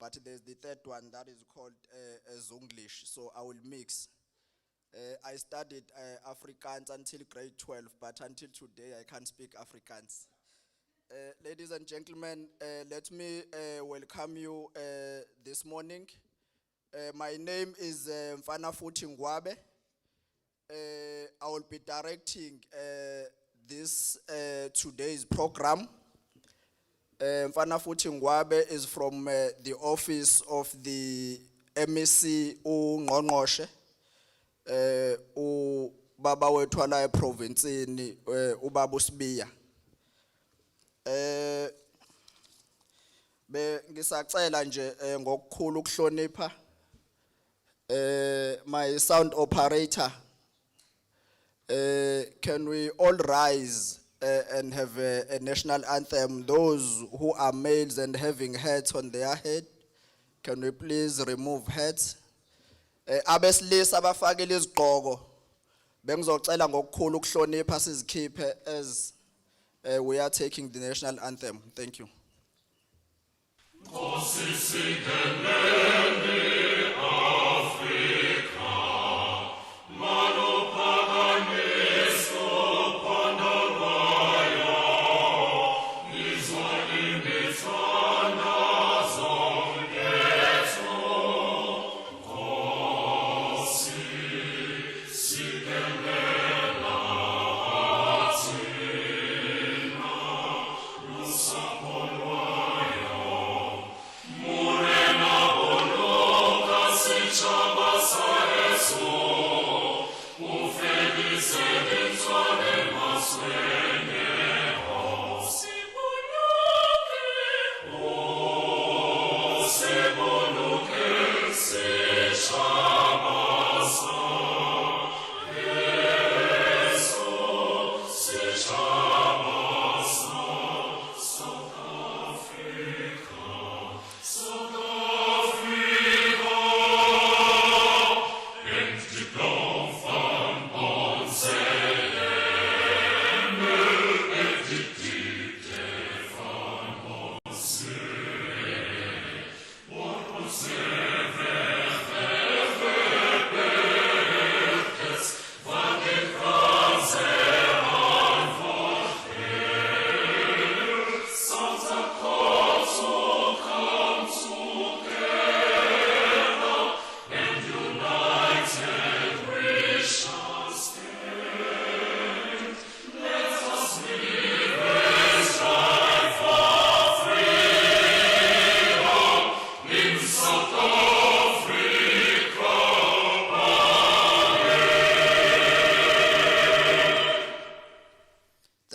but there's the third one that is called Zunglish, so I will mix. I studied Afrikaans until grade 12, but until today I can't speak Afrikaans. Ladies and gentlemen, let me welcome you this morning. My name is Mfana Futhi Ngwabe. I will be directing this today's program. Mfana Futhi Ngwabe is from the office of the MEC uNgqongqoshe ubaba wethu ala eprovince ni ubaba uSibiya. Ngisacela nje ngokukhulu ukuhlonipha my sound operator, can we all rise and have a national anthem? Those who are males and having hats on their head, can we please remove hats? Abesilisa abafakile izigqoko bengizocela ngokukhulu ukuhlonipha sizikhiphe as we are taking the national anthem. Thank you.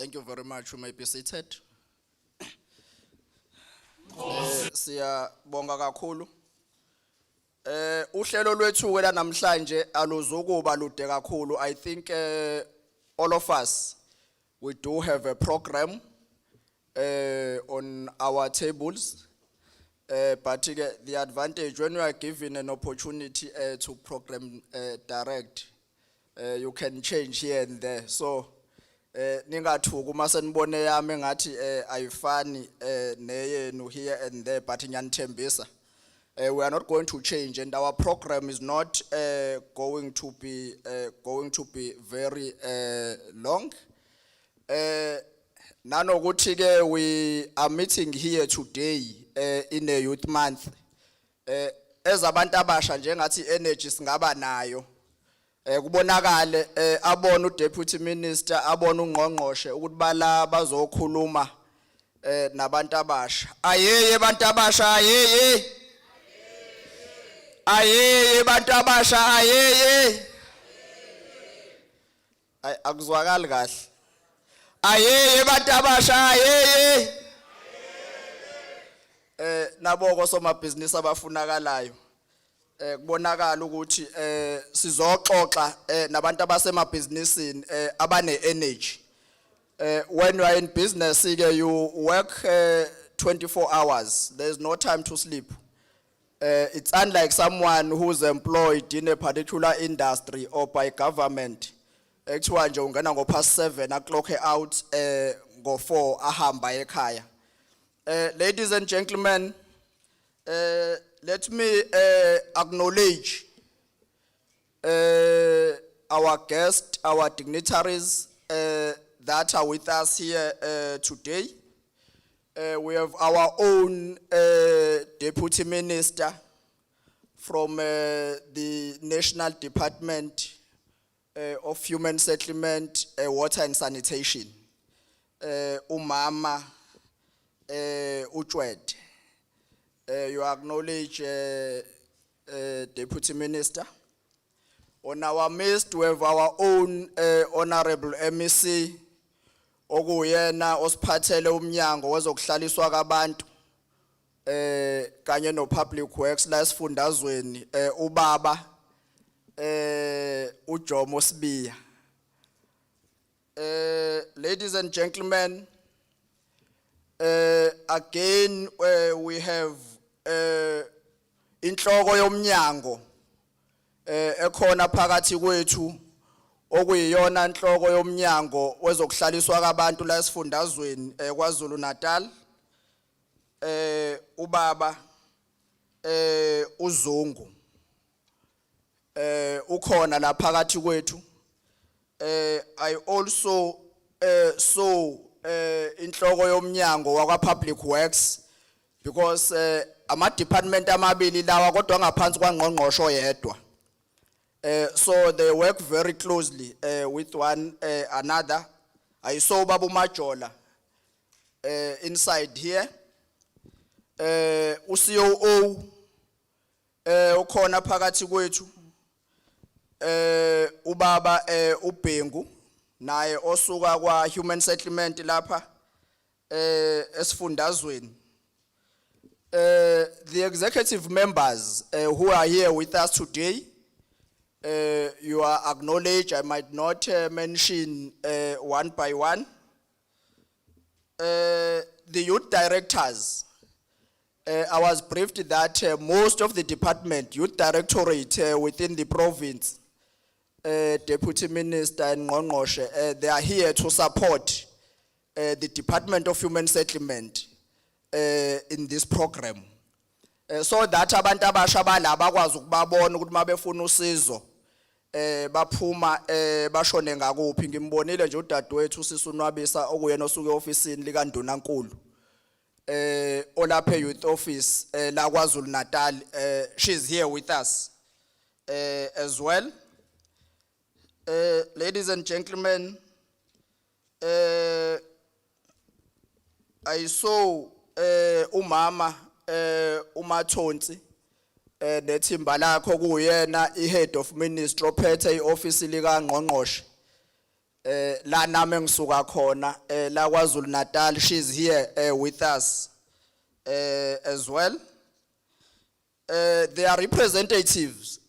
Thank you very much. You may be seated. Siyabonga kakhulu. Uhlelo lwethu ke la namhlanje aluzukuba lude kakhulu. I think all of us, we do have a program on our tables. But the advantage when you are given an opportunity to program direct, you can change here and there. So ningathuki uma senibone yami ngathi ayifani neyenu here and there, but ngiyanithembisa we are not going to change, and our program is not going to be very long. Nanokuthi ke we are meeting here today in a youth month. Ezabantu abasha njengathi energy singaba nayo. Kubonakale abona uDeputy Minister, abona uNgqongqoshe ukuthi bala bazokhuluma nabantu abasha. Ayeye abantu abasha, ayeye. Ayeye abantu abasha, ayeye. Akuzwakali kahle. Ayeye abantu abasha, ayeye. Naboko somabhizinisi abafunakalayo. Kubonakala ukuthi sizoxoxa nabantu abasemabhizinisini abane energy. When you are in business, you work 24 hours. There is no time to sleep. It's unlike someone who's employed in a particular industry or by government. Ekuthiwa nje ungena ngo past 7 o'clock out ngo 4 ahamba ekhaya. Ladies and gentlemen, let me acknowledge our guests, our dignitaries that are with us here today. We have our own Deputy Minister from the National Department of Human Settlement, Water and Sanitation, Umama Uchwed. You acknowledge Deputy Minister. On our midst, we have our own Honorable MEC, okuyena osiphathele umnyango wezokuhlaliswa kwabantu kanye no public works la esifundazweni ubaba uJomo Sibiya. Ladies and gentlemen, again we have inhloko yomnyango ekhona phakathi kwethu okuyiyona inhloko yomnyango wezokuhlaliswa kwabantu la esifundazweni kwaZulu Natal, ubaba uZungu ukhona la phakathi kwethu. I also saw inhloko yomnyango wakwa Public Works because ama department amabili lawa kodwa ngaphansi kwangqongqosho yedwa. So they work very closely with one another. I saw Babu Majola inside here. COO ukhona phakathi kwethu. Ubaba uBhengu naye osuka kwa Human Settlement lapha esifundazweni. The executive members who are here with us today, you are acknowledged. I might not mention one by one. The youth directors, I was briefed that most of the department, youth directorate within the province, Deputy Minister and Ngqongqoshe, they are here to support the Department of Human Settlement in this program. So that abantu abasha balaba bakwazi ukubabona ukuthi mabefuna usizo baphuma bashone ngakuphi. Ngimbonile nje udadewethu sisunwabisa okuyena osuke ofisini lika Ndunankulu olapha youth office la kwaZulu Natal. She's here with us as well. Ladies and gentlemen, I saw umama uMathonsi nethimba lakho kuyena ihead of ministry ophethe ioffice lika Ngqongqoshe la nami engisuka khona la kwaZulu Natal. She's here with us as well. There are representatives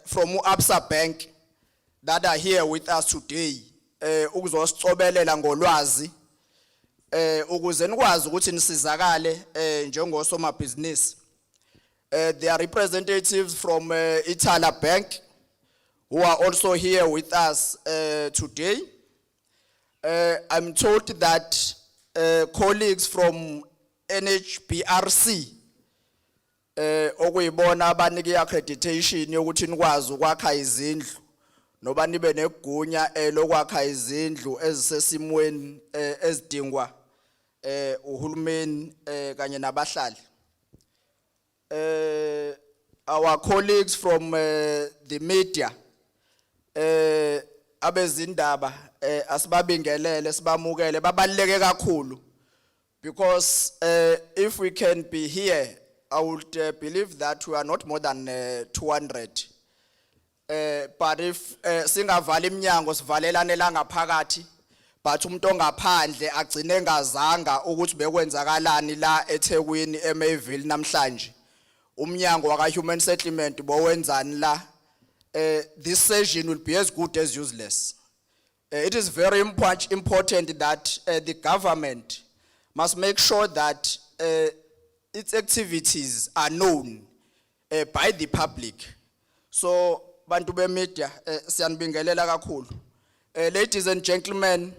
from Absa Bank that are here with us today ukuzosicobelela ngolwazi ukuze nikwazi ukuthi nisizakale njengosomabhizinisi. There are representatives from Ithala Bank who are also here with us today. I'm told that colleagues from NHBRC okuyibona abanike accreditation yokuthi nikwazi ukwakha izindlu noba nibe negunya lokwakha izindlu ezisesimweni ezidingwa uhulumeni kanye nabahlali. Our colleagues from the media abezindaba asibabingelele sibamukele babaleke kakhulu because if we can be here, I would believe that we are not more than 200. But if singavala iminyango sivalelane la ngaphakathi but umuntu ongaphandle agcine engazanga ukuthi bekwenzakalani la eThekwini eMayville namhlanje umnyango waka Human Settlement bowenzani la, this session will be as good as useless. It is very important that the government must make sure that its activities are known by the public. So bantu be media siyanibingelela kakhulu. Ladies and gentlemen,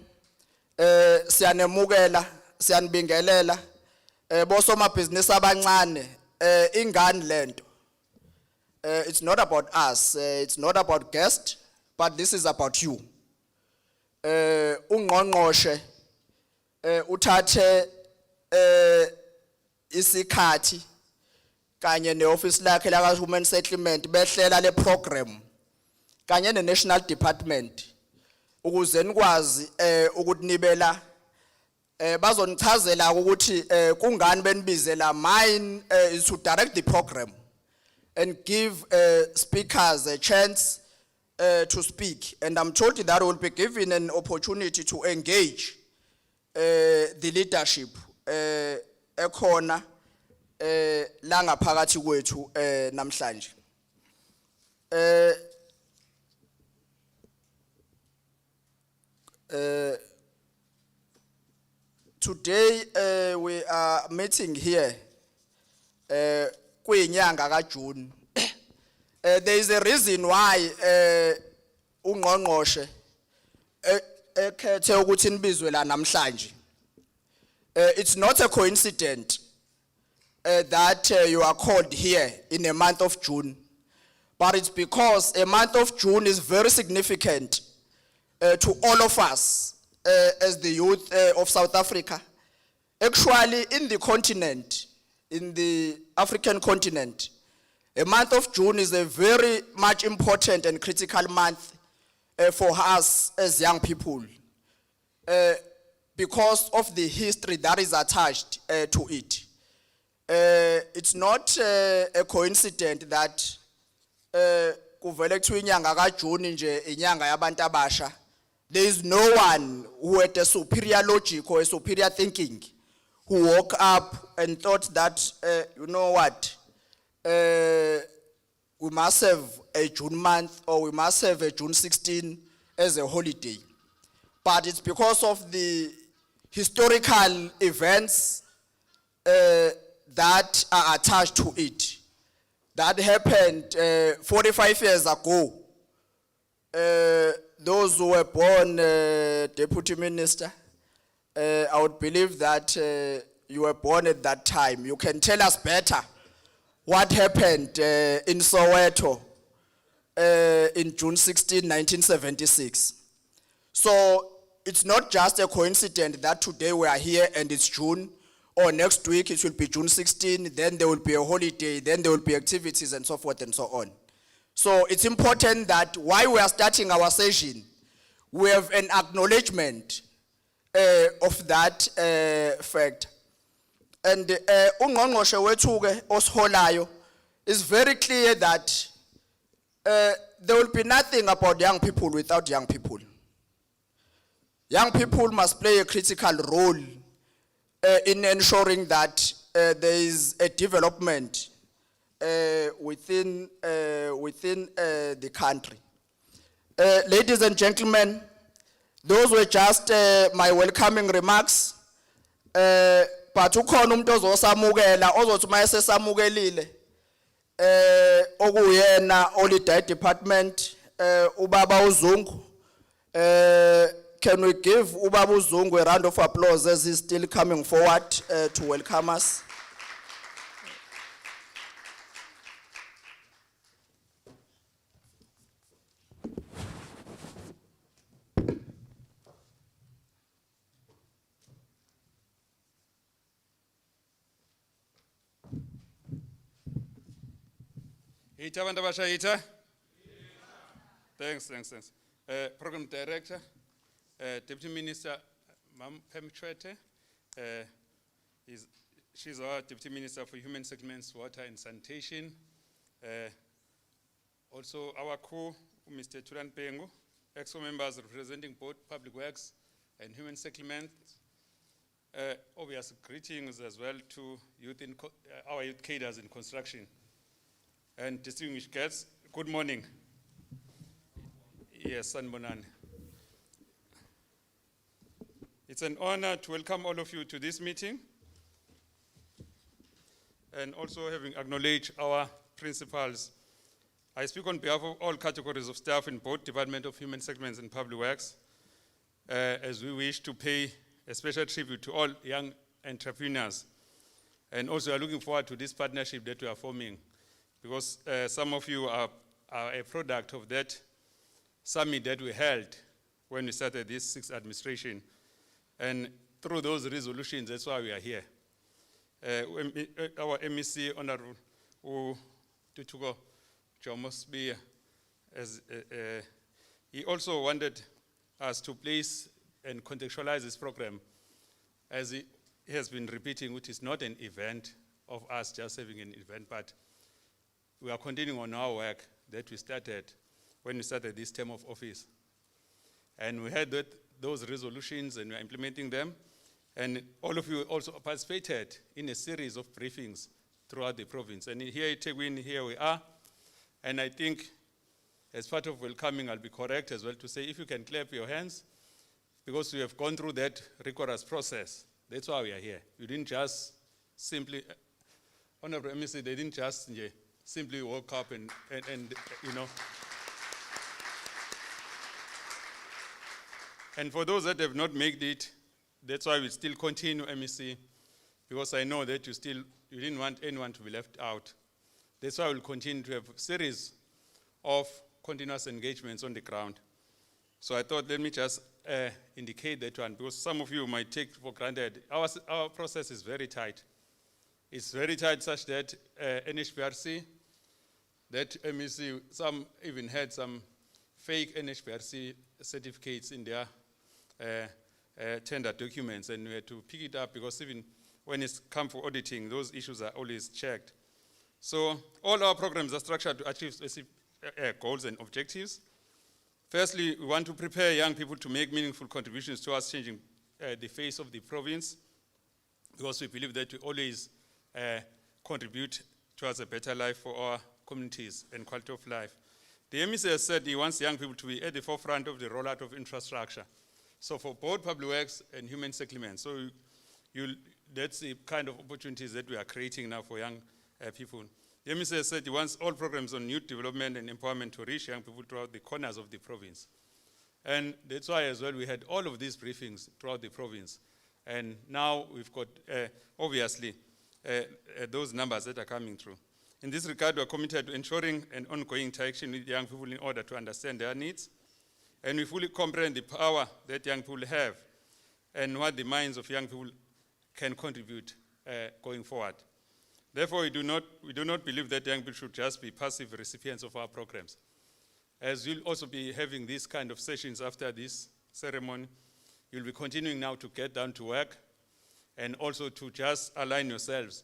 siyanemukela siyanibingelela bosomabhizinisi abancane ingani lento. It's not about us, it's not about guests, but this is about you. Ungqongqoshe uthathe isikhathi kanye neoffice lakhe la Human Settlement behlela le program kanye ne National Department ukuze nikwazi ukuthi nibela bazonichazela ukuthi kungani benibizela. Mine is to direct the program and give speakers a chance to speak, and I'm told that we'll be given an opportunity to engage the leadership ekhona la ngaphakathi kwethu namhlanje. Today we are meeting here kuyinyanga kaJune. There is a reason why ungqongqoshe ekhethe ukuthi nibizwe la namhlanje. It's not a coincidence that you are called here in a month of June, but it's because a month of June is very significant to all of us as the youth of South Africa. Actually, in the continent, in the African continent, a month of June is a very much important and critical month for us as young people because of the history that is attached to it. It's not a coincidence that kuvele kuthiwa inyanga kaJune nje inyanga yabantu abasha. There is no one who had a superior logic or a superior thinking who woke up and thought that, you know what, we must have a June month or we must have a June 16 as a holiday. But it's because of the historical events that are attached to it. That happened 45 years ago. Those who were born deputy minister, I would believe that you were born at that time. You can tell us better what happened in Soweto in June 16, 1976. So it's not just a coincidence that today we are here and it's June, or next week it will be June 16, then there will be a holiday, then there will be activities and so forth and so on. So it's important that while we are starting our session, we have an acknowledgement of that fact. And ungqongqoshe wethu ke osiholayo is very clear that there will be nothing about young people without young people. Young people must play a critical role in ensuring that there is a development within the country. Ladies and gentlemen, those were just my welcoming remarks. But ukhona umuntu ozosamukela ozothi mayese samukelile okuyena holiday department ubaba uZungu. Can we give ubaba uZungu a round of applause as he's still coming forward to welcome us? Hita bantu abasha hita. Thanks. Program Director, Deputy Minister Mam Pemchwete, she's our Deputy Minister for Human Settlements, Water and Sanitation. Also our co, Mr. Turan Pengu, EXCO members representing both Public Works and Human Settlements. Obvious greetings as well to our youth cadres in construction. And distinguished guests, good morning. Yes, Sanbonan. It's an honor to welcome all of you to this meeting, and also having acknowledged our principals. I speak on behalf of all categories of staff in both Department of Human Settlements and Public Works, as we wish to pay a special tribute to all young entrepreneurs And also, we are looking forward to this partnership that we are forming, because some of you are a product of that summit that we held when we started this sixth administration. And through those resolutions, that's why we are here. Our MEC, Honorable Tutuko Jomosbi, he also wanted us to place and contextualize this program, as he has been repeating, which is not an event of us just having an event, but we are continuing on our work that we started when we started this term of office. And we had those resolutions and we are implementing them. And all of you also participated in a series of briefings throughout the province. And here at Tegwin, here we are. And I think as part of welcoming, I'll be correct as well to say, if you can clap your hands, because we have gone through that rigorous process. That's why we are here. You didn't just simply, Honorable MEC, they didn't just simply woke up and you know. And for those that have not made it, that's why we still continue MEC, because I know that you didn't want anyone to be left out. That's why we'll continue to have a series of continuous engagements on the ground. So I thought, let me just indicate that one, because some of you might take for granted. Our process is very tight. It's very tight such that NHPRC, that MEC, some even had some fake NHPRC certificates in their tender documents, and we had to pick it up because even when it's come for auditing, those issues are always checked. So all our programs are structured to achieve specific goals and objectives. Firstly, we want to prepare young people to make meaningful contributions towards changing the face of the province, because we believe that we always contribute towards a better life for our communities and quality of life. The MEC has said he wants young people to be at the forefront of the rollout of infrastructure. So for both public works and human settlements. So that's the kind of opportunities that we are creating now for young people. The MEC has said he wants all programs on youth development and empowerment to reach young people throughout the corners of the province. And that's why as well we had all of these briefings throughout the province. And now we've got, obviously, those numbers that are coming through. In this regard, we are committed to ensuring an ongoing interaction with young people in order to understand their needs. And we fully comprehend the power that young people have and what the minds of young people can contribute going forward. Therefore, we do not believe that young people should just be passive recipients of our programs. As you'll also be having these kind of sessions after this ceremony, you'll be continuing now to get down to work and also to just align yourselves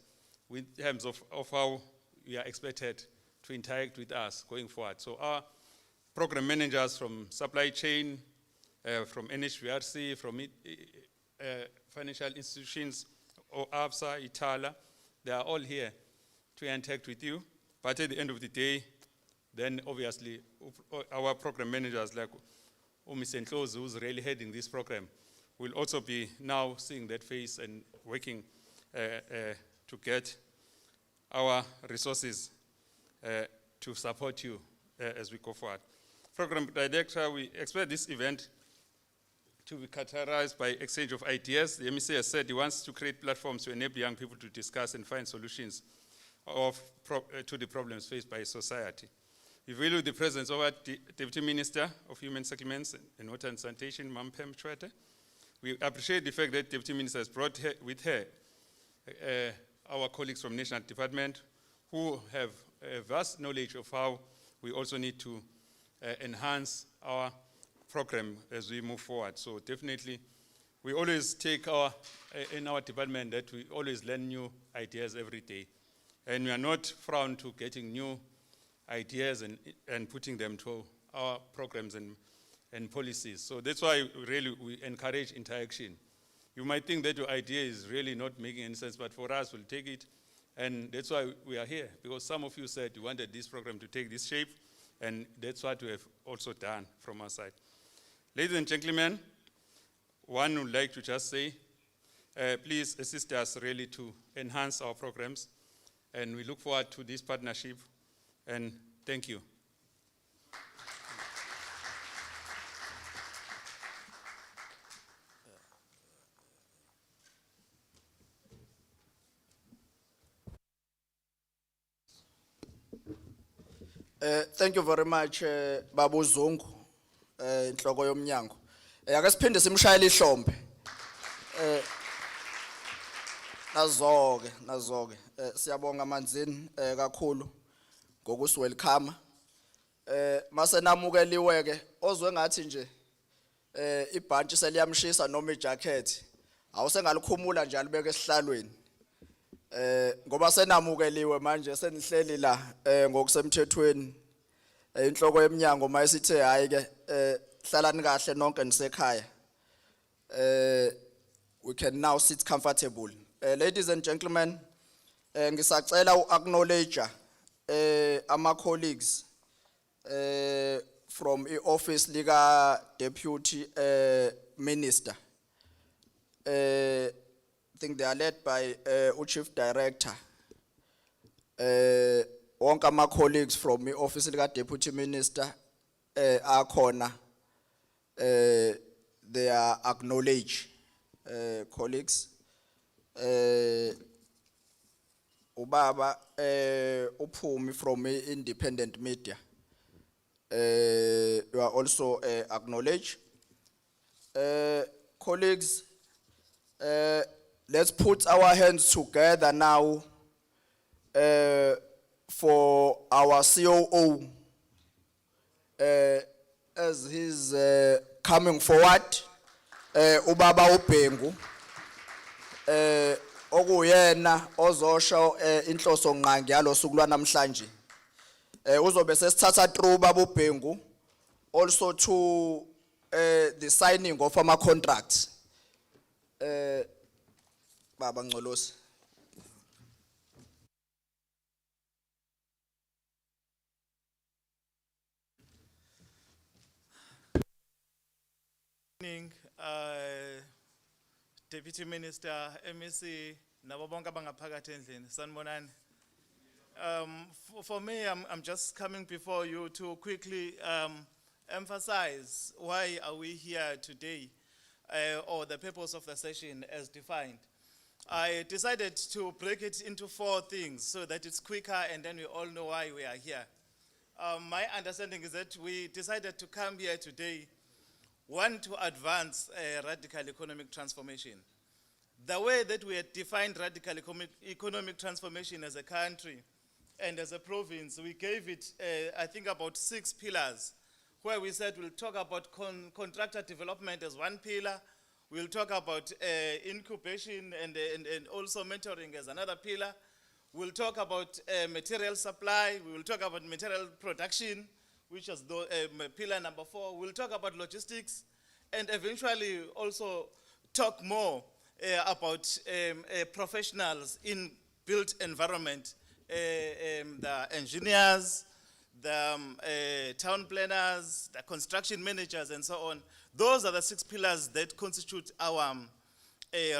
with terms of how you are expected to interact with us going forward. So our program managers from supply chain, from NHPRC, from financial institutions, or ABSA, Itala, they are all here to interact with you. But at the end of the day, then obviously our program managers like Ms. Enclose, who's really heading this program, will also be now seeing that face and working to get our resources to support you as we go forward. Program Director, we expect this event to be characterized by exchange of ideas. The MEC has said he wants to create platforms to enable young people to discuss and find solutions to the problems faced by society. We value the presence of our Deputy Minister of Human Settlements and Water and Sanitation, Mampem Chwete. We appreciate the fact that Deputy Minister has brought with her our colleagues from National Department who have a vast knowledge of how we also need to enhance our program as we move forward. So definitely, we always take in our department that we always learn new ideas every day. And we are not frowned to getting new ideas and putting them to our programs and policies. So that's why we encourage interaction. You might think that your idea is really not making any sense, but for us, we'll take it. And that's why we are here, because some of you said you wanted this program to take this shape, and that's what we have also done from our side. Ladies and gentlemen, one would like to just say, please assist us really to enhance our programs, and we look forward to this partnership, and thank you. Thank you very much, Babu Zungu, inhloko yomnyango. Ake siphinde simshayele ihlombe. Nazoke. Siyabonga manzini kakhulu ngokusi welcome. Mase namukeliwe ke ozwe ngathi nje ibhantshi seliyamshisa noma ijacket. Awusengalikhumula nje alibeke esihlalweni. Ngoba senamukeliwe manje senihleli la ngokusemthethweni inhloko yemnyango mayisithe hayi ke hlalani kahle nonke nisekhaya. We can now sit comfortable. Ladies and gentlemen, ngisacela uacknowledge ama colleagues from the office liga deputy minister. I think they are led by Chief Director. Wonke ama colleagues from the office like Deputy Minister akhona. They are acknowledged colleagues. Ubaba Upumi from the independent media. You are also acknowledged. Colleagues, let's put our hands together now for our COO as he's coming forward. Ubaba uBhengu okuyena ozosho inhloso nqangi yalosuku lwanamhlanje. Uzobe sesithatha through baba uBhengu also to the signing of our contracts. Baba Ngcolosi. Evening, Deputy Minister, MEC, nabo bonke abangaphakathi endlini, sanibonani. For me, I'm just coming before you to quickly emphasize why are we here today, or the purpose of the session as defined. I decided to break it into 4 things so that it's quicker and then we all know why we are here. My understanding is that we decided to come here today, one, to advance radical economic transformation. The way that we had defined radical economic transformation as a country and as a province, we gave it, I think, about 6 pillars, where we said we'll talk about contractor development as one pillar, we'll talk about incubation and also mentoring as another pillar, we'll talk about material supply, we will talk about material production, which is pillar number 4, we'll talk about logistics, and eventually also talk more about professionals in built environment, the engineers, the town planners, the construction managers, and so on. Those are the 6 pillars that constitute our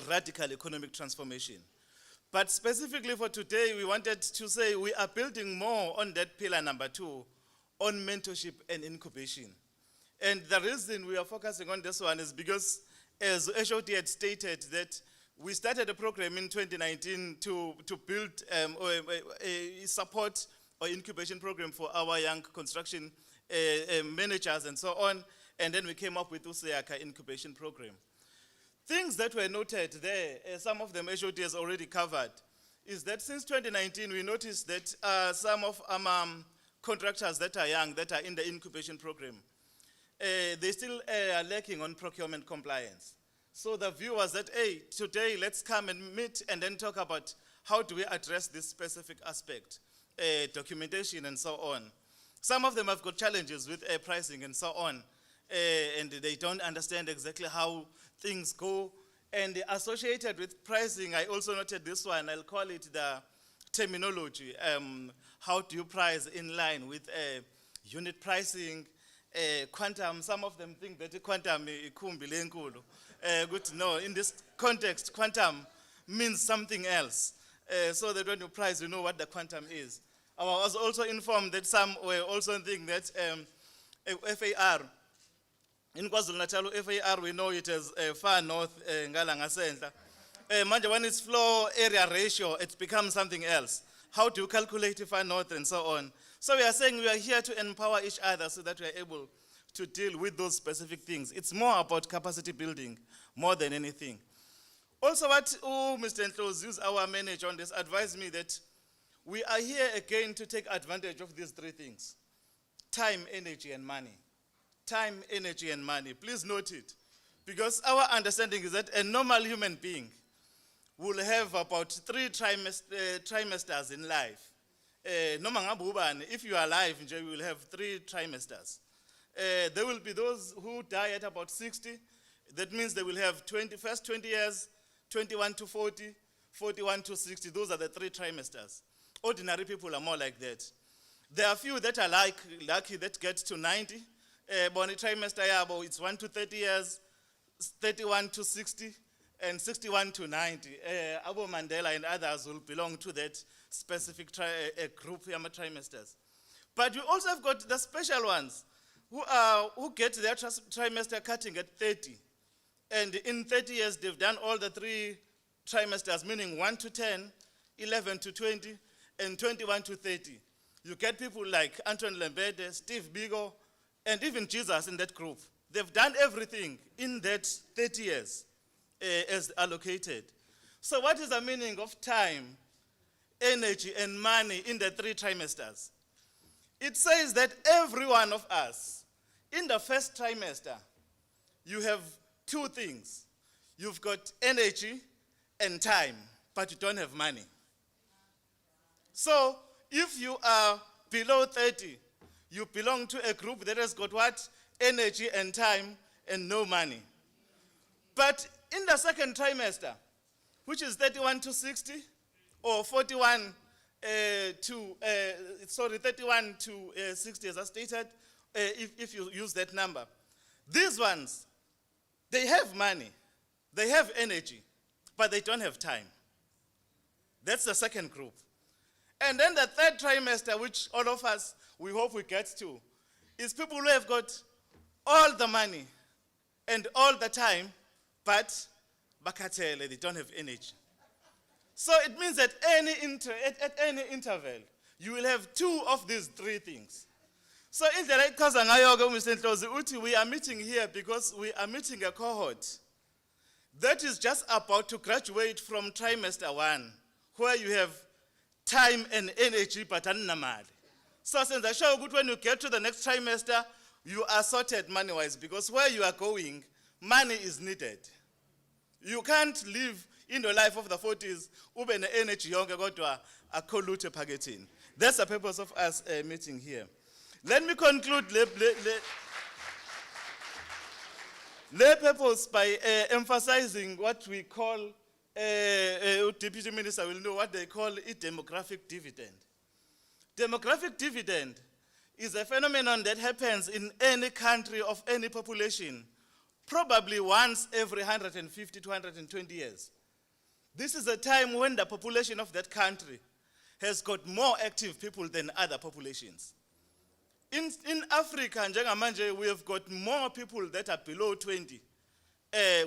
radical economic transformation. But specifically for today, we wanted to say we are building more on that pillar number 2, on mentorship and incubation. And the reason we are focusing on this one is because, as HOD had stated, that we started a program in 2019 to build a support or incubation program for our young construction managers and so on, and then we came up with the Useaka incubation program. Things that were noted there, some of them HOD has already covered, is that since 2019 we noticed that some of contractors that are young, that are in the incubation program, they still are lacking on procurement compliance. So the view was that, hey, today let's come and meet and then talk about how do we address this specific aspect, documentation and so on. Some of them have got challenges with pricing and so on, and they don't understand exactly how things go. And associated with pricing, I also noted this one, I'll call it the terminology. How do you price in line with unit pricing, quantum? Some of them think that quantum is good to know. In this context, quantum means something else. So that when you price, you know what the quantum is. I was also informed that some were also thinking that FAR, in KwaZulu-Natal, FAR, we know it as far north, Ngala Ngasentla. When it's floor area ratio, it becomes something else. How do you calculate far north and so on? So we are saying we are here to empower each other so that we are able to deal with those specific things. It's more about capacity building more than anything. Also, what Mr. Ntlozi, our manager on this, advised me that we are here again to take advantage of these three things: time, energy, and money. Time, energy, and money. Please note it. Because our understanding is that a normal human being will have about 3 trimesters in life. Noma ngabe ubani, if you are alive, you will have 3 trimesters. There will be those who die at about 60. That means they will have first 20 years, 21 to 40, 41 to 60. Those are the 3 trimesters. Ordinary people are more like that. There are few that are lucky that get to 90. Boni trimester yabo, it's 1 to 30 years, 31 to 60, and 61 to 90. Abo Mandela and others will belong to that specific group of trimesters. But we also have got the special ones who get their trimester cutting at 30. And in 30 years, they've done all the 3 trimesters, meaning 1 to 10, 11 to 20, and 21 to 30. You get people like Anton Lembede, Steve Biko, and even Jesus in that group. They've done everything in that 30 years as allocated. So what is the meaning of time, energy, and money in the 3 trimesters? It says that every one of us, in the first trimester, you have 2 things. You've got energy and time, but you don't have money. So if you are below 30, you belong to a group that has got what? Energy and time and no money. But in the second trimester, which is 31 to 60, or 31 31 to 60 as I stated, if you use that number. These ones, they have money, they have energy, but they don't have time. That's the second group. And then the third trimester, which all of us, we hope we get to, is people who have got all the money and all the time, but bakatele, they don't have energy. So it means that at any interval, you will have 2 of these 3 things. So in the right cause, Mr. Ntlozi, we are meeting here because we are meeting a cohort that is just about to graduate from trimester 1, where you have time and energy, but annamal. So since I show good, when you get to the next trimester, you are sorted money-wise, because where you are going, money is needed. You can't live in the life of the 40s, ube ne energy yonke kodwa akholuthe phakethini. That's the purpose of us meeting here. Let me conclude the purpose by emphasizing what we call, Deputy Minister will know what they call a demographic dividend. Demographic dividend is a phenomenon that happens in any country of any population, probably once every 150 to 120 years. This is a time when the population of that country has got more active people than other populations. In Africa, njengamanje, we have got more people that are below 20.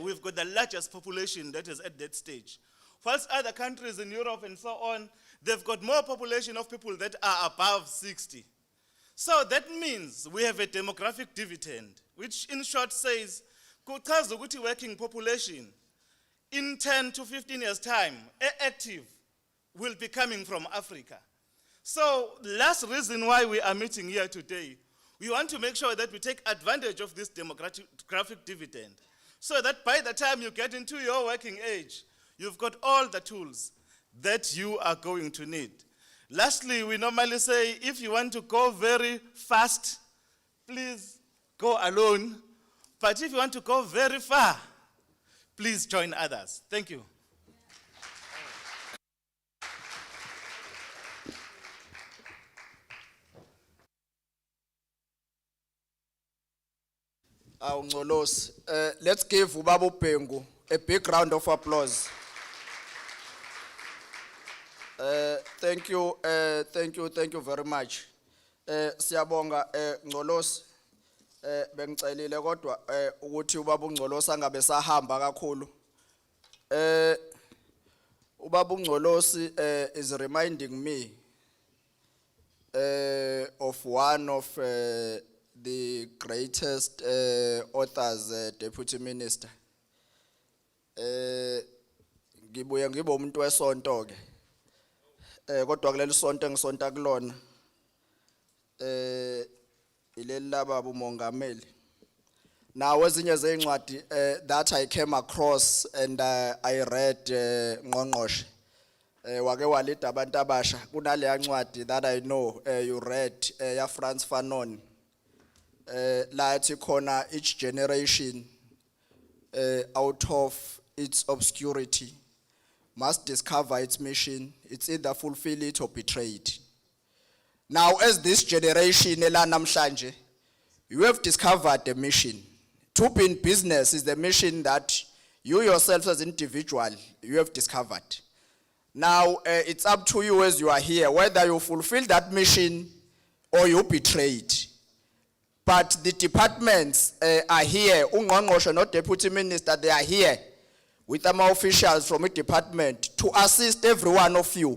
We've got the largest population that is at that stage. Whilst other countries in Europe and so on, they've got more population of people that are above 60. So that means we have a demographic dividend, which in short says, kuchaza ukuthi working population in 10 to 15 years' time, active, will be coming from Africa. So last reason why we are meeting here today, we want to make sure that we take advantage of this demographic dividend, so that by the time you get into your working age, you've got all the tools that you are going to need. Lastly, we normally say, if you want to go very fast, please go alone. But if you want to go very far, please join others. Thank you. Let's give Ubaba Pengu a big round of applause. Thank you very much. Siyabonga Ngcolos, bengicelile kodwa ukuthi ubaba uNgcolosi angabe sahamba kakhulu. Ubaba uNgcolosi is reminding me of one of the greatest authors, Deputy Minister. Ngibuye ngibe umuntu wesonto ke. Kodwa kuleli sonto engisonta kulona ileli lababa umongameli. Now ezinye zeincwadi that I came across and I read Ngqongqoshe wake walida abantu abasha kunaleya ncwadi that I know you read ya Frantz Fanon la ethi khona each generation out of its obscurity must discover its mission. It's either fulfill it or betray it. Now as this generation elanamhlanje, you have discovered the mission. To be in business is the mission that you yourself as individual, you have discovered. Now, it's up to you as you are here, whether you fulfill that mission or you betray it. But the departments are here, Ungqongqoshe no Deputy Minister, they are here with some officials from the department to assist every one of you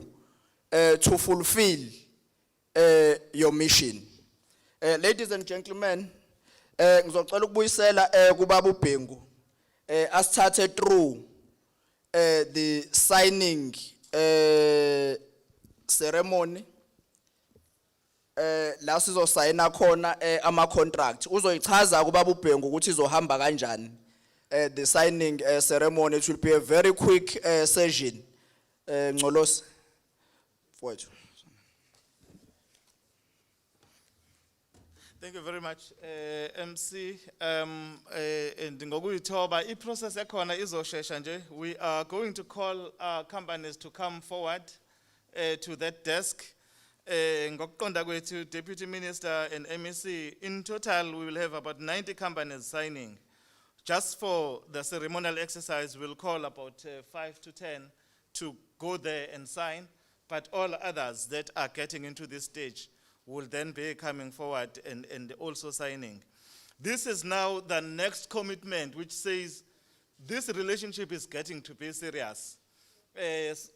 to fulfill your mission. Ladies and gentlemen, ngizocela ukubuyisela kubaba uBhengu asithathe through the signing ceremony la sizosayina khona ama contract. Uzoyichaza kubaba uBhengu ukuthi izohamba kanjani the signing ceremony. It will be a very quick session. Ngcolosi mfowethu. Thank you very much, MC. And ngokuyithoba i-process ekhona izoshesha nje. We are going to call companies to come forward to that desk. Ngokuqonda kwethu, Deputy Minister and MEC, in total we will have about 90 companies signing. Just for the ceremonial exercise, we'll call about 5 to 10 to go there and sign. But all others that are getting into this stage will then be coming forward and also signing. This is now the next commitment, which says this relationship is getting to be serious.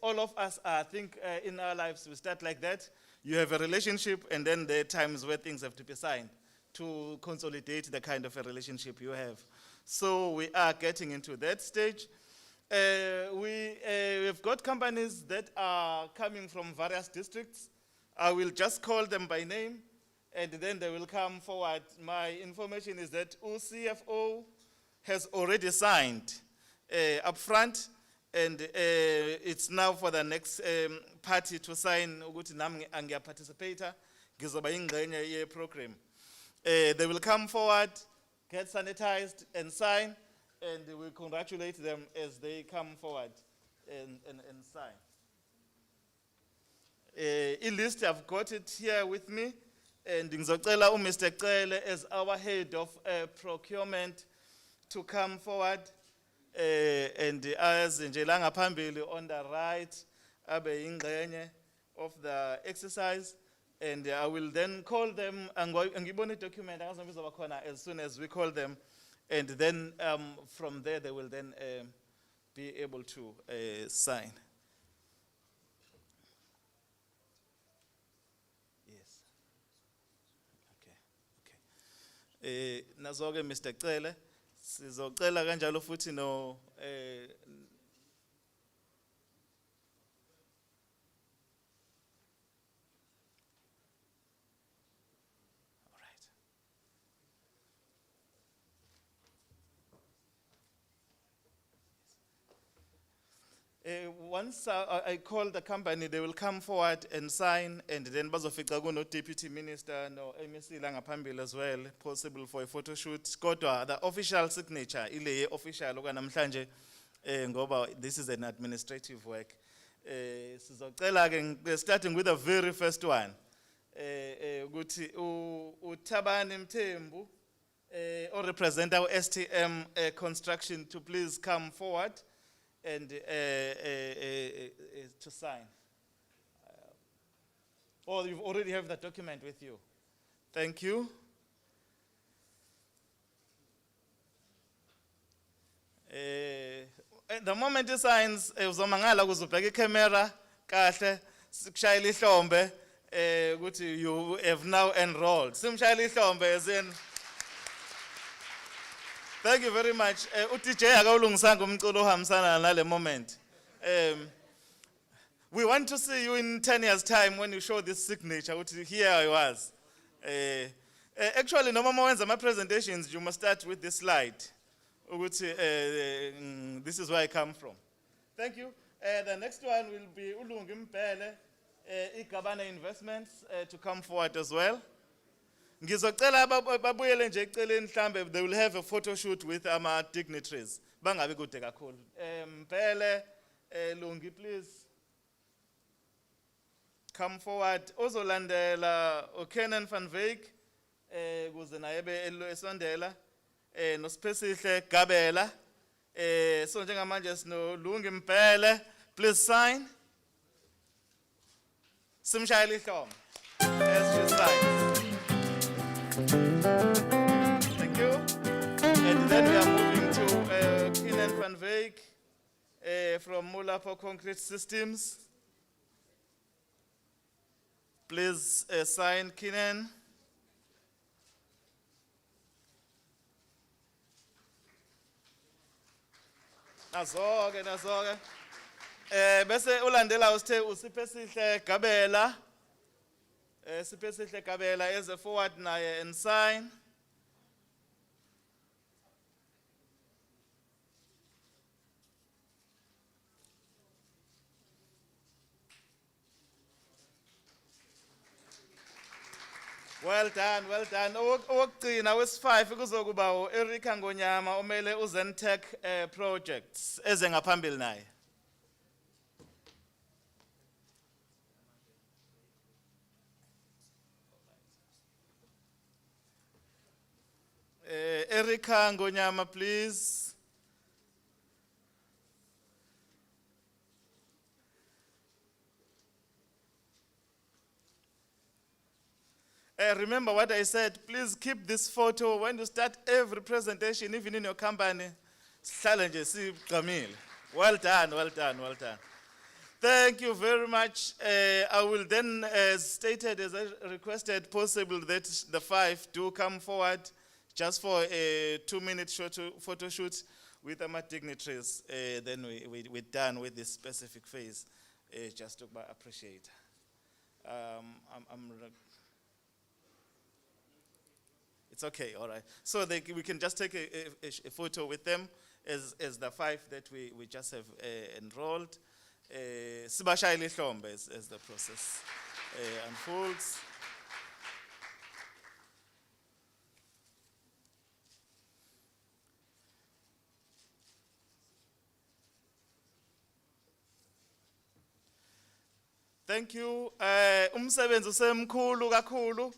All of us, I think in our lives, we start like that. You have a relationship, and then there are times where things have to be signed to consolidate the kind of a relationship you have. So we are getting into that stage. We've got companies that are coming from various districts. I will just call them by name, and then they will come forward. My information is that CFO has already signed up front, and it's now for the next party to sign ukuthi nami angiyaparticipator ngizoba ingxenye ye program. They will come forward, get sanitized and sign, and we congratulate them as they come forward and sign. List, I've got it here with me, and ngizocela Mr. Cele as our head of procurement to come forward, and as nje la ngaphambili on the right abe ingxenye of the exercise, and I will then call them ngibone document angazobiza bakhona as soon as we call them, and then from there they will then be able to sign. Nazoke Mr. Cele, sizocela kanjalo futhi no once I call the company, they will come forward and sign, and then bazofica kuno Deputy Minister no MEC la ngaphambili as well, possible for a photo shoot. Kodwa the official signature ile official okwanamhlanje ngoba this is an administrative work. Sizocela ke starting with the very first one. Ukuthi uThabani Mthembu or represent our STM construction to please come forward and to sign. Or you already have the document with you. Thank you. The moment he signs, uzomangala kuzobheka camera, kahle, sikushayela ihlombe, ukuthi you have now enrolled. Simshayela ihlombe as in. Thank you very much. UTJ akawulungisanga umculo ohambisana nale moment. We want to see you in 10 years' time when you show this signature. Here I was. Actually, no more wenza my presentations, you must start with this slide. This is where I come from. Thank you. The next one will be Ulungi Mpele, Igabana Investments, to come forward as well. Ngizocela babuyele nje eceleni mhlambe they will have a photo shoot with our dignitaries. Bangabe kude kakhulu. Mpele, Lungi, please come forward. Ozolandela Kenan van Wyk, kuze naye esondela. No Spesihle Gabela. So njengamanje sino Lungi Mpele, please sign. Simshayela ihlombe. As you sign. Thank you. And then we are moving to Kenan van Wyk from Mulapo Concrete Systems. Please sign Kenan. Nazoke. Bese ulandela uSipesihle Gabela. Sipesihle Gabela as a forward naye and sign. Well done. Okugcina wesi5 kuzokuba uErika Ngonyama omele uZentech projects eze ngaphambili naye. Erika Ngonyama, please. Remember what I said, please keep this photo when you start every presentation, even in your company. Well done. Thank you very much. I will then, as stated, as I requested, possible that the 5 do come forward just for a 2-minute photo shoot with our dignitaries. Then we're done with this specific phase, just to appreciate. It's okay, all right. So we can just take a photo with them as the 5 that we just have enrolled. Sibashayela ihlombe as the process unfolds. Thank you. Umsebenzi usemkhulu kakhulu.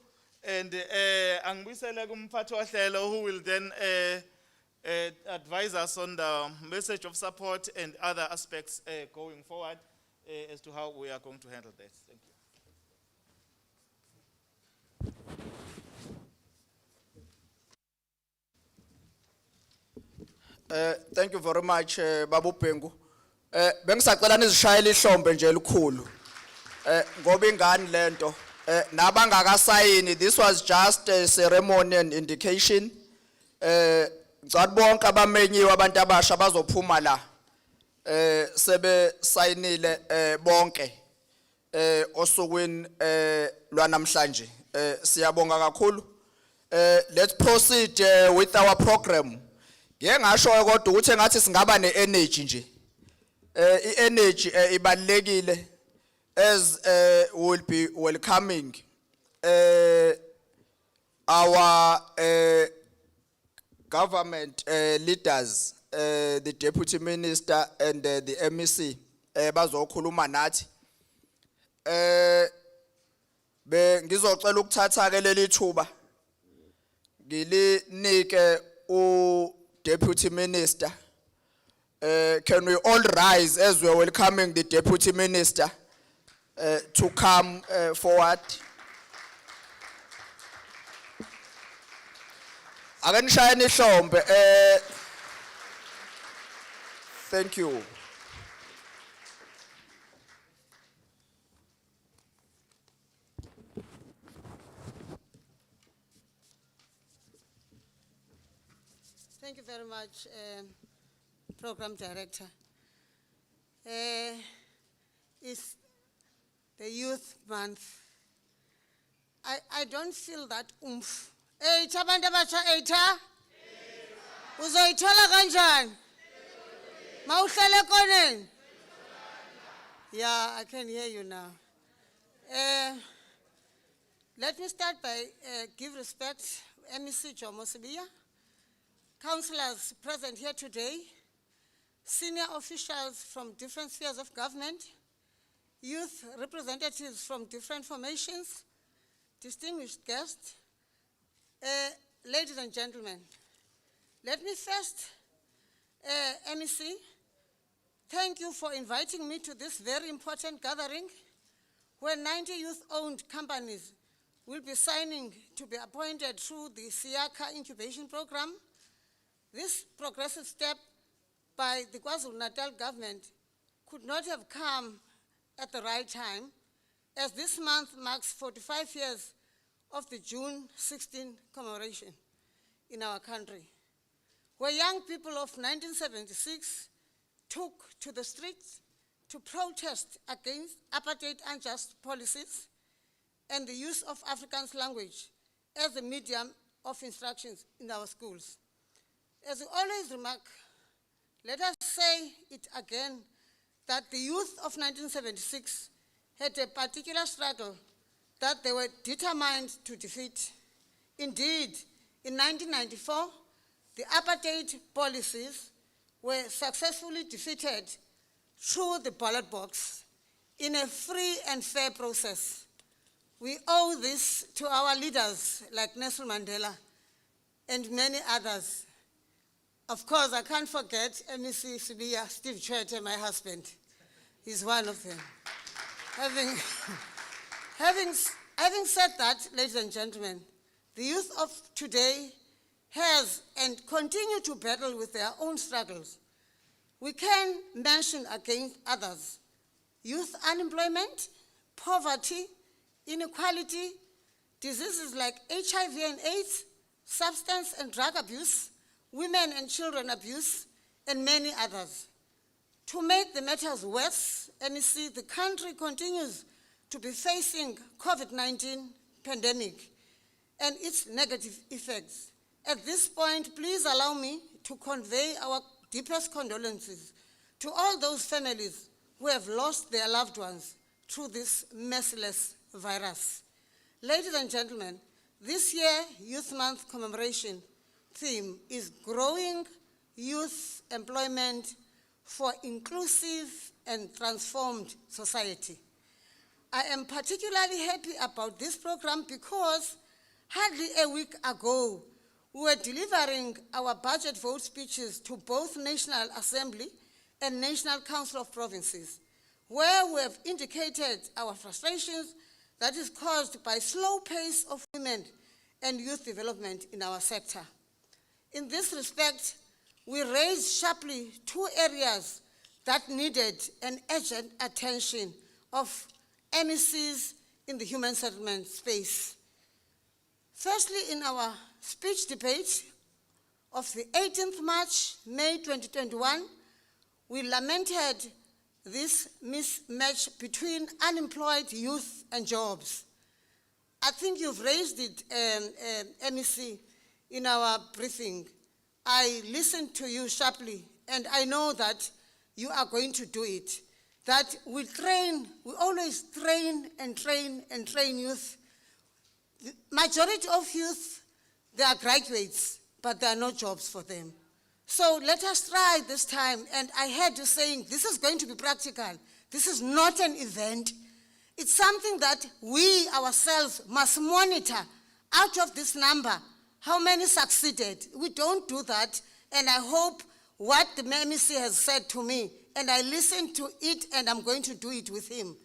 And angibuyisele kumphathi wahlelo who will then advise us on the message of support and other aspects going forward as to how we are going to handle this. Thank you. Thank you very much, Babu Pengu. Bengisacela nizishayele ihlombe nje elikhulu. Ngoba ingani lento. Nabangakasayini, this was just a ceremony and indication. Ngicela bonke abamenyiwe abantu abasha bazophuma la. Sebe sayinile bonke osukwini lwanamhlanje. Siyabonga kakhulu. Let's proceed with our program. Ngeke ngasho kodwa ukuthi ngathi singaba ne-energy nje. I-energy ibalekile as will be welcoming our government leaders, the Deputy Minister and the MEC bazokhuluma nathi. Ngizocela ukuthatha ke leli thuba ngilinike Deputy Minister. Can we all rise as we are welcoming the Deputy Minister to come forward? Akanishayeni ihlombe. Thank you. Thank you very much, Program Director. It's the Youth Month. I don't feel that oomph. Eitha abantu abasha eitha. Uzoyithola kanjani? Mawuhlele koneni? Yeah, I can hear you now. Let me start by give respect, MEC Jomo Sibiya, councillors present here today, senior officials from different spheres of government, youth representatives from different formations, distinguished guests, ladies and gentlemen. Let me first, MEC, thank you for inviting me to this very important gathering where 90 youth-owned companies will be signing to be appointed through the Siaka incubation program. This progressive step by the KwaZulu-Natal government could not have come at the right time, as this month marks 45 years of the June 16 commemoration in our country, where young people of 1976 took to the streets to protest against apartheid unjust policies and the use of Afrikaans language as a medium of instructions in our schools. As we always remark, let us say it again, that the youth of 1976 had a particular struggle that they were determined to defeat. Indeed, in 1994, the apartheid policies were successfully defeated through the ballot box in a free and fair process. We owe this to our leaders like Nelson Mandela and many others. Of course, I can't forget MEC Sibiya, Steve Chwete, my husband. He's one of them. Having said that, ladies and gentlemen, the youth of today has and continue to battle with their own struggles. We can mention against others: youth unemployment, poverty, inequality, diseases like HIV and AIDS, substance and drug abuse, women and children abuse, and many others. To make the matters worse, MEC, the country continues to be facing COVID-19 pandemic and its negative effects. At this point, please allow me to convey our deepest condolences to all those families who have lost their loved ones through this merciless virus. Ladies and gentlemen, this year Youth Month commemoration theme is Growing Youth Employment for Inclusive and Transformed Society. I am particularly happy about this program because hardly a week ago, we were delivering our budget vote speeches to both National Assembly and National Council of Provinces, where we have indicated our frustrations that is caused by slow pace of women and youth development in our sector. In this respect, we raised sharply two areas that needed an urgent attention of MECs in the human settlement space. Firstly, in our speech debate of the 18th March, May 2021, we lamented this mismatch between unemployed youth and jobs. I think you've raised it, MEC, in our briefing. I listened to you sharply, and I know that you are going to do it. That we always train and train and train youth. The majority of youth, they are graduates, but there are no jobs for them. So let us try this time, and I heard you saying this is going to be practical. This is not an event. It's something that we ourselves must monitor out of this number. How many succeeded? We don't do that, and I hope what the MEC has said to me, and I listened to it, and I'm going to do it with him.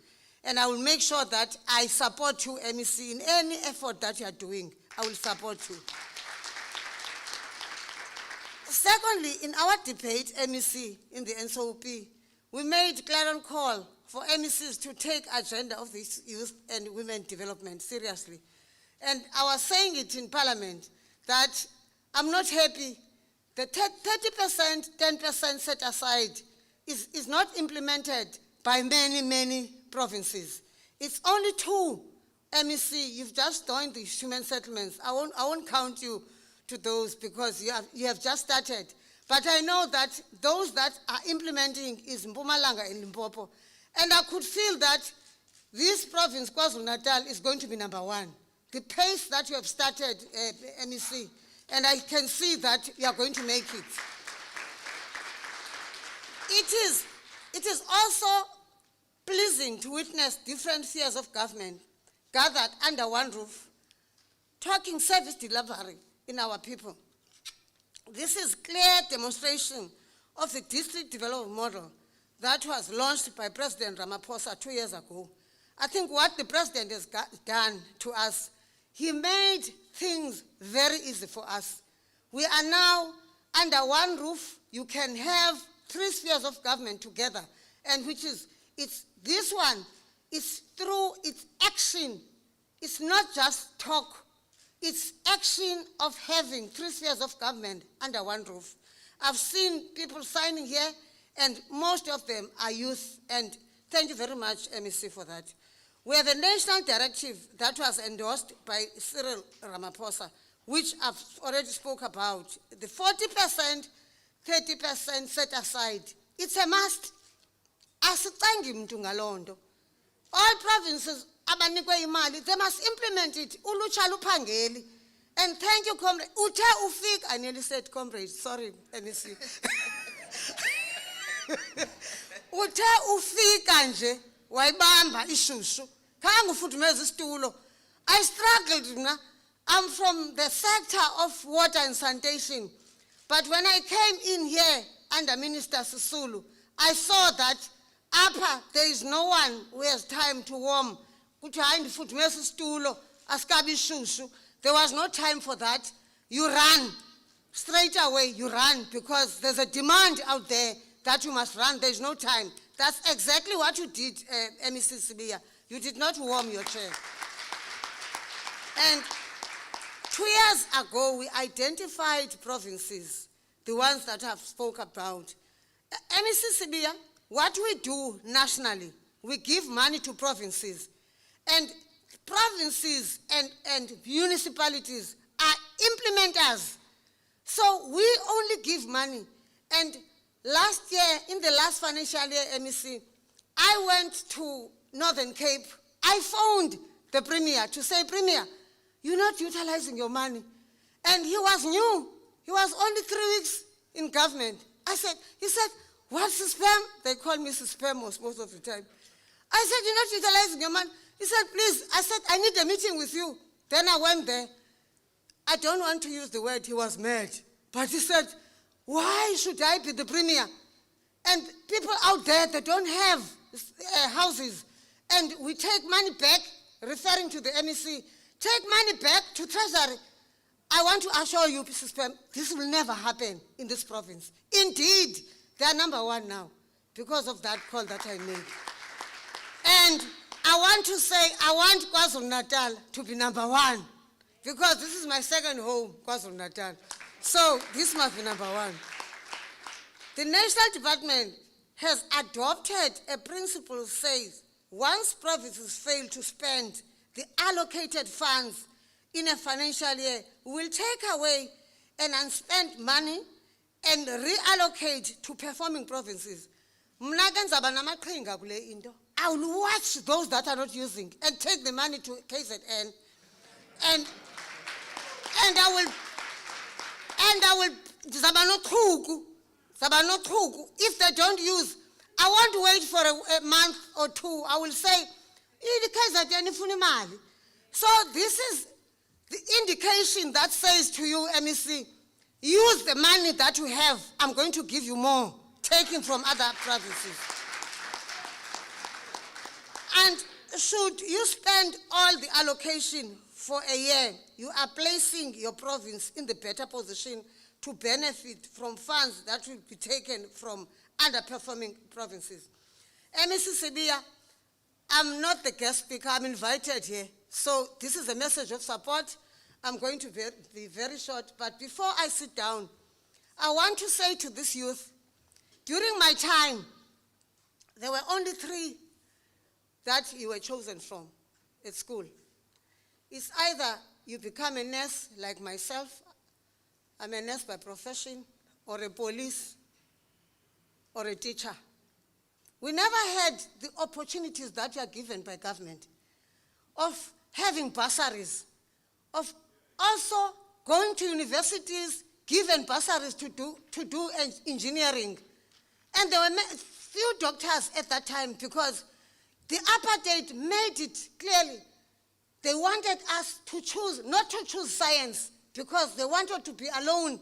And I will make sure that I support you, MEC, in any effort that you are doing. I will support you. Secondly, in our debate, MEC, in the NSOP, we made clarion call for MECs to take agenda of this youth and women development seriously. And I was saying it in Parliament that I'm not happy. The 30%, 10% set aside is not implemented by many provinces. It's only 2 MEC. You've just joined the human settlements. I won't count you to those because you have just started. But I know that those that are implementing is Mpumalanga and Limpopo. And I could feel that this province, KwaZulu-Natal, is going to be number 1. The pace that you have started, MEC, and I can see that you are going to make it. It is also pleasing to witness different spheres of government gathered under one roof, talking service delivery in our people. This is clear demonstration of the district development model that was launched by President Ramaphosa 2 years ago. I think what the president has done to us, he made things very easy for us. We are now under one roof. You can have 3 spheres of government together, and this one is through its action. It's not just talk. It's action of having 3 spheres of government under one roof. I've seen people signing here, and most of them are youth, and thank you very much, MEC, for that. We have a national directive that was endorsed by Cyril Ramaphosa, which I've already spoke about. The 40%, 30% set aside. It's a must. Asicangi mntu ngaloo nto. All provinces abanikwe imali, they must implement it. Ulutsha luphangeli. And thank you, comrade. Uthe ufika, I nearly said comrade, sorry, MEC. Uthe ufika nje, wayibamba ishushu. Khange ufudumeza isitulo. I struggled, mna. I'm from the sector of water and sanitation. But when I came in here under Minister Sisulu, I saw that upper, there is no one who has time to warm. There was no time for that. You run. Straight away, you run because there's a demand out there that you must run. There's no time. That's exactly what you did, MEC Sibiya. You did not warm your chair. And 2 years ago, we identified provinces, the ones that I've spoke about. MEC Sibiya, what we do nationally, we give money to provinces. And provinces and municipalities are implementers. So we only give money. And last year, in the last financial year, MEC, I went to Northern Cape. I phoned the Premier to say, Premier, you're not utilizing your money. And he was new. He was only 3 weeks in government. He said, what's the spam? They call me spam most of the time. I said, you're not utilizing your money. He said, please. I said, I need a meeting with you. Then I went there. I don't want to use the word he was mad. But he said, why should I be the Premier? And people out there, they don't have houses. And we take money back, referring to the MEC, take money back to Treasury. I want to assure you, Mrs. Pam, this will never happen in this province. Indeed, they are number 1 now because of that call that I made. And I want to say, I want KwaZulu-Natal to be number 1 because this is my second home, KwaZulu-Natal. So this must be number 1. The National Department has adopted a principle that says once provinces fail to spend the allocated funds in a financial year, we will take away an unspent money and reallocate to performing provinces. I will watch those that are not using and take the money to KZN. And I will if they don't use, I won't wait for a month or 2. I will say, so this is the indication that says to you, MEC, use the money that you have. I'm going to give you more, taking from other provinces. And should you spend all the allocation for a year, you are placing your province in the better position to benefit from funds that will be taken from underperforming provinces. MEC Sibiya, I'm not the guest speaker, I'm invited here. So this is a message of support. I'm going to be very short, but before I sit down, I want to say to this youth, during my time, there were only 3 that you were chosen from at school. It's either you become a nurse like myself, I'm a nurse by profession, or a police, or a teacher. We never had the opportunities that are given by government of having bursaries, of also going to universities, given bursaries to do engineering. And there were few doctors at that time because the apartheid made it clearly. They wanted us to choose, not to choose science, because they wanted to be alone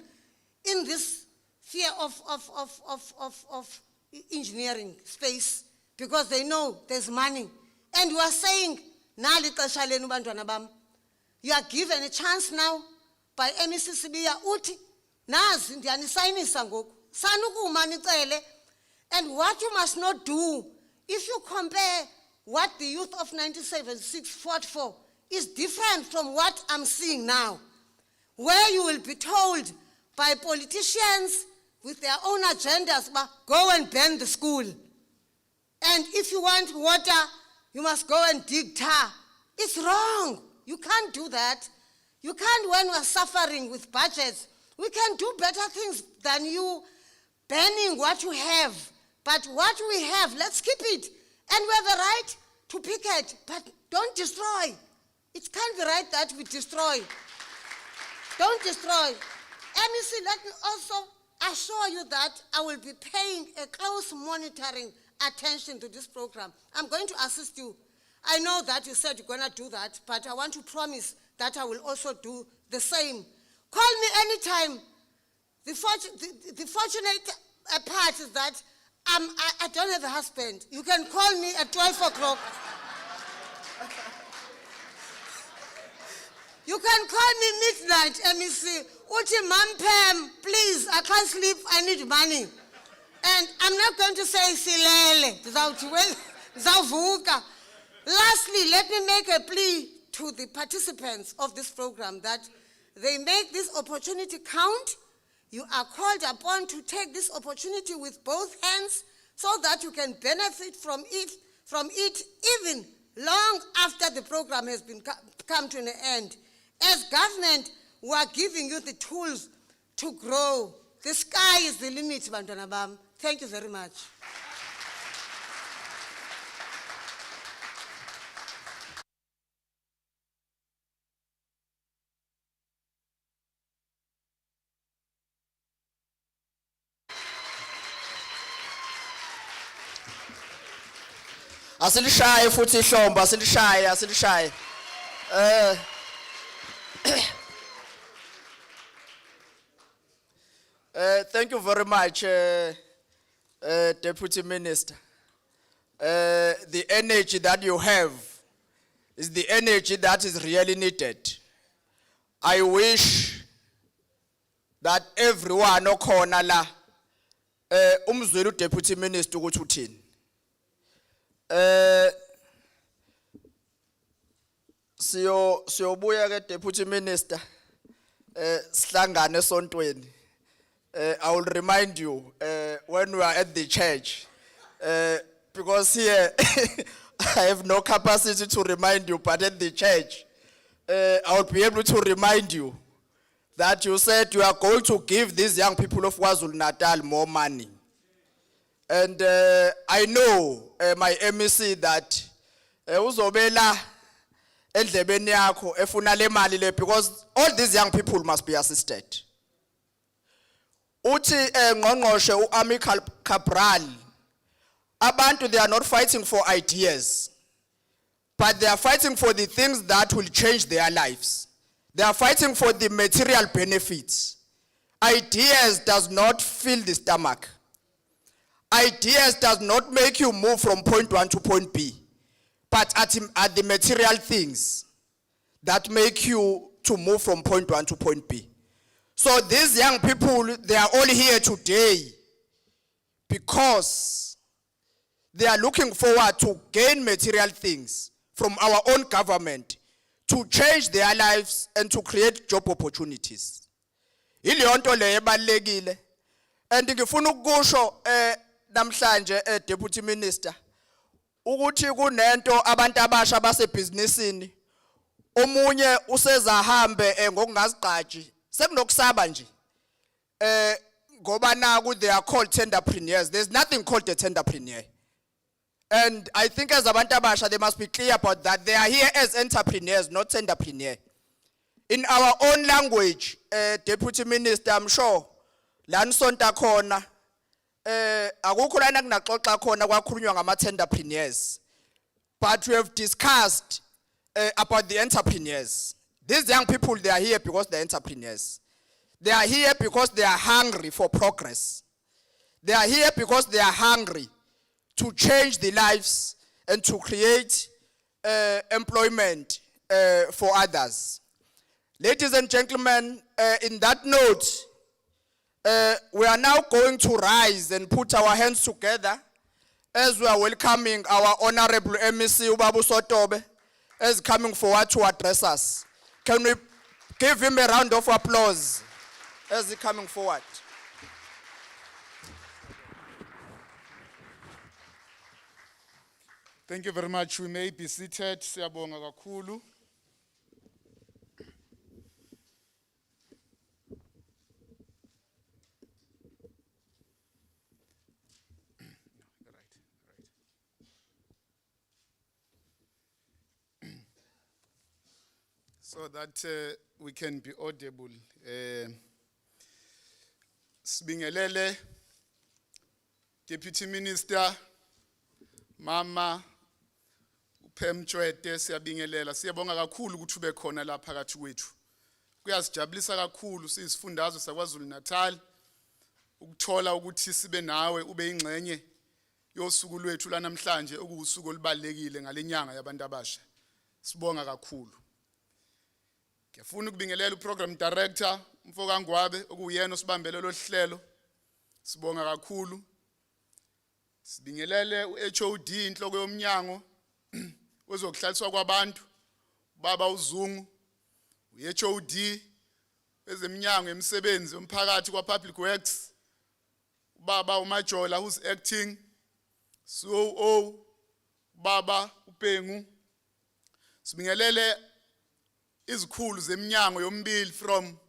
in this fear of engineering space, because they know there's money. And we are saying, "Nali xesha lenu bantwana bam." You are given a chance now by MEC Sibiya uthi, "Nazi ndiyanisayinisa ngoku, sanukuma nicele." And what you must not do, if you compare what the youth of 1976 fought for, is different from what I'm seeing now, where you will be told by politicians with their own agendas, go and burn the school. And if you want water, you must go and dig tar. It's wrong. You can't do that. You can't, when we're suffering with budgets. We can do better things than you burning what you have. But what we have, let's keep it. And we have the right to pick it, but don't destroy. It can't be right that we destroy. Don't destroy. MEC, let me also assure you that I will be paying a close monitoring attention to this program. I'm going to assist you. I know that you said you're going to do that, but I want to promise that I will also do the same. Call me anytime. The fortunate part is that I don't have a husband. You can call me at 12 o'clock. You can call me midnight, MEC. Uti, Mom Pam, please, I can't sleep, I need money. And I'm not going to say silele, zawuvuka. Lastly, let me make a plea to the participants of this program that they make this opportunity count. You are called upon to take this opportunity with both hands so that you can benefit from it even long after the program has come to an end. As government, we are giving you the tools to grow. The sky is the limit, Bantwana Bam. Thank you very much. Asilishaye futhi ihlomba, asilishaye. Thank you very much, Deputy Minister. The energy that you have is the energy that is really needed. I wish that everyone okhona la umzwelo Deputy Minister ukuthi uthini. Siyobuya ke Deputy Minister sihlangane esontweni. I will remind you when we are at the church, because here I have no capacity to remind you, but at the church I will be able to remind you that you said you are going to give these young people of KwaZulu-Natal more money. And I know my MEC that uzobela endlebeni yakho efuna le mali le, because all these young people must be assisted. Uthi ngqongqoshe uAmi Cabral, abantu, they are not fighting for ideas, but they are fighting for the things that will change their lives. They are fighting for the material benefits. Ideas does not fill the stomach. Ideas does not make you move from point 1 to point B, but at the material things that make you to move from point 1 to point B. So these young people, they are all here today because they are looking forward to gain material things from our own government to change their lives and to create job opportunities. Ileyo nto le ebalekile. And ngifuna ukusho namhlanje Deputy Minister ukuthi kunento abantu abasha basebhizinisini omunye usezahambe ngokungazigqaji sekunokusaba nje ngoba naku they are called tenderpreneurs. There's nothing called a tenderpreneur. And I think as abantu abasha they must be clear about that. They are here as entrepreneurs, not tenderpreneur. In our own language, Deputy Minister, I'm sure lani sonta khona akukho lana kunaxoxa khona kwakhulunywa ngama-tenderpreneurs, but we have discussed about the entrepreneurs. These young people, they are here because they're entrepreneurs. They are here because they are hungry for progress. They are here because they are hungry to change the lives and to create employment for others. Ladies and gentlemen, in that note, we are now going to rise and put our hands together as we are welcoming our Honorable MEC Ubabu Sotobe as coming forward to address us. Can we give him a round of applause as he's coming forward? Thank you very much. We may be seated. Siyabonga kakhulu. So that we can be audible. Sibingelele, Deputy Minister, Mama, Pem Chwete, siyabingelela. Siyabonga kakhulu ukuthi ube khona la phakathi kwethu. Kuyasijabulisa kakhulu sisifundazwe saKwaZulu Natal ukuthola ukuthi sibe nawe ube ingxenye yosuku lwethu lanamhlanje okuwusuku olubalekile ngalenyanga yabantu abasha. Sibonga kakhulu. Ngiyafuna ukubingelela uprogram director Mfoka Ngwabe okuyena osibambele lo hlelo. Sibonga kakhulu. Sibingelele uHOD inhloko yomnyango wezokuhlaliswa kwabantu baba uZungu uHOD wezeminyango emisebenzi yomphakathi kwaPublic Works baba uMajola who's acting COO baba uPengu. Sibingelele izikhulu zeminyango yombili from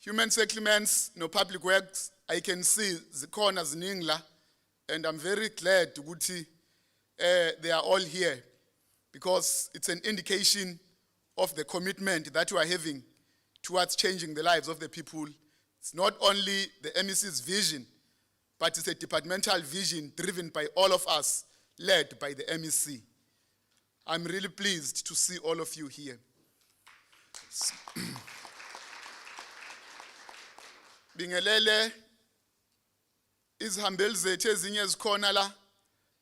Human Settlements no Public Works. I can see zikhona ziningi la, and I'm very glad ukuthi they are all here because it's an indication of the commitment that we are having towards changing the lives of the people. It's not only the MEC's vision, but it's a departmental vision driven by all of us, led by the MEC. I'm really pleased to see all of you here. Bingelele izihambeli zethu ezinye ezikhona la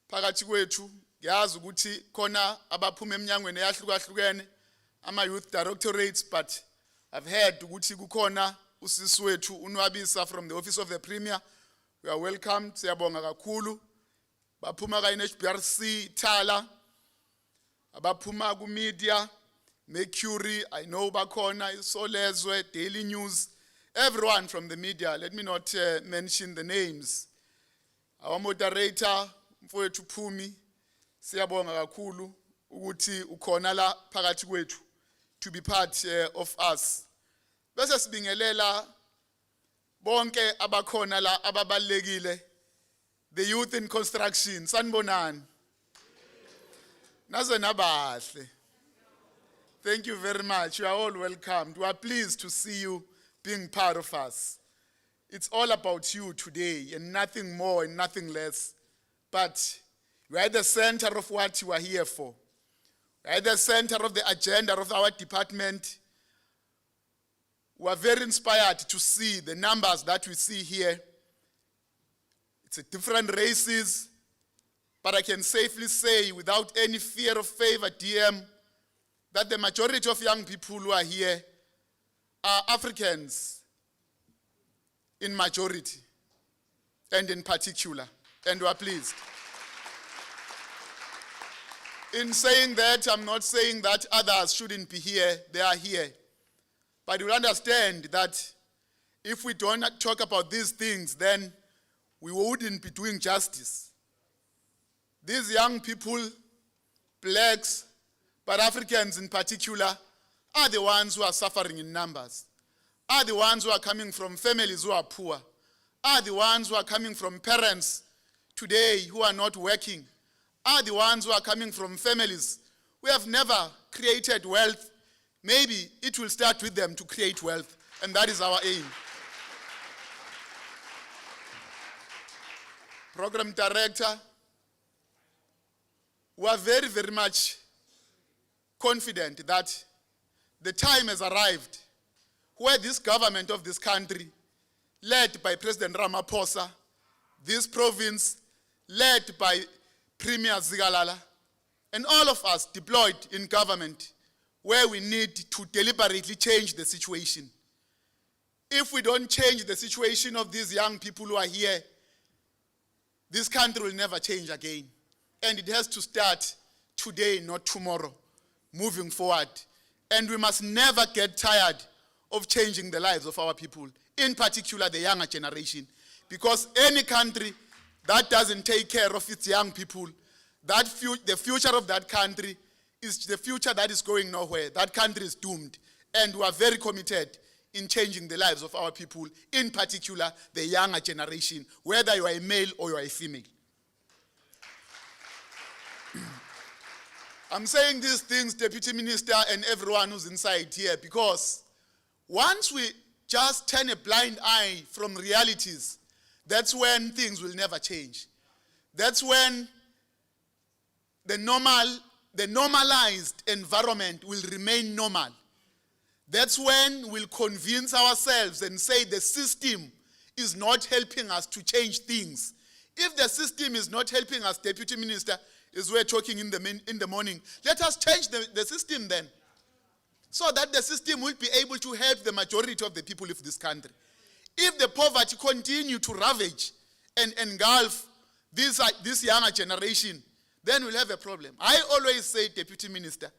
phakathi kwethu. Ngiyazi ukuthi khona abaphuma eminyangweni eyahlukahlukene ama-youth directorates, but I've heard ukuthi kukhona usisi wethu uNwabisa from the office of the premier. We are welcome. Siyabonga kakhulu. Baphuma ka-NHBRC Thala, abaphuma ku-media Mercury, I know bakhona Isolezwe, Daily News, everyone from the media. Let me not mention the names. Our moderator mfowethu Phumi, siyabonga kakhulu ukuthi ukhona la phakathi kwethu to be part of us. Bese sibingelela bonke abakhona la ababalekile, the youth in construction. Sanibonani. Naze nabahle. Thank you very much. You are all welcomed. We are pleased to see you being part of us. It's all about you today and nothing more and nothing less. But you are at the center of what you are here for. You are at the center of the agenda of our department. We are very inspired to see the numbers that we see here. It's a different races, but I can safely say without any fear of favor, DM, that the majority of young people who are here are Africans in majority and in particular, and we are pleased. In saying that, I'm not saying that others shouldn't be here, they are here. But you'll understand that if we don't talk about these things, then we wouldn't be doing justice. These young people, blacks, but Africans in particular, are the ones who are suffering in numbers, are the ones who are coming from families who are poor, are the ones who are coming from parents today who are not working, are the ones who are coming from families who have never created wealth. Maybe it will start with them to create wealth, and that is our aim. Program Director, we are very, very much confident that the time has arrived where this government of this country, led by President Ramaphosa, this province, led by Premier Zigalala, and all of us deployed in government, where we need to deliberately change the situation. If we don't change the situation of these young people who are here, this country will never change again. And it has to start today, not tomorrow, moving forward. And we must never get tired of changing the lives of our people, in particular the younger generation. Because any country that doesn't take care of its young people, the future of that country is the future that is going nowhere. That country is doomed. And we are very committed in changing the lives of our people, in particular the younger generation, whether you are a male or you are a female. I'm saying these things, Deputy Minister and everyone who's inside here, because once we just turn a blind eye from realities, that's when things will never change. That's when the normalized environment will remain normal. That's when we'll convince ourselves and say the system is not helping us to change things. If the system is not helping us, Deputy Minister, as we're talking in the morning, let us change the system then, so that the system will be able to help the majority of the people of this country. If the poverty continue to ravage and engulf this younger generation, then we'll have a problem. I always say, Deputy Minister,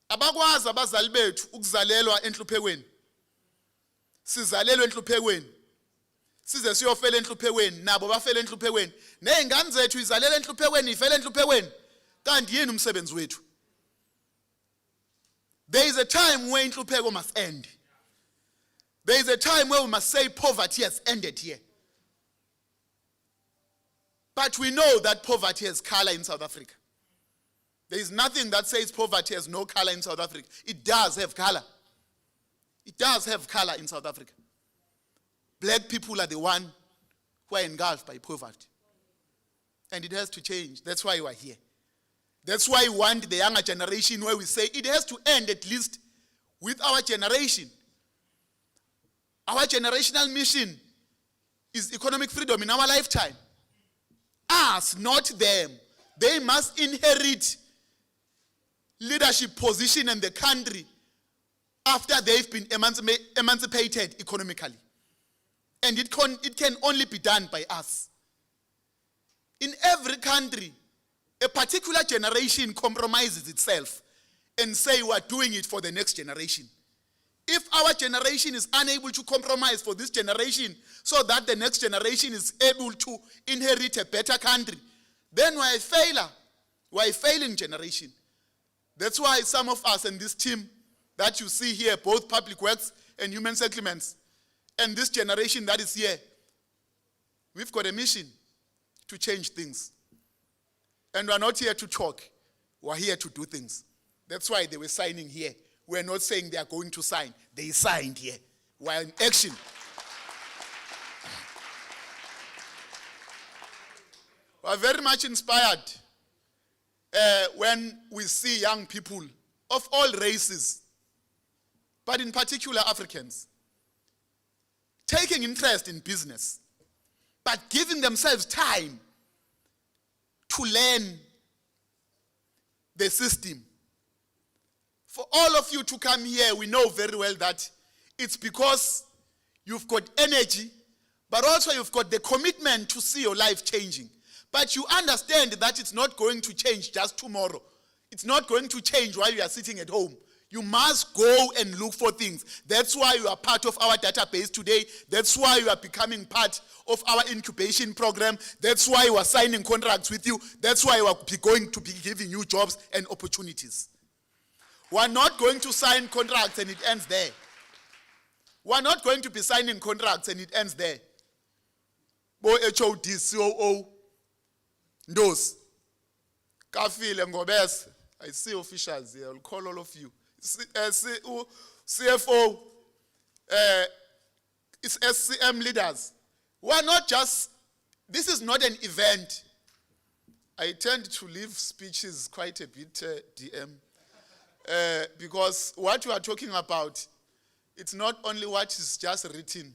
abakwazi abazali bethu ukuzalelwa enhluphekweni. Sizalelwe enhluphekweni. Size siyofela enhluphekweni, nabo bafela enhluphekweni. Nezingane zethu izalela enhluphekweni, ifela enhluphekweni. Kanti yini umsebenzi wethu? There is a time where inhlupheko must end. There is a time where we must say poverty has ended here. But we know that poverty has color in South Africa. There is nothing that says poverty has no color in South Africa. It does have color. It does have color in South Africa. Black people are the one who are engulfed by poverty. And it has to change. That's why we are here. That's why we want the younger generation, where we say it has to end at least with our generation. Our generational mission is economic freedom in our lifetime. Us, not them. They must inherit leadership position in the country after they've been emancipated economically. And it can only be done by us. In every country, a particular generation compromises itself and say we are doing it for the next generation. If our generation is unable to compromise for this generation so that the next generation is able to inherit a better country, then we are a failure. We are a failing generation. That's why some of us in this team that you see here, both public works and human settlements, and this generation that is here, we've got a mission to change things. And we're not here to talk. We're here to do things. That's why they were signing here. We're not saying they are going to sign. They signed here. We're in action. We're very much inspired when we see young people of all races, but in particular Africans, taking interest in business, but giving themselves time to learn the system, For all of you to come here, we know very well that it's because you've got energy, but also you've got the commitment to see your life changing. But you understand that it's not going to change just tomorrow. It's not going to change while you are sitting at home. You must go and look for things. That's why you are part of our database today. That's why you are becoming part of our incubation program. That's why we are signing contracts with you. That's why we are going to be giving you jobs and opportunities. We are not going to sign contracts and it ends there. We are not going to be signing contracts and it ends there. Bo HOD, COO, Ndos, Kafile, Ngobes, I see officials here, I'll call all of you. CFO, it's SCM leaders. We are not just, this is not an event. I tend to leave speeches quite a bit DM. Because what you are talking about, it's not only what is just written,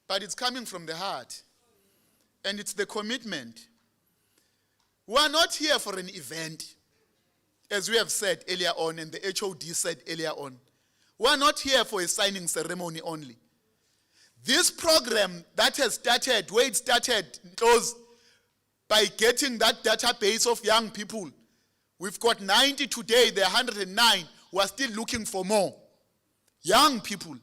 but it's coming from the heart. And it's the commitment. We are not here for an event, as we have said earlier on, and the HOD said earlier on. We are not here for a signing ceremony only. This program that has started, where it started, was by getting that database of young people. We've got 90 today, there are 109. We are still looking for more young people.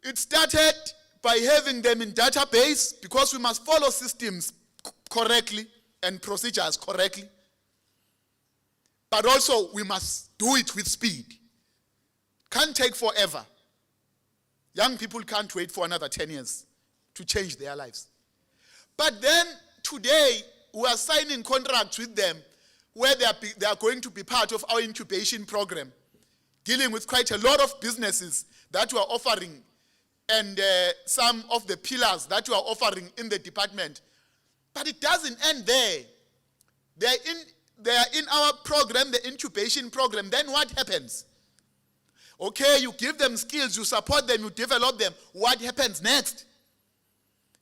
It started by having them in database because we must follow systems correctly and procedures correctly. But also we must do it with speed. Can't take forever. Young people can't wait for another 10 years to change their lives. But then today we are signing contracts with them where they are going to be part of our incubation program, dealing with quite a lot of businesses that we are offering and some of the pillars that we are offering in the department. But it doesn't end there. They are in our program, the incubation program. Then what happens? Okay, you give them skills, you support them, you develop them. What happens next?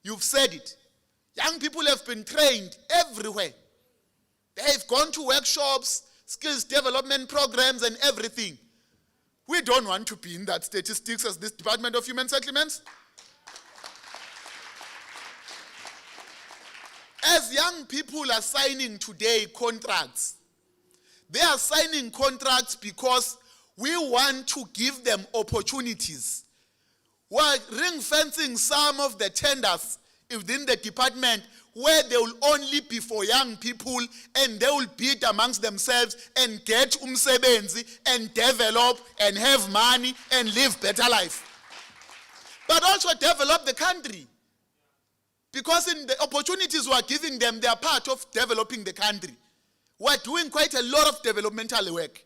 You've said it. Young people have been trained everywhere. They've gone to workshops, skills development programs and everything. We don't want to be in that statistics as this Department of Human Settlements. As young people are signing today contracts, they are signing contracts because we want to give them opportunities. We are ring-fencing some of the tenders within the department where they will only be for young people and they will bid amongst themselves and get umsebenzi and develop and have money and live better life. But also develop the country. Because in the opportunities we are giving them, they are part of developing the country. We are doing quite a lot of developmental work.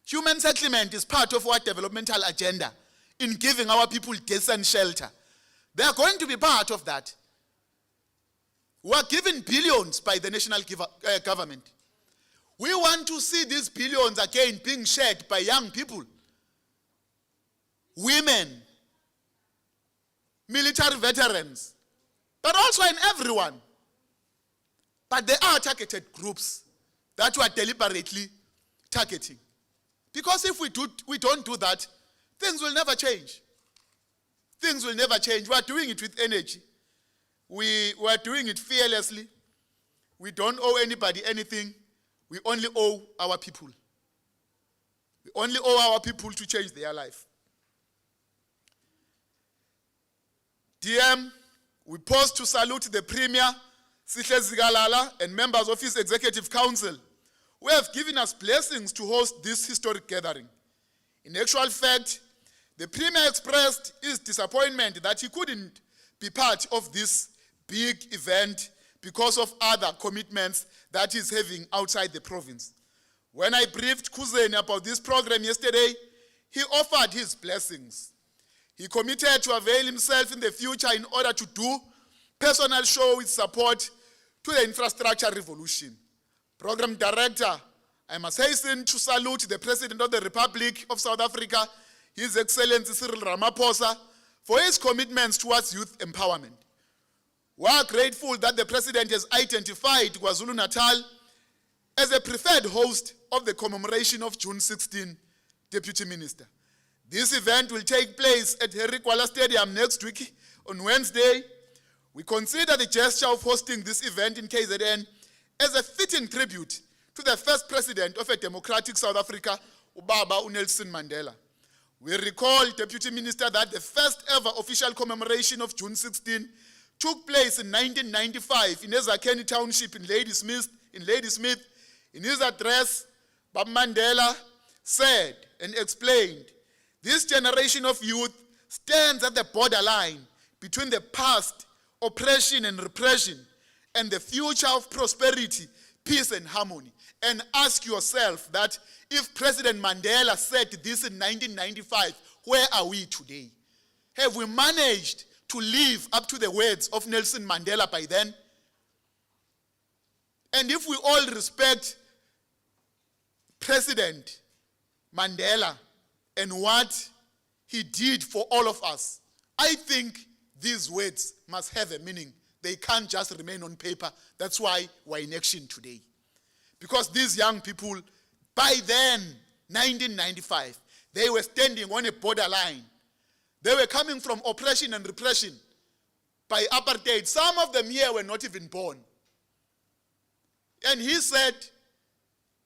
Human settlement is part of our developmental agenda in giving our people decent shelter. They are going to be part of that. We are given billions by the national government. We want to see these billions again being shared by young people, women, military veterans, but also in everyone. But there are targeted groups that we are deliberately targeting. Because if we don't do that, things will never change. Things will never change. We are doing it with energy. We are doing it fearlessly. We don't owe anybody anything. We only owe our people. We only owe our people to change their life. DM, we pause to salute the Premier, Sihle Zikalala, and members of his Executive Council, who have given us blessings to host this historic gathering. In actual fact, the Premier expressed his disappointment that he couldn't be part of this big event because of other commitments that he's having outside the province. When I briefed Kuzeni about this program yesterday, he offered his blessings. He committed to avail himself in the future in order to do personal show with support to the infrastructure revolution. Program Director, I must hasten to salute the President of the Republic of South Africa, His Excellency Cyril Ramaphosa, for his commitments towards youth empowerment. We are grateful that the President has identified KwaZulu-Natal as a preferred host of the commemoration of June 16, Deputy Minister. This event will take place at Harry Kwala Stadium next week on Wednesday. We consider the gesture of hosting this event in KZN as a fitting tribute to the first president of a democratic South Africa, Ubaba Nelson Mandela. We recall, Deputy Minister, that the first ever official commemoration of June 16 took place in 1995 in Ezakheni Township in Ladysmith. In his address, Baba Mandela said and explained, this generation of youth stands at the borderline between the past, oppression and repression, and the future of prosperity, peace and harmony. And ask yourself that if President Mandela said this in 1995, where are we today? Have we managed to live up to the words of Nelson Mandela by then? And if we all respect President Mandela and what he did for all of us, I think these words must have a meaning. They can't just remain on paper. That's why we're in action today. Because these young people, by then, 1995, they were standing on a borderline. They were coming from oppression and repression by apartheid. Some of them here were not even born. And he said,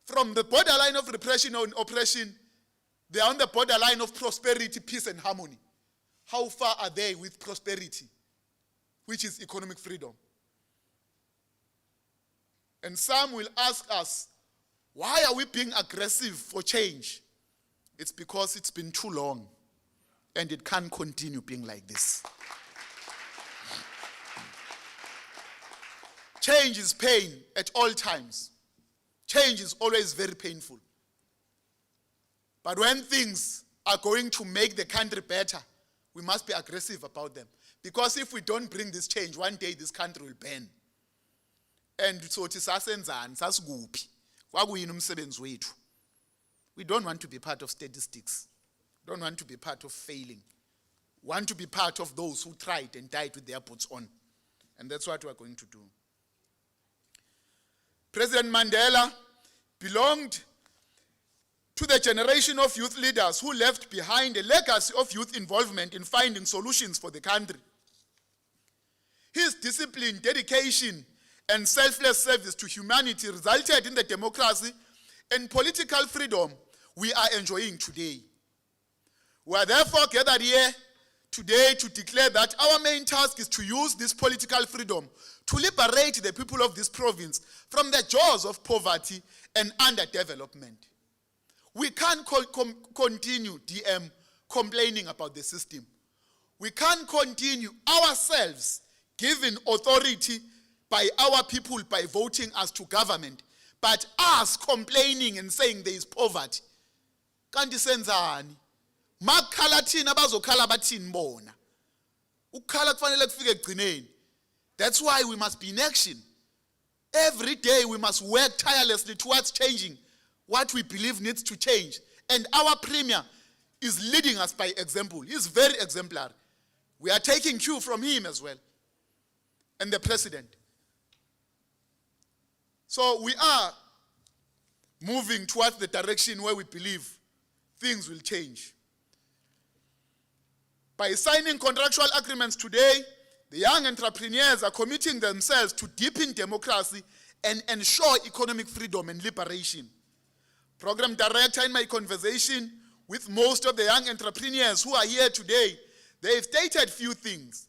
from the borderline of repression and oppression, they are on the borderline of prosperity, peace, and harmony. How far are they with prosperity, which is economic freedom? And some will ask us, why are we being aggressive for change? It's because it's been too long, and it can't continue being like this. Change is pain at all times. Change is always very painful. But when things are going to make the country better, we must be aggressive about them. Because if we don't bring this change, one day this country will burn. And so sasenzani sasikuphi kwakuyini umsebenzi wethu. We don't want to be part of statistics. We don't want to be part of failing. We want to be part of those who tried and died with their boots on. And that's what we're going to do. President Mandela belonged to the generation of youth leaders who left behind a legacy of youth involvement in finding solutions for the country. His discipline, dedication, and selfless service to humanity resulted in the democracy and political freedom we are enjoying today. We are therefore gathered here today to declare that our main task is to use this political freedom to liberate the people of this province from the jaws of poverty and underdevelopment. We can't continue, DM, complaining about the system. We can't continue ourselves giving authority by our people by voting us to government, but us complaining and saying there is poverty. Kanti senzani? Makhala thina bazokhala bathini bona. Ukukhala kufanele kufike ekugcineni. That's why we must be in action. Every day we must work tirelessly towards changing what we believe needs to change. And our premier is leading us by example. He's very exemplary. We are taking cue from him as well. And the president. So we are moving towards the direction where we believe things will change. By signing contractual agreements today, the young entrepreneurs are committing themselves to deepen democracy and ensure economic freedom and liberation. Program director, in my conversation with most of the young entrepreneurs who are here today, they've stated few things.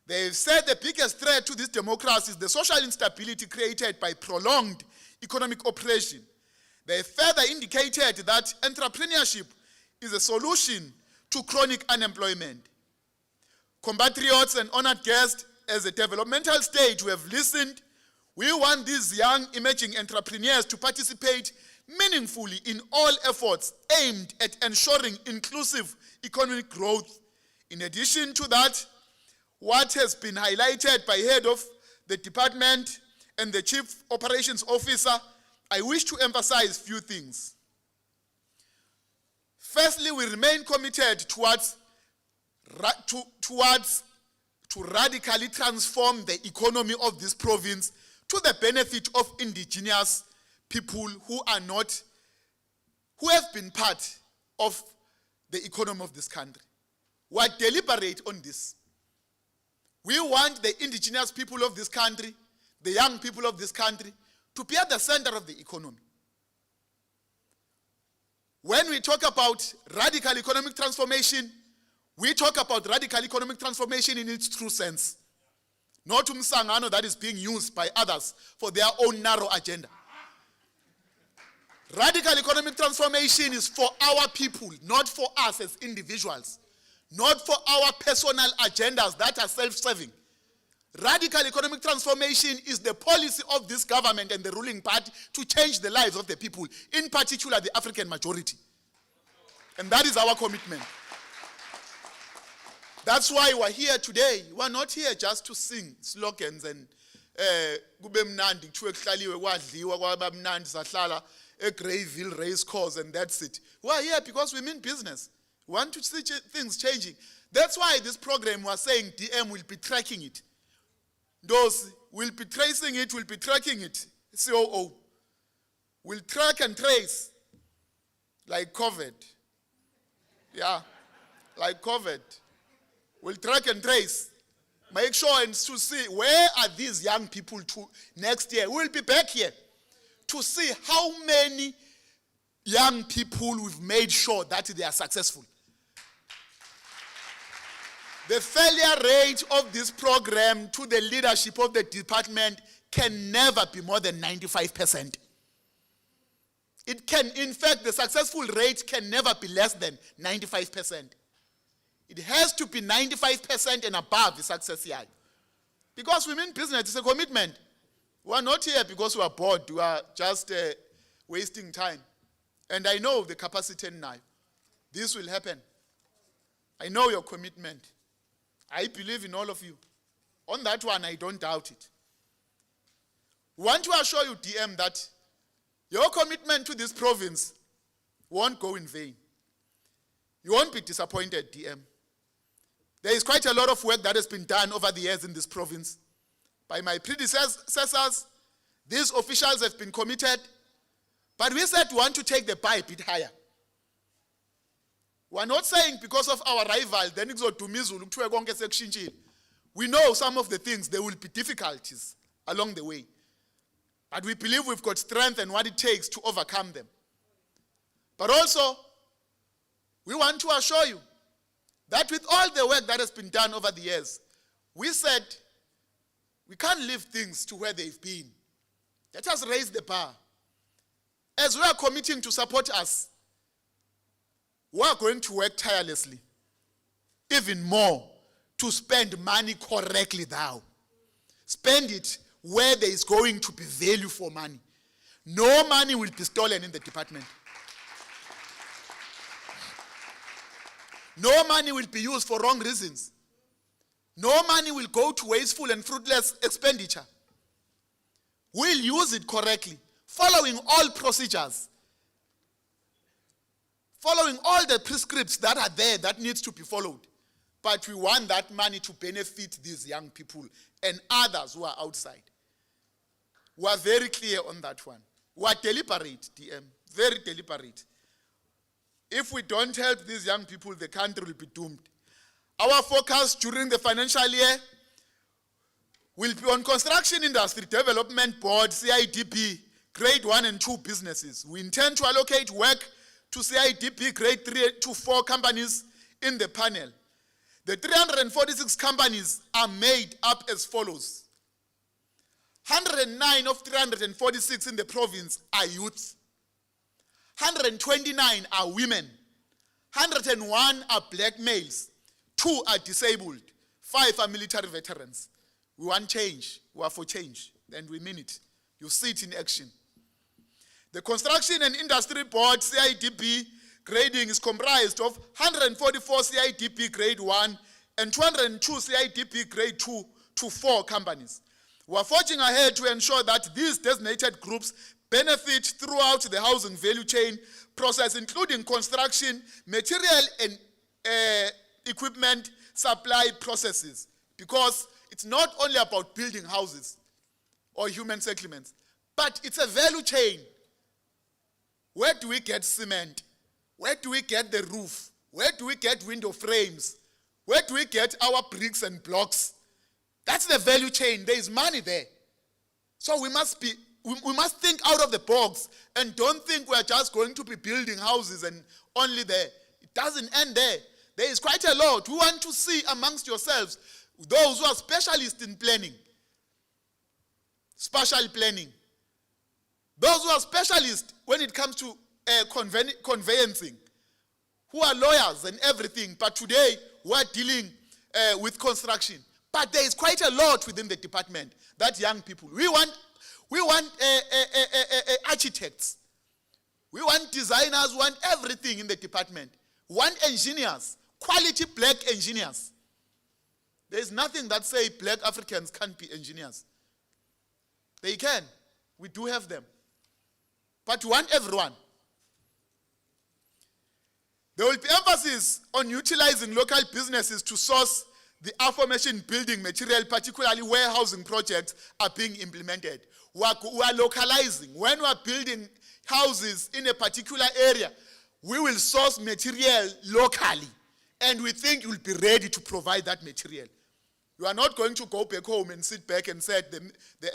They've said the biggest threat to this democracy is the social instability created by prolonged economic oppression. They further indicated that entrepreneurship is a solution to chronic unemployment. Compatriots and honored guests, as a developmental stage, we have listened. We want these young emerging entrepreneurs to participate meaningfully in all efforts aimed at ensuring inclusive economic growth. In addition to that, what has been highlighted by head of the department and the chief operations officer, I wish to emphasize few things. Firstly, we remain committed to radically transform the economy of this province to the benefit of indigenous people who are not who have been part of the economy of this country. We are deliberate on this. We want the indigenous people of this country, the young people of this country, to be at the center of the economy. When we talk about radical economic transformation, we talk about radical economic transformation in its true sense. Not umsangano that is being used by others for their own narrow agenda. Radical economic transformation is for our people, not for us as individuals, not for our personal agendas that are self-serving. Radical economic transformation is the policy of this government and the ruling party to change the lives of the people, in particular the African majority. And that is our commitment. That's why we're here today. We're not here just to sing slogans and kube mnandi kuthiwe kuhlaliwe kwadliwa kwaba mnandi sahlala eGreyville race course and that's it. We're here because we mean business. We want to see things changing. That's why this program we're saying DM will be tracking it. Those will be tracing it, will be tracking it. COO will track and trace like COVID. Yeah, like COVID. We'll track and trace. Make sure and to see where are these young people to next year. We'll be back here to see how many young people we've made sure that they are successful. The failure rate of this program to the leadership of the department can never be more than 95%. It can, in fact, the successful rate can never be less than 95%. It has to be 95% and above the success here. Because we mean business, it's a commitment. We are not here because we are bored, we are just wasting time. And I know the capacity now. This will happen. I know your commitment. I believe in all of you. On that one, I don't doubt it. We want to assure you, DM, that your commitment to this province won't go in vain. You won't be disappointed, DM. There is quite a lot of work that has been done over the years in this province. By my predecessors, these officials have been committed, but we said we want to take the bar a bit higher. We are not saying because of our rival, then we know some of the things, there will be difficulties along the way. But we believe we've got strength and what it takes to overcome them. But also, we want to assure you that with all the work that has been done over the years, we said we can't leave things to where they've been. Let us raise the bar. As we are committing to support us, we are going to work tirelessly, even more, to spend money correctly now. Spend it where there is going to be value for money. No money will be stolen in the department. No money will be used for wrong reasons. No money will go to wasteful and fruitless expenditure. We'll use it correctly, following all procedures, following all the prescripts that are there that needs to be followed. But we want that money to benefit these young people and others who are outside. We are very clear on that one. We are deliberate, DM, very deliberate. If we don't help these young people, the country will be doomed. Our focus during the financial year will be on Construction Industry Development Board, CIDB, grade 1 and 2 businesses. We intend to allocate work to CIDB grade 3 to 4 companies in the panel. The 346 companies are made up as follows. 109 of 346 in the province are youth. 129 are women. 101 are black males. 2 are disabled. 5 are military veterans. We want change. We are for change. And we mean it. You see it in action. The Construction and Industry Board, CIDB, grading is comprised of 144 CIDB grade 1 and 202 CIDB grade 2 to 4 companies. We are forging ahead to ensure that these designated groups benefit throughout the housing value chain process, including construction, material and equipment supply processes. Because it's not only about building houses or human settlements, but it's a value chain. Where do we get cement? Where do we get the roof? Where do we get window frames? Where do we get our bricks and blocks? That's the value chain. There is money there. So we must think out of the box and don't think we're just going to be building houses and only there. It doesn't end there. There is quite a lot. We want to see amongst yourselves those who are specialists in planning, spatial planning, those who are specialists when it comes to conveyancing, who are lawyers and everything, but today we're dealing with construction. But there is quite a lot within the department that young people, we want architects, we want designers, we want everything in the department. We want engineers, quality black engineers. There is nothing that say black Africans can't be engineers. They can. We do have them. But we want everyone. There will be emphasis on utilizing local businesses to source the aforementioned building material, particularly where housing projects are being implemented. We are localizing. When we are building houses in a particular area, we will source material locally, and we think you will be ready to provide that material. You are not going to go back home and sit back and say the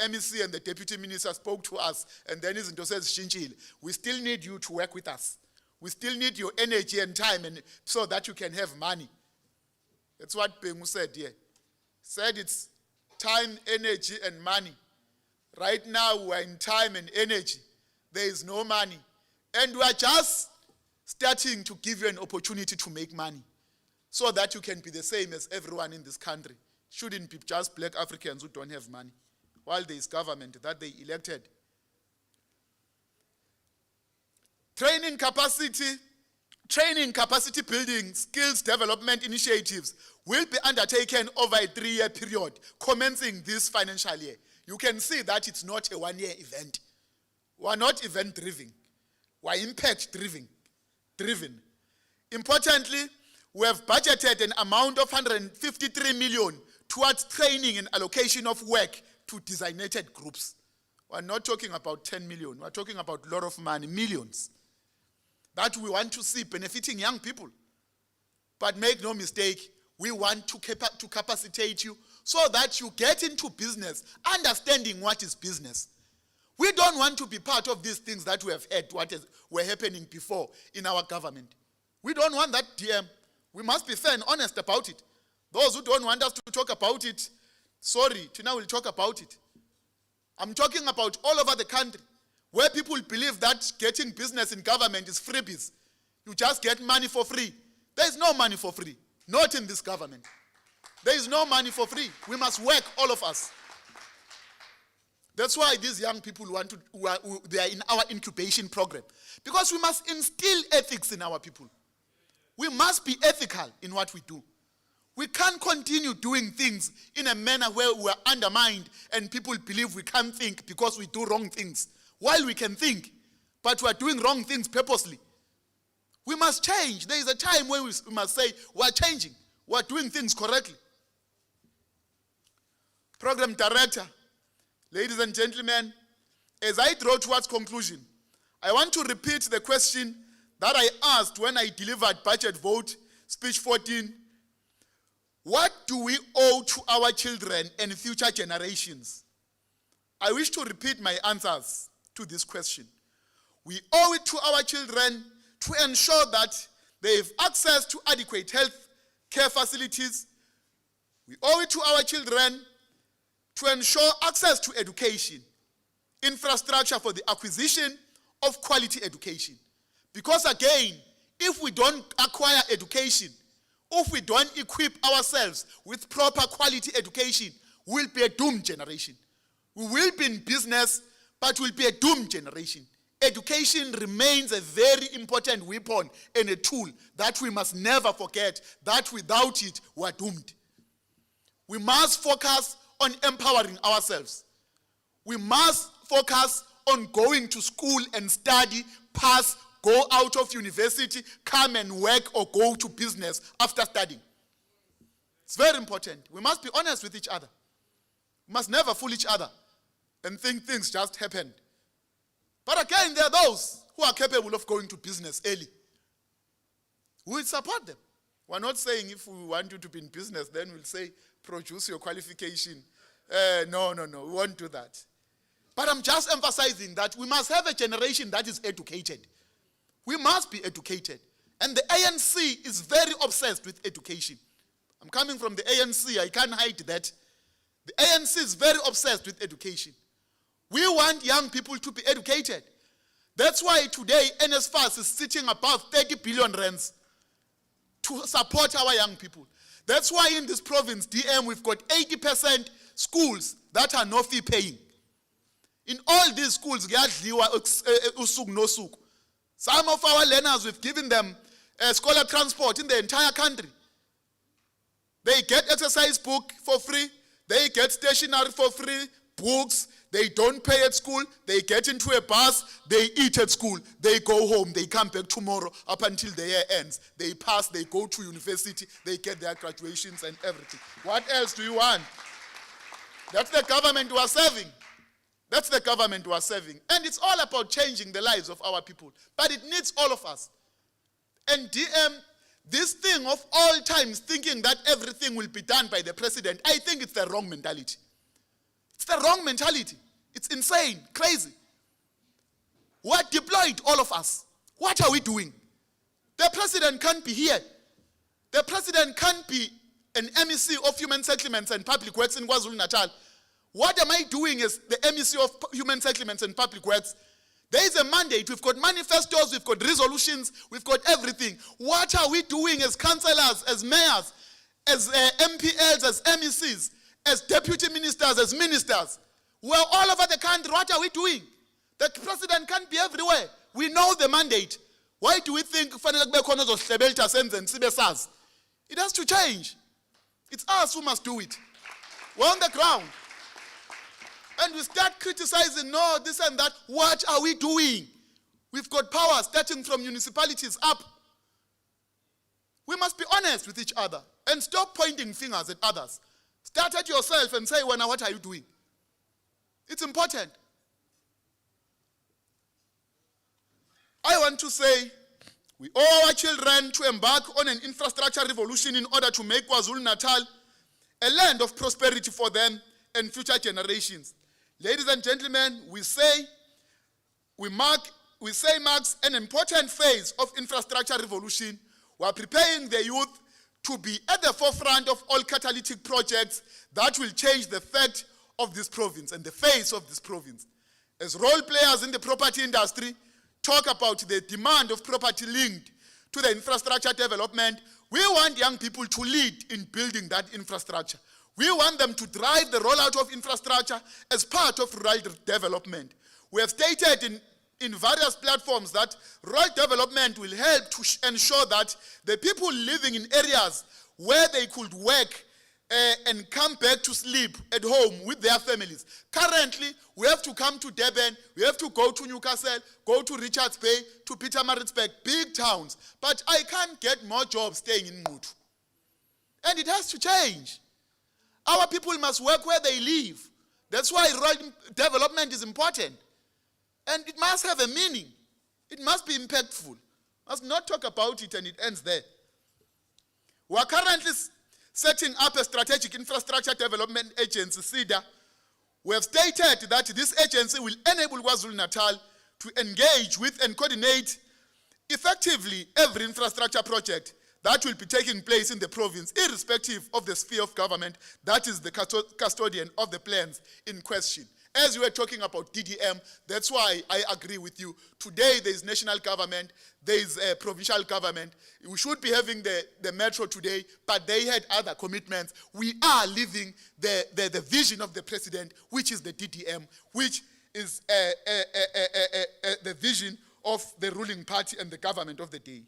MEC and the deputy minister spoke to us, and then izinto sezishintshile. We still need you to work with us. We still need your energy and time, and so that you can have money. That's what Pengu said here. Said it's time, energy, and money. Right now, we're in time and energy. There is no money. And we are just starting to give you an opportunity to make money so that you can be the same as everyone in this country. Shouldn't be just black Africans who don't have money, while there is government that they elected. Training capacity building, skills development initiatives will be undertaken over a 3-year period, commencing this financial year. You can see that it's not a 1-year event. We are not event-driven. We are impact-driven. Importantly, we have budgeted an amount of 153 million towards training and allocation of work to designated groups. We are not talking about 10 million. We are talking about a lot of money, millions, that we want to see benefiting young people. But make no mistake, we want to capacitate you so that you get into business, understanding what is business. We don't want to be part of these things that we have had, were happening before in our government. We don't want that DM. We must be fair and honest about it. Those who don't want us to talk about it, sorry, Tina will talk about it. I'm talking about all over the country, where people believe that getting business in government is freebies. You just get money for free. There is no money for free. Not in this government. There is no money for free. We must work, all of us. That's why these young people they are in our incubation program. Because we must instill ethics in our people. We must be ethical in what we do. We can't continue doing things in a manner where we are undermined and people believe we can't think because we do wrong things. While we can think, but we are doing wrong things purposely. We must change. There is a time when we must say, we are changing. We are doing things correctly. Program Director, ladies and gentlemen, as I draw towards conclusion, I want to repeat the question that I asked when I delivered budget vote, speech 14. What do we owe to our children and future generations? I wish to repeat my answers to this question. We owe it to our children to ensure that they have access to adequate health care facilities. We owe it to our children to ensure access to education, infrastructure for the acquisition of quality education. Because again, if we don't acquire education, if we don't equip ourselves with proper quality education, we'll be a doomed generation. We will be in business, but we'll be a doomed generation. Education remains a very important weapon and a tool that we must never forget, that without it, we're doomed. We must focus on empowering ourselves. We must focus on going to school and study, pass, go out of university, come and work or go to business after studying. It's very important. We must be honest with each other. We must never fool each other and think things just happened. But again, there are those who are capable of going to business early. We will support them. We're not saying if we want you to be in business, then we'll say, produce your qualification. No, we won't do that. But I'm just emphasizing that we must have a generation that is educated. We must be educated. And the ANC is very obsessed with education. I'm coming from the ANC, I can't hide that. The ANC is very obsessed with education. We want young people to be educated. That's why today NSFAS is sitting above 30 billion rands to support our young people. That's why in this province, DM, we've got 80% schools that are no fee paying. In all these schools, some of our learners, we've given them scholar transport in the entire country. They get exercise book for free. They get stationery for free, books. They don't pay at school. They get into a bus. They eat at school. They go home. They come back tomorrow up until the year ends. They pass. They go to university. They get their graduations and everything. What else do you want? That's the government we are serving. That's the government we are serving. And it's all about changing the lives of our people. But it needs all of us. And DM, this thing of all times thinking that everything will be done by the president, I think it's the wrong mentality. It's the wrong mentality. It's insane, crazy. We're deployed, all of us. What are we doing? The president can't be here. The president can't be an MEC of Human Settlements and Public Works in KwaZulu-Natal. What am I doing as the MEC of Human Settlements and Public Works? There is a mandate. We've got manifestos, we've got resolutions, we've got everything. What are we doing as councillors, as mayors, as MPLs, as MECs, as deputy ministers, as ministers? We're all over the country. What are we doing? The president can't be everywhere. We know the mandate. Why do we think it has to change? It's us who must do it. We're on the ground. And we start criticizing, no, this and that. What are we doing? We've got power starting from municipalities up. We must be honest with each other and stop pointing fingers at others. Start at yourself and say, well, now what are you doing? It's important. I want to say, we owe our children to embark on an infrastructure revolution in order to make KwaZulu-Natal a land of prosperity for them and future generations. Ladies and gentlemen, we say marks an important phase of infrastructure revolution. We are preparing the youth to be at the forefront of all catalytic projects that will change the fate of this province and the face of this province. As role players in the property industry talk about the demand of property linked to the infrastructure development, we want young people to lead in building that infrastructure. We want them to drive the rollout of infrastructure as part of rural development. We have stated in various platforms that rural development will help to ensure that the people living in areas where they could work and come back to sleep at home with their families. Currently, we have to come to Durban, we have to go to Newcastle, go to Richards Bay, to Pietermaritzburg, big towns. But I can't get more jobs staying in Mutu. And it has to change. Our people must work where they live. That's why rural development is important. And it must have a meaning. It must be impactful. Must not talk about it and it ends there. We are currently setting up a strategic infrastructure development agency, SIDA. We have stated that this agency will enable KwaZulu-Natal to engage with and coordinate effectively every infrastructure project that will be taking place in the province, irrespective of the sphere of government that is the custodian of the plans in question. As you were talking about DDM, that's why I agree with you. Today there is national government, there is a provincial government. We should be having the metro today, but they had other commitments. We are living the vision of the president, which is the DDM, which is the vision of the ruling party and the government of the day.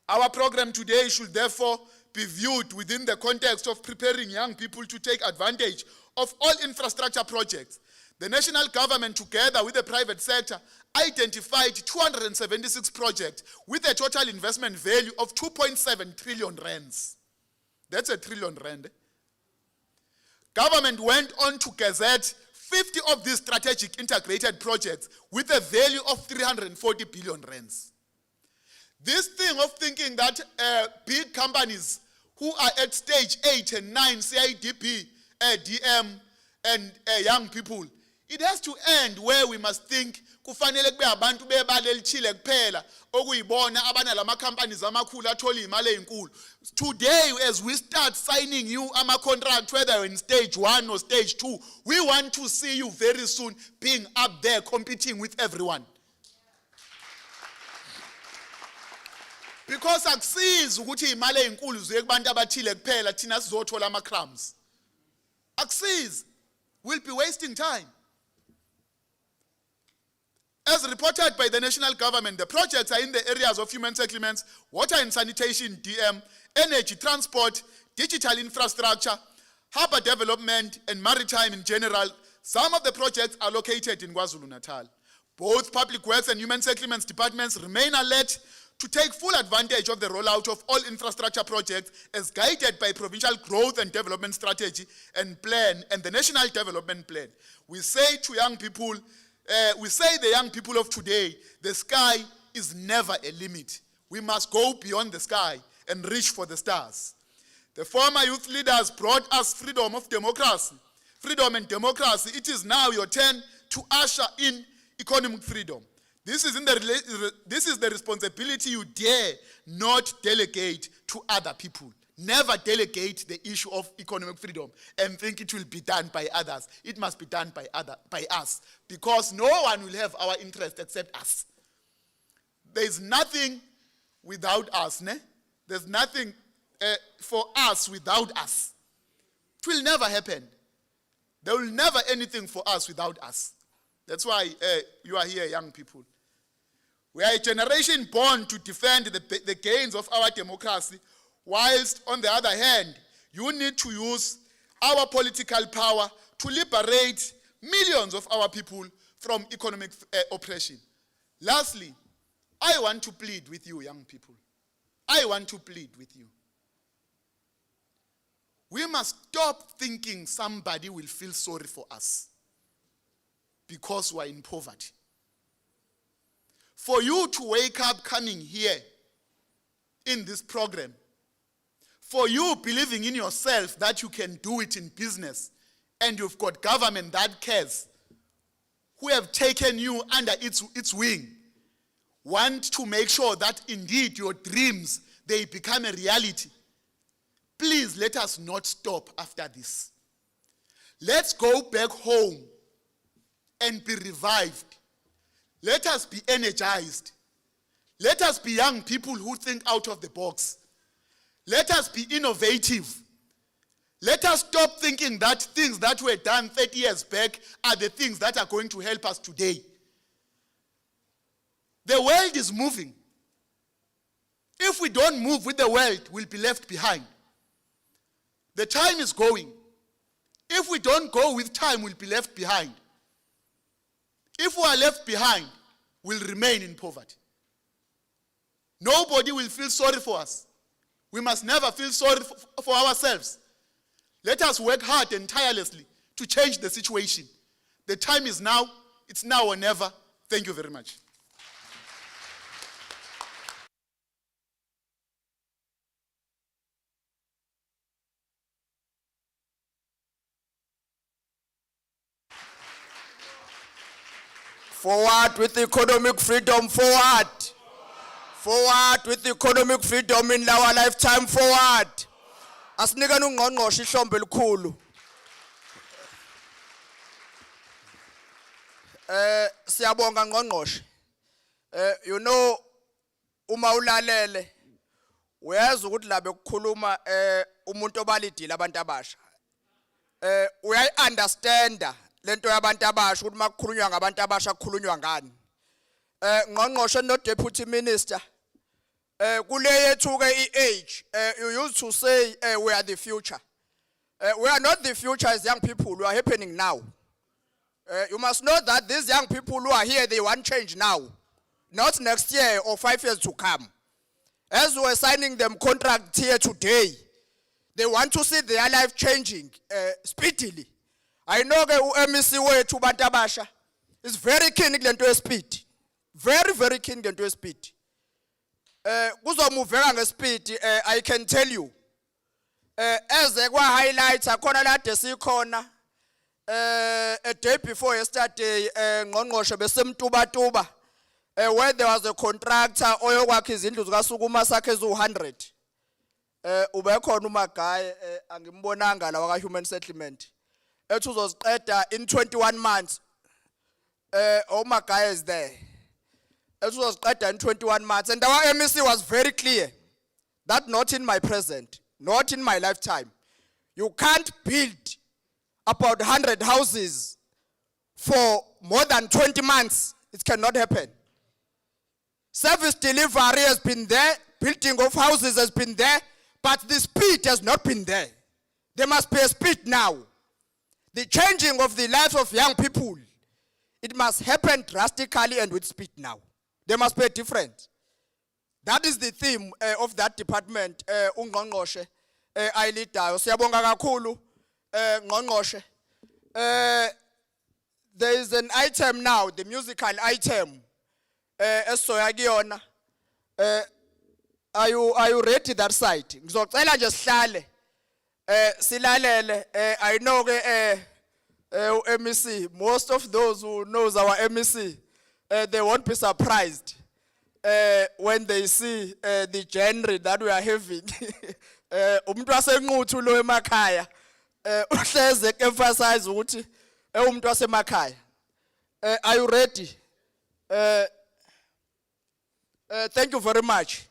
Our program today should therefore be viewed within the context of preparing young people to take advantage of all infrastructure projects. The national government, together with the private sector, identified 276 projects with a total investment value of 2.7 trillion rands. That's a trillion rand. Government went on to gazette 50 of these strategic integrated projects with a value of 340 billion rands. This thing of thinking that big companies who are at stage 8 and 9, CIDP, DM, and young people, it has to end where we must think kufanele kube abantu bebalelichile kuphela okuyibona abana lama companies amakhulu athola imali ezinkulu. Today, as we start signing you ama contract, whether in stage 1 or stage 2, we want to see you very soon being up there competing with everyone. Because akusizi ukuthi imali ezinkulu ziye kubantu abathile kuphela thina sizothola ama crumbs. Akusizi. We'll be wasting time. As reported by the national government, the projects are in the areas of human settlements, water and sanitation, DM, energy, transport, digital infrastructure, harbour development, and maritime in general. Some of the projects are located in KwaZulu-Natal. Both Public Works and Human Settlements departments remain alert to take full advantage of the rollout of all infrastructure projects as guided by Provincial Growth and Development Strategy and Plan and the National Development Plan. We say to young people, the young people of today, the sky is never a limit. We must go beyond the sky and reach for the stars. The former youth leaders brought us freedom of democracy, freedom and democracy. It is now your turn to usher in economic freedom. This is the responsibility you dare not delegate to other people. Never delegate the issue of economic freedom and think it will be done by others. It must be done by us, because no one will have our interest except us. There is nothing without us. Ne? There's nothing for us without us. It will never happen. There will never anything for us without us. That's why you are here, young people. We are a generation born to defend the gains of our democracy, whilst on the other hand, you need to use our political power to liberate millions of our people from economic oppression. Lastly, I want to plead with you, young people. I want to plead with you. We must stop thinking somebody will feel sorry for us because we are in poverty. For you to wake up coming here in this program, for you believing in yourself that you can do it in business, and you've got government that cares, who have taken you under its wing, want to make sure that indeed your dreams, they become a reality. Please let us not stop after this. Let's go back home and be revived. Let us be energized. Let us be young people who think out of the box. Let us be innovative. Let us stop thinking that things that were done 30 years back are the things that are going to help us today. The world is moving. If we don't move with the world, we'll be left behind. The time is going. If we don't go with time, we'll be left behind. If we are left behind, we'll remain in poverty. Nobody will feel sorry for us. We must never feel sorry for ourselves. Let us work hard and tirelessly to change the situation. The time is now. It's now or never. Thank you very much. Forward with economic freedom, forward. Forward with economic freedom in our lifetime, forward. Asinikani ungqongqoshe ihlombe elikhulu. Siyabonga ngqongqoshe. You know, uma ulalele uyazi ukuthi la bekukhuluma umuntu obalidile abantu abasha. Uyayi understanda lento yabantu abasha ukuthi makukhulunywa ngabantu abasha kukhulunywa ngani. Ngqongqoshe no deputy minister kule yethu ke iage you used to say we are the future. We are not the future as young people. We are happening now. You must know that these young people who are here, they want change now, not next year or 5 years to come. As we are signing them contract here today, they want to see their life changing speedily. I know ke u-MEC wethu bantu abasha is very keen kulento ye-speed. Very, very keen kulento ye-speed. Kuzomuveka nge-speed, I can tell you. Eze kwa highlights akhona la de sikhona a day before yesterday ngqongqoshe besemtuba where there was a contractor oyokwakha izindlu zikaSukuma sakhe ezu100 ubekhona uMagaye angimbonanga la waka human settlement ethi uzoziqeda in 21 months uMagaye is there ethi uzoziqeda in 21 months and our MEC was very clear that not in my present, not in my lifetime, you can't build about 100 houses for more than 20 months. It cannot happen. Service delivery has been there, building of houses has been there, but the speed has not been there. There must be a speed now. The changing of the lives of young people, it must happen drastically and with speed now. There must be a difference. That is the theme of that department, ungqongqoshe ayilidayo. Siyabonga kakhulu ngqongqoshe. There is an item now, the musical item. Esoya kuyona. Are you ready that side? Ngizocela nje sihlale. Silalele. I know MEC, most of those who knows our MEC, they won't be surprised when they see the genre that we are having. Umuntu wasenquthu lo emakhaya uhleze emphasize ukuthi umuntu wasemakhaya. Are you ready? Thank you very much.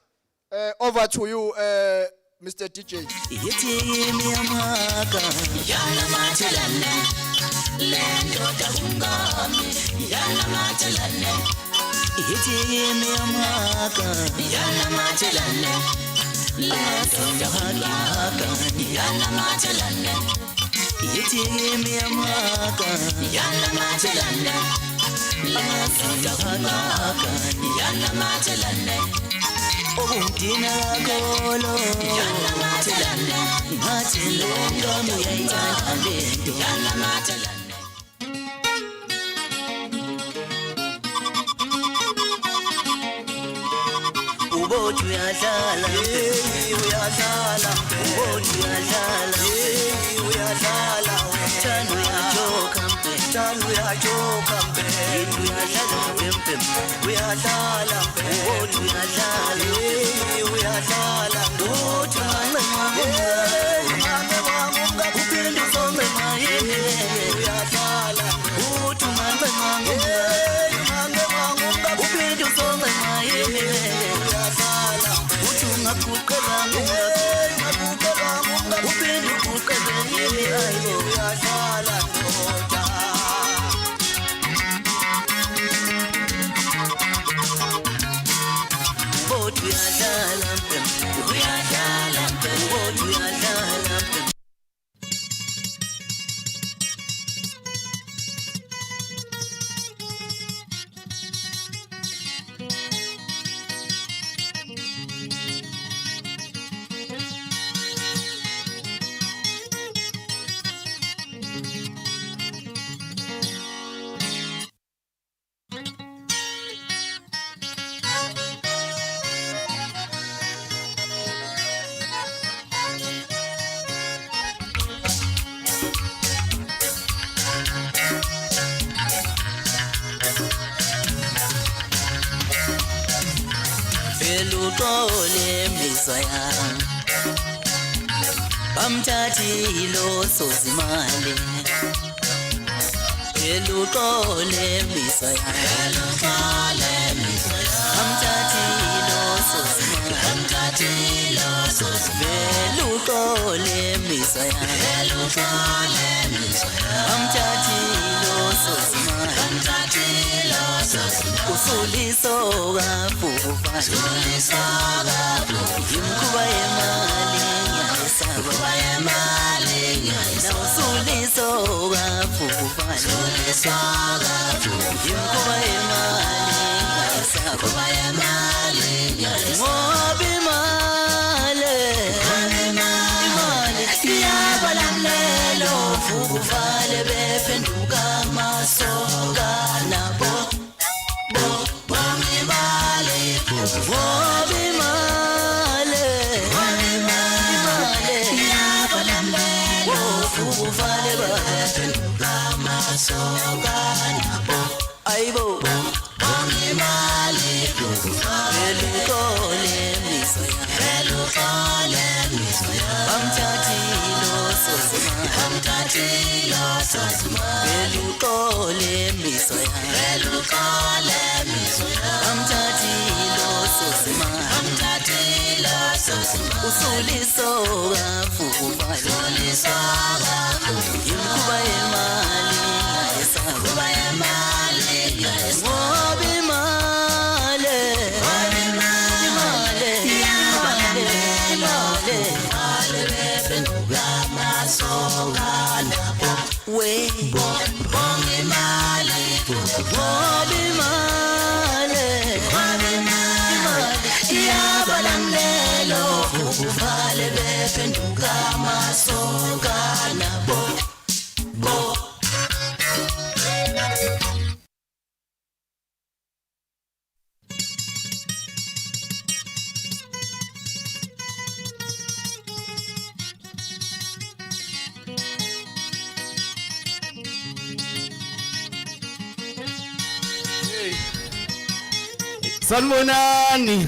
Over to you, Mr. DJ. Bamthathilo sozimali eluqole misaya bamthathilo sozimali eluqole misaya bamthathilo sozimali usuliso kafukufa imkhuba yemali now suliso kafukufa imkhuba yemali ngoba imali iyabalamlelo fukufale be uvale baba ayibo ongimali elukole misoya bamthathilo sozima elukole misoya bamthathilo sozima usuliso kafuvale imkuba yemali ngoba we yabalamlelo uvale bephenduka masoka nabo Sanibonani.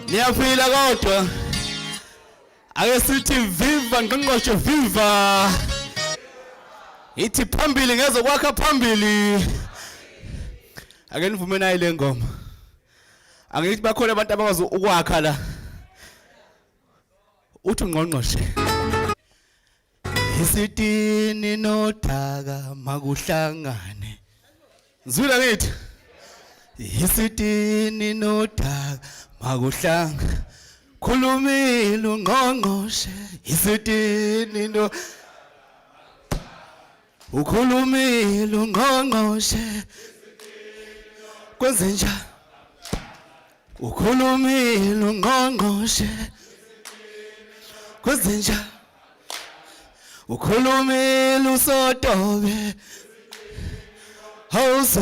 Niyaphila kodwa. Ake sithi viva ngqongqoshe viva. Ithi phambili ngezokwakha phambili. Ake nivume nayo le ngoma. Angithi bakhona abantu abakwazi ukwakha la. Uthi ngqongqoshe. Isitini nodaka makuhlangane. Zwila ngithi. Isitini nodaka makuhlanga khulumile ungqongqoshe isitini no ukhulumile ungqongqoshe kwenzenja ukhulumile ungqongqoshe kwenzenja ukhulumile usotobe hawuze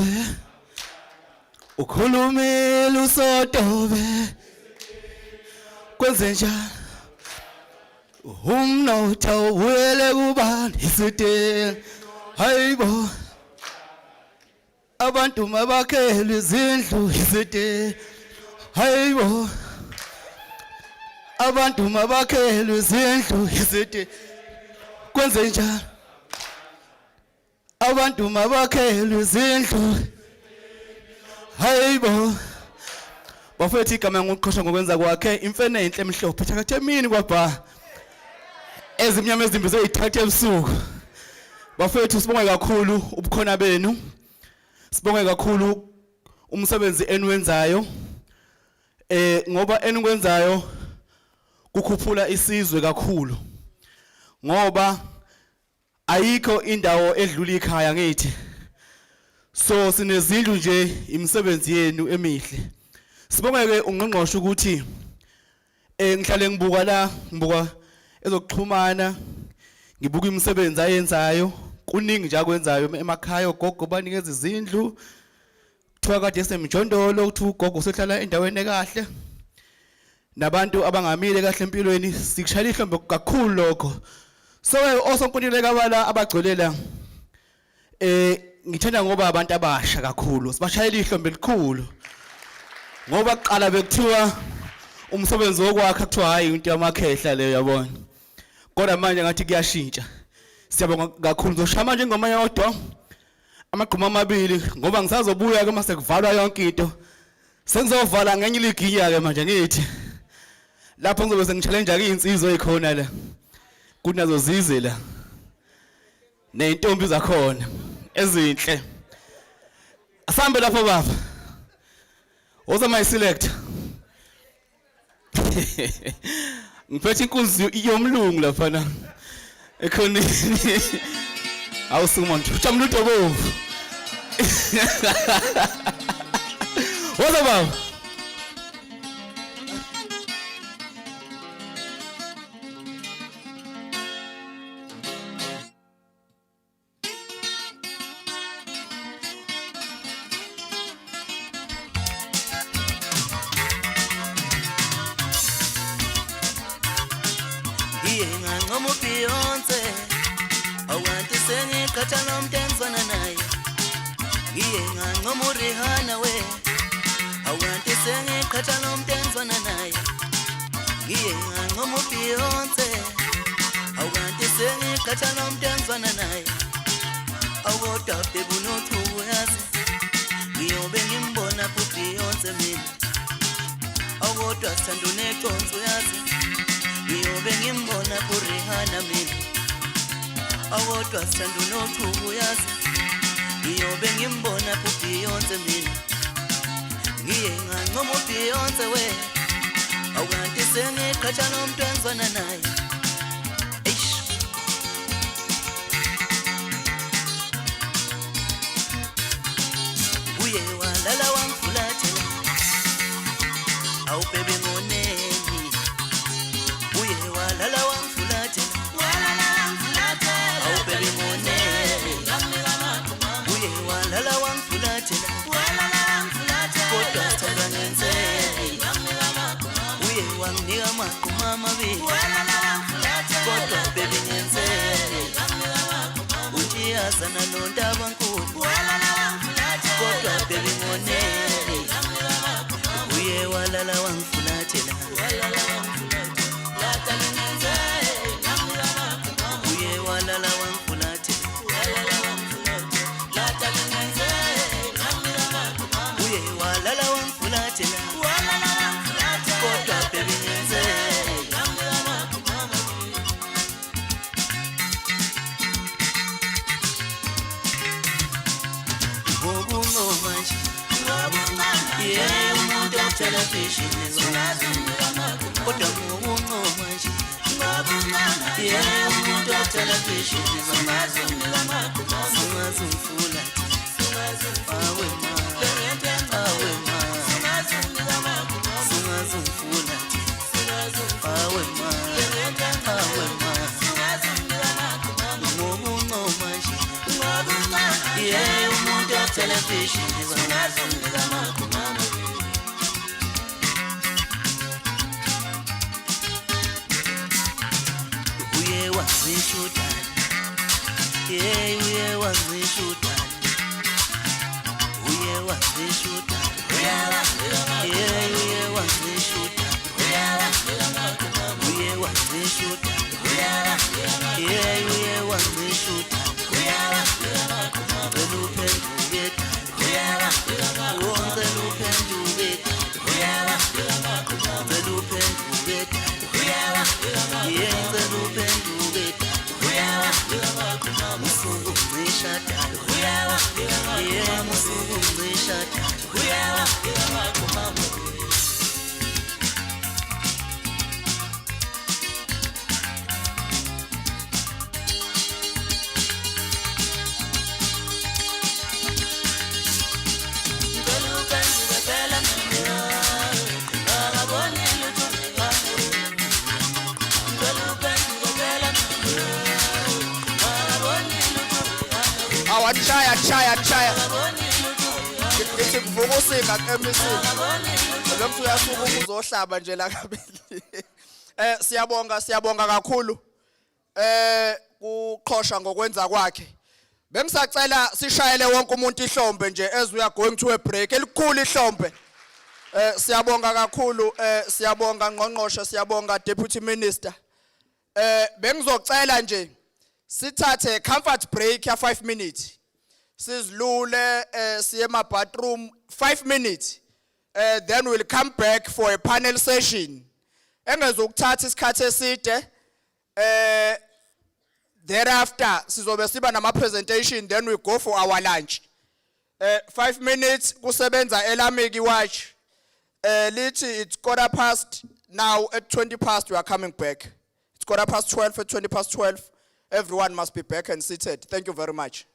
ukhulumile usotobe kwenzenja umnotho wele kubani isitini hayibo abantu mabakhele izindlu isitini hayibo abantu mabakhele izindlu isitini kwenzenja abantu mabakhele izindlu hayibo bafethu igama ngokuqhosha ngokwenza kwakhe imfene enhle emhlophe thakathe emini kwabha ezimnyama ezimbi zoyithatha ebusuku bafethu sibonge kakhulu ubukhona benu sibonge kakhulu umsebenzi eniwenzayo ngoba enikwenzayo kukhuphula isizwe kakhulu ngoba ayikho indawo edlula ikhaya ngithi so sinezindlu nje imisebenzi yenu emihle sibongeke ungqongqoshe ukuthi ngihlale ngibuka ezokuxhumana ngibuka imisebenzi ayenzayo kuningi nje akwenzayo emakhaya ogogo banikeza izindlu kuthiwa kade esemjondolo kuthi ugogo usehlala endaweni ekahle nabantu abangamile kahle empilweni sikushayela ihlombe kakhulu lokho so osonkontileka bala abagcolela ngithanda ngoba abantu abasha kakhulu sibashayela ihlombe elikhulu ngoba kuqala bekuthiwa umsebenzi wokwakha kuthiwa hayi into yamakhehla leyo yabona kodwa manje ngathi kuyashintsha siyabonga kakhulu ngizoshaya manje ingoma yodwa amagquma amabili ngoba ngisazobuya ke mase kuvalwa yonke into sengizovala ngenye liginya ke manje ngithi lapho ngizobe sengichallenge ke insizwa ezikhona la kunazo zize la nezintombi zakhona ezinhle asambe lapho baba oza my select ngiphethe inkunzi yomlungu lapha na ekhoneni awusukuma nje ujamula uDobovu oza baba Iye ngangoma Beyonce awanti sengiqhatha nomntenzana naye ngiye ngancoma uRihanna we awanti sengiqhatha nomntenzana naye ngiye ngancoma uBeyonce awanti sengiqhatha nomntenzana naye awodwa bebunochuku yazi ngiyobe ngimbona uBeyonce mina awodwa sithanda uneconso yazi ngiyobe ngimbona uRihanna mina awodwa sithanda unochuku yazi ngiyobe ngimbona uBeyonce mina ngiye ngancoma uBeyonce we awanti sengiqhatha nomntenzana naye eish uye walala wangifulathela awu baby ngoneni uye walala wangifulathela awu baby ngoneni uye walala wangifulathela kodwa sithanda ngenzeni uye wanginika amaguma amabili kodwa baby ngenzeni uthi yazana nontabankulu kodwa baby ngoneni uye walala wangifulathela uye walala wangifulathela uye walala wangifulathela kodwa baby ngenzeni ngokunqoma nje yeah umuntu television kodwa ngokunqoma nje yeah umuntu television singazumfula awe ma awe ma singazumfula awe ma awe ma ngokunqoma nje yeah umuntu television uye wazishuda yeah uye wazishuda uye wazishuda yeah uye wazishuda uye wazishuda yeah uye wazishuda zeluphenduke wonke luphenduke zeluphenduke yenze luphenduke musuku ngishadalo yeah musuku ngishadalo Chaya. Ngithi kuvuka usinga emisini. Lokhu uyasuka ukuzohlaba nje la kabili. Siyabonga kakhulu. Kuqhosha ngokwenza kwakhe. Bengisacela sishayele wonke umuntu ihlombe nje as we are going to a break. Elikhulu ihlombe. Siyabonga kakhulu, siyabonga ngqongqoshe, siyabonga deputy minister. Bengizocela nje sithathe comfort break ya 5 minutes. Sizlule siye ema bathroom 5 minutes. Then we'll come back for a panel session. Engezokuthatha isikhathi eside. Thereafter sizobe siba nama presentation, then we go for our lunch. 5 minutes kusebenza elameki watch. Lithi it's 12:15 now. At 20:00 we are coming back. It's 12:15 at 12:20. Everyone must be back and seated. Thank you very much.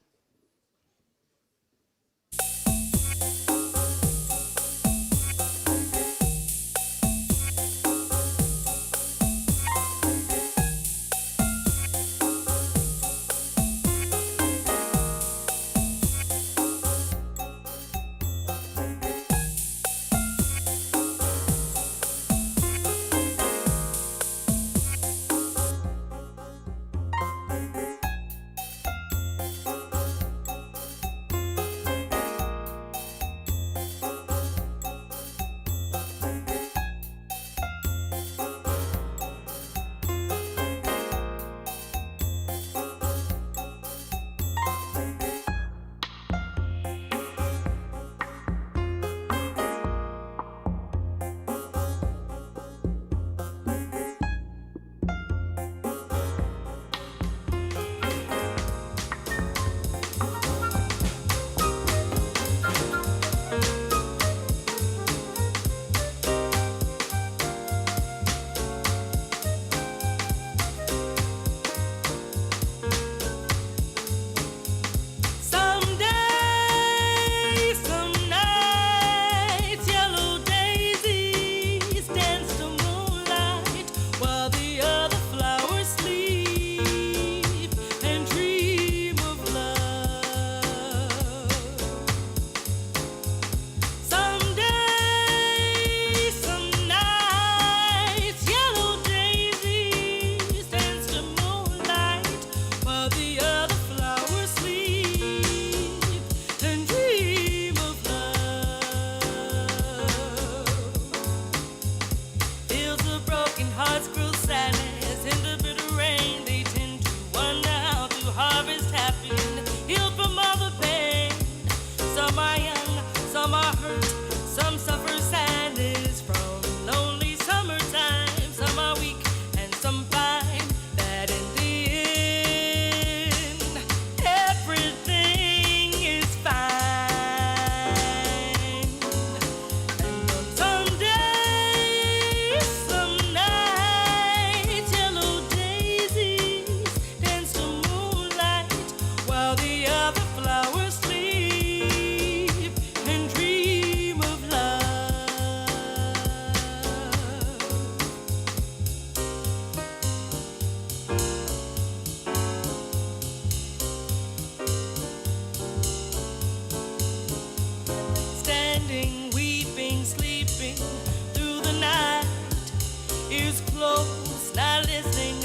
close, not listening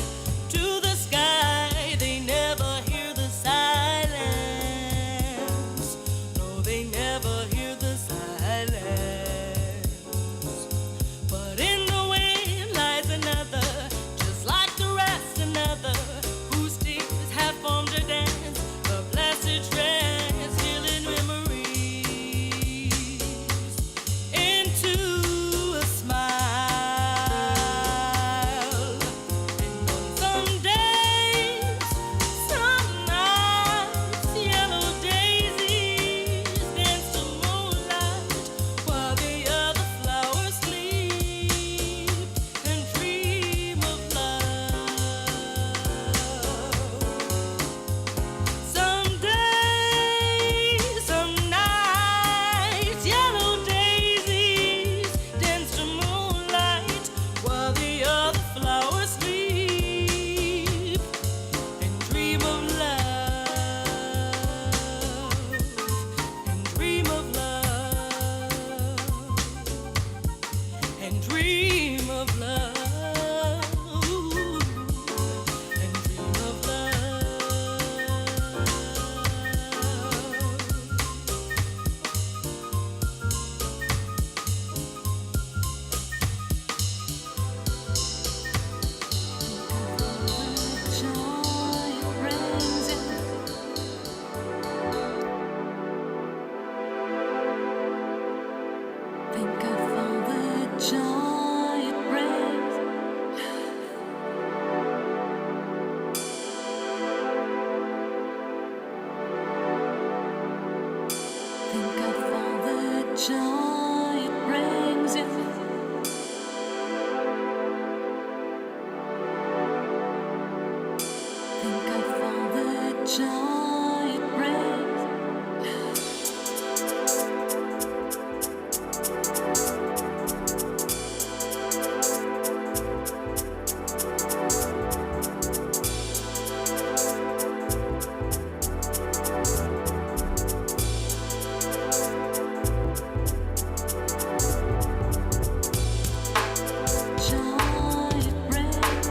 to the sky. They never hear the silence. No, they never hear the silence. But in the way lies another, just like the rest, another whose tears have formed a dance, a blessed trance, healing memories into a smile. And on some days, some nights, yellow daisies dance to moonlight while the other flowers sleep and dream of love. Some days, some nights, yellow daisies dance to moonlight while the other flowers sleep and dream of love, and dream of love, and dream of love, and dream of Think of all the joy it brings. Think of all the joy it brings you. Think of all the joy it brings. Joy it brings.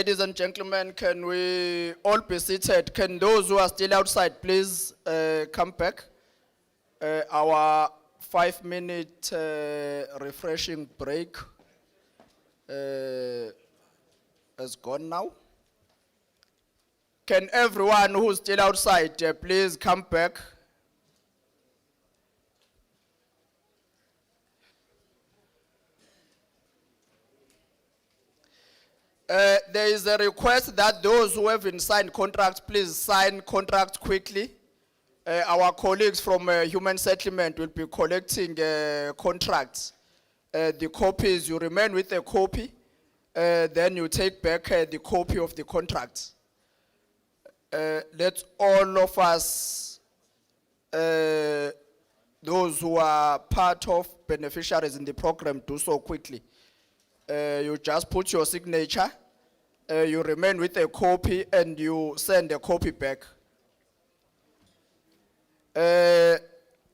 Ladies and gentlemen, can we all be seated? Can those who are still outside please come back? Our 5-minute refreshing break is gone now. Can everyone who's still outside please come back? There is a request that those who haven't signed contracts, please sign contract quickly. Our colleagues from Human Settlement will be collecting contracts. The copies, you remain with a copy, then you take back the copy of the contract. Let all of us, those who are part of beneficiaries in the program, do so quickly. You just put your signature, you remain with a copy, and you send a copy back. I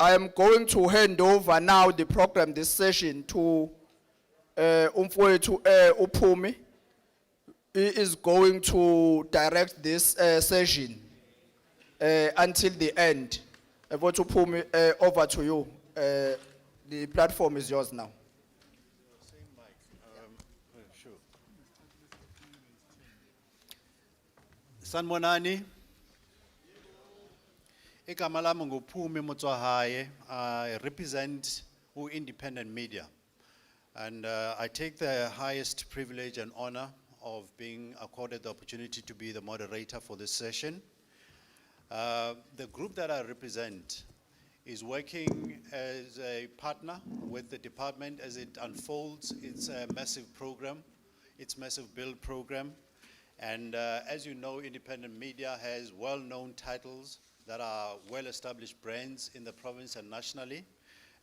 am going to hand over now the program, this session, to Umfowethu Upumi. He is going to direct this session until the end. Mfowethu Upumi, over to you. The platform is yours now. Sanmonani. Igama lami nguPhumi Motswahaye. I represent independent media. And I take the highest privilege and honor of being accorded the opportunity to be the moderator for this session. The group that I represent is working as a partner with the department as it unfolds its massive program, its massive build program. And as you know, independent media has well-known titles that are well-established brands in the province and nationally.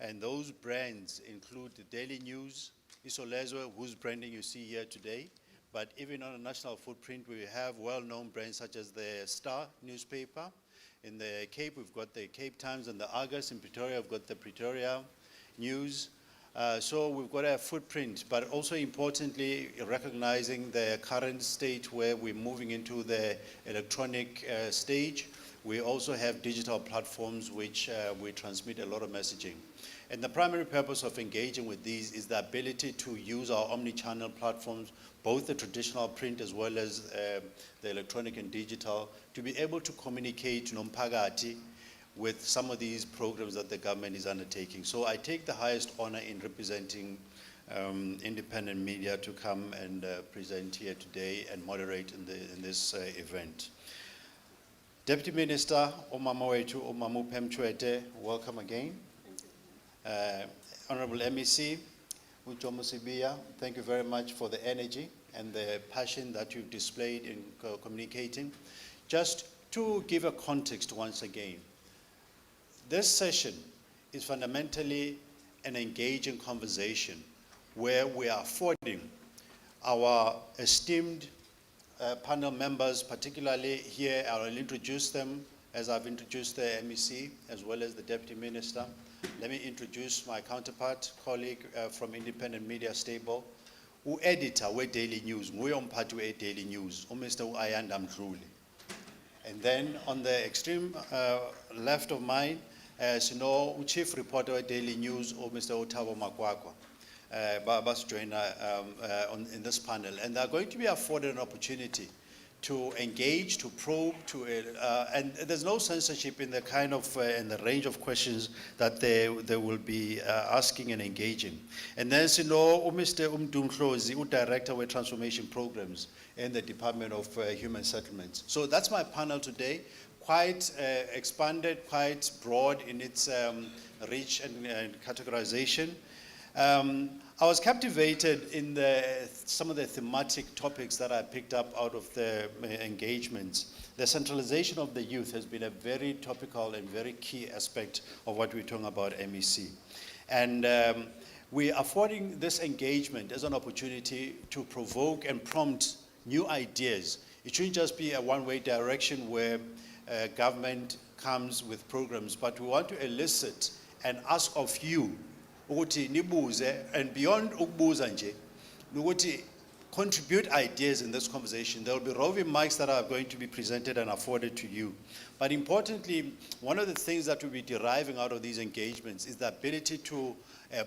And those brands include the Daily News, Isolezwe, whose branding you see here today. But even on a national footprint, we have well-known brands such as the Star newspaper. In the Cape, we've got the Cape Times and the Argus. In Pretoria, we've got the Pretoria News. So we've got a footprint, but also importantly, recognizing the current state where we're moving into the electronic stage. We also have digital platforms which we transmit a lot of messaging. And the primary purpose of engaging with these is the ability to use our omni-channel platforms, both the traditional print as well as the electronic and digital, to be able to communicate nomphakathi with some of these programs that the government is undertaking. So I take the highest honor in representing independent media to come and present here today and moderate in this event. Deputy Minister Omama Wethu Umamu Pemchwete, welcome again. Honorable MEC Ujomo Sibiya, thank you very much for the energy and the passion that you've displayed in communicating. Just to give a context once again, this session is fundamentally an engaging conversation where we are affording our esteemed panel members, particularly here, I will introduce them as I've introduced the MEC as well as the Deputy Minister. Let me introduce my counterpart, colleague from Independent Media Stable, editor we Daily News, nguyomphathi we Daily News, Mr. Ayanda Mdluli. And then on the extreme left of mine, as you know, Chief Reporter at Daily News, Mr. Otabo Makwakwa. Babas join in this panel, and they're going to be afforded an opportunity to engage, to probe, and there's no censorship in the kind of in the range of questions that they will be asking and engaging. And then, you know, Mr. Umdumhlozi, Director of Transformation Programs in the Department of Human Settlements. So that's my panel today. Quite expanded, quite broad in its reach and categorization. I was captivated in some of the thematic topics that I picked up out of the engagements. The centralization of the youth has been a very topical and very key aspect of what we're talking about MEC. And we are affording this engagement as an opportunity to provoke and prompt new ideas. It shouldn't just be a one-way direction where government comes with programs, but we want to elicit and ask of you, ukuthi nibuze, and beyond ukubuza nje, ukuthi contribute ideas in this conversation. There will be roving mics that are going to be presented and afforded to you. But importantly, one of the things that we'll be deriving out of these engagements is the ability to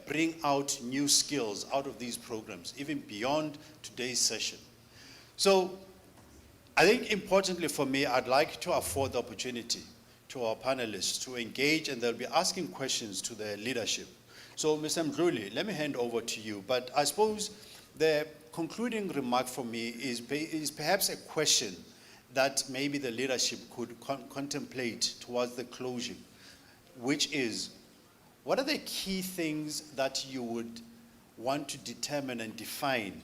bring out new skills out of these programs, even beyond today's session. So I think importantly for me, I'd like to afford the opportunity to our panelists to engage, and they'll be asking questions to the leadership. So Mr. Mdluli, let me hand over to you. But I suppose the concluding remark for me is perhaps a question that maybe the leadership could contemplate towards the closure, which is, what are the key things that you would want to determine and define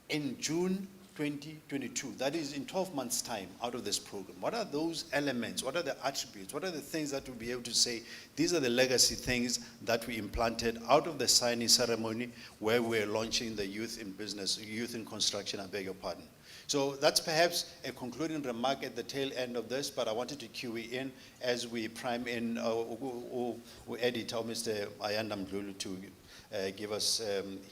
in June 2022, that is in 12 months' time out of this program? What are those elements? What are the attributes? What are the things that we'll be able to say, these are the legacy things that we implanted out of the signing ceremony where we're launching the Youth in Business, Youth in Construction, I beg your pardon. So that's perhaps a concluding remark at the tail end of this, but I wanted to cue in as we prime in, we edit our Mr. Ayanda Mdluli to give us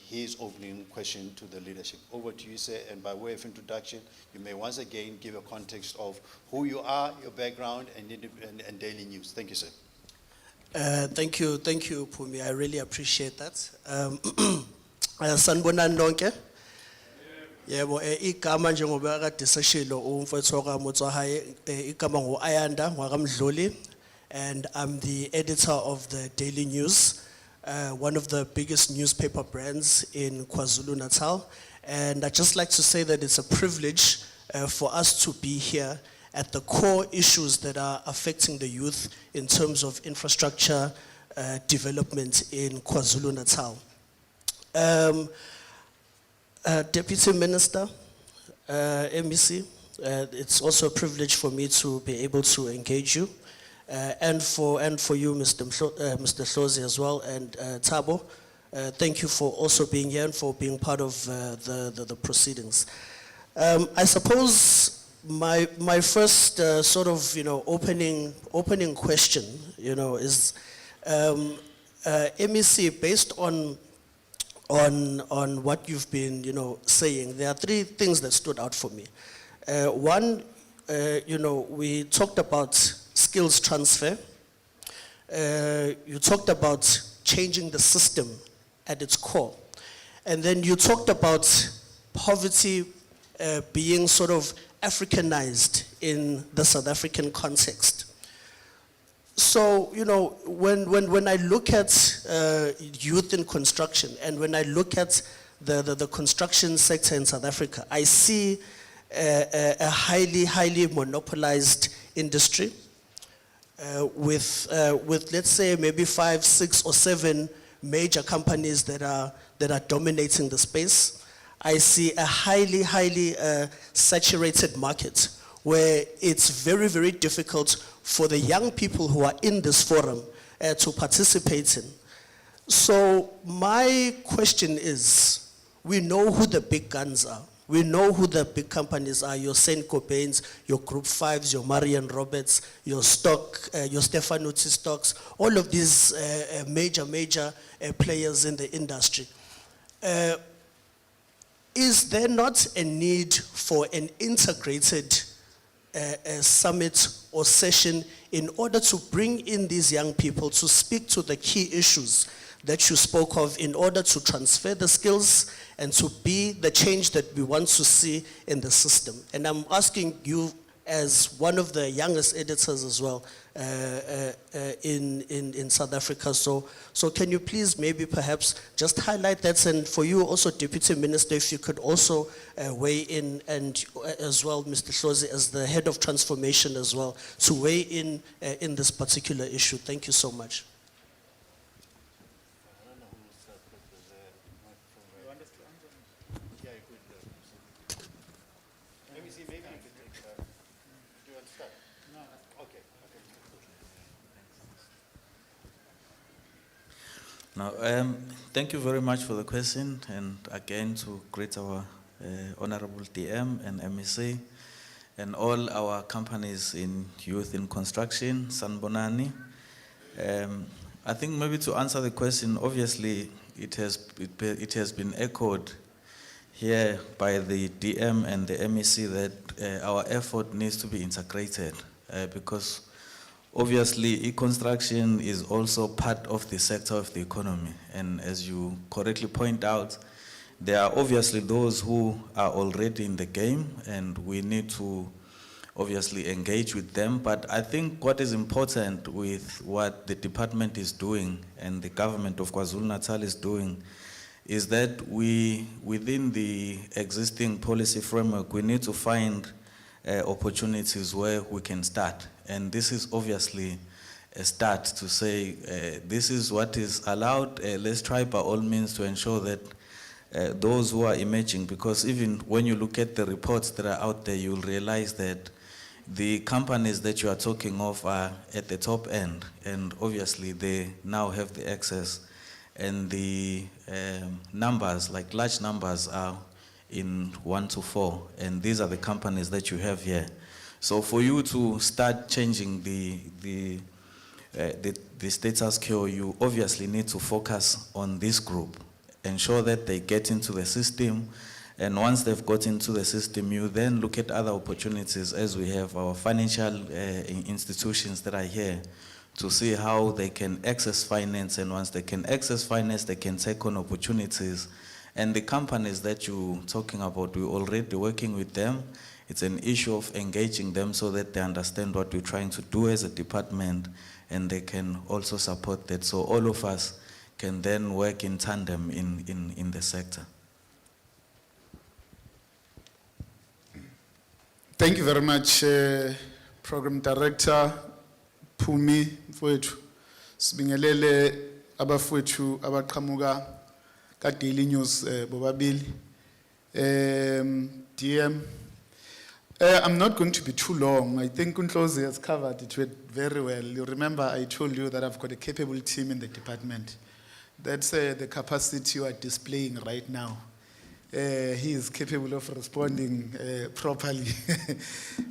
his opening question to the leadership. Over to you, sir, and by way of introduction, you may once again give a context of who you are, your background, and daily news. Thank you, sir. Thank you, Phumi. I really appreciate that. Sanibonani nonke. Yebo, igama njengoba kade seshilo umfowethu wakaMotsohaye, igama nguAyanda ngwakamdluli, and I'm the editor of the Daily News, one of the biggest newspaper brands in KwaZulu-Natal. And I'd just like to say that it's a privilege for us to be here at the core issues that are affecting the youth in terms of infrastructure development in KwaZulu-Natal. Deputy Minister, MEC, it's also a privilege for me to be able to engage you, and for you, Mr. Hlozi as well, and Thabo. Thank you for also being here and for being part of the proceedings. I suppose my first sort of opening question is MEC, based on what you've been saying, there are three things that stood out for me. One, we talked about skills transfer. You talked about changing the system at its core. And then you talked about poverty being sort of Africanized in the South African context. So, when I look at youth in construction, and when I look at the construction sector in South Africa, I see a highly monopolized industry with let's say maybe 5, 6, or 7 major companies that are dominating the space. I see a highly saturated market where it's very difficult for the young people who are in this forum to participate in. So my question is, we know who the big guns are. We know who the big companies are, your Saint Cobains, your Group 5s, your Marion Roberts, your Stefanucci stocks, all of these major players in the industry. Is there not a need for an integrated summit or session in order to bring in these young people to speak to the key issues that you spoke of, in order to transfer the skills and to be the change that we want to see in the system? And I'm asking you as one of the youngest editors as well in South Africa. So can you please maybe perhaps just highlight that, and for you also, Deputy Minister, if you could also weigh in, and as well, Mr. Hlozi, as the head of transformation as well, to weigh in this particular issue. Thank you so much. Now, thank you very much for the question, and again to greet our Honorable DM and MEC and all our companies in youth in construction, Sanbonani. I think maybe to answer the question, obviously it has been echoed here by the DM and the MEC that our effort needs to be integrated because obviously e-construction is also part of the sector of the economy. And as you correctly point out, there are obviously those who are already in the game and we need to obviously engage with them. But I think what is important with what the department is doing and the government of KwaZulu-Natal is doing is that we, within the existing policy framework, we need to find opportunities where we can start. And this is obviously a start to say, this is what is allowed, let's try by all means to ensure that those who are emerging, because even when you look at the reports that are out there, you'll realize that the companies that you are talking of are at the top end, and obviously they now have the access, and the numbers, like large numbers, are in 1 to 4, and these are the companies that you have here. So for you to start changing the status quo, you obviously need to focus on this group, ensure that they get into the system, and once they've got into the system, you then look at other opportunities, as we have our financial institutions that are here, to see how they can access finance, and once they can access finance, they can take on opportunities. And the companies that you're talking about, we're already working with them. It's an issue of engaging them so that they understand what we're trying to do as a department, and they can also support that. So all of us can then work in tandem in the sector. Thank you very much, Program Director Pumi Mfowethu. Sibingelele abafowethu abaqhamuka ka Daily News bobabili. DM, I'm not going to be too long. I think Untlozi has covered it very well. You remember I told you that I've got a capable team in the department. That's the capacity you are displaying right now. He is capable of responding properly.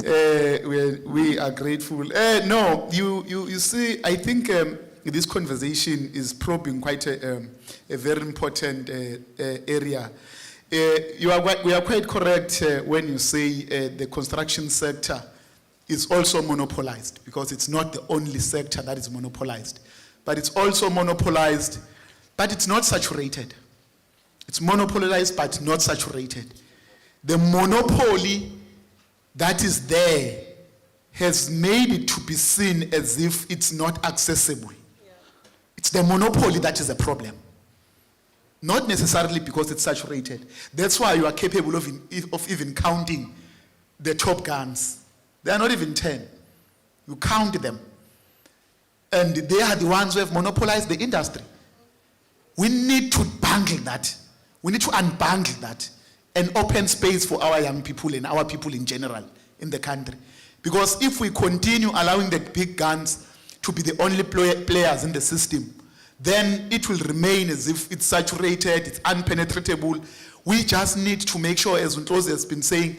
We are grateful. No, you see, I think this conversation is probing quite a very important area. We are quite correct when you say the construction sector is also monopolized, because it's not the only sector that is monopolized. But it's also monopolized, but it's not saturated. It's monopolized but not saturated. The monopoly that is there has made it to be seen as if it's not accessible. Yeah. It's the monopoly that is a problem. Not necessarily because it's saturated. That's why you are capable of even counting the top guns. They are not even 10. You count them. And they are the ones who have monopolized the industry. We need to bundle that. We need to unbundle that and open space for our young people and our people in general in the country. Because if we continue allowing the big guns to be the only players in the system, then it will remain as if it's saturated, it's unpenetratable. We just need to make sure, as Untlozi has been saying,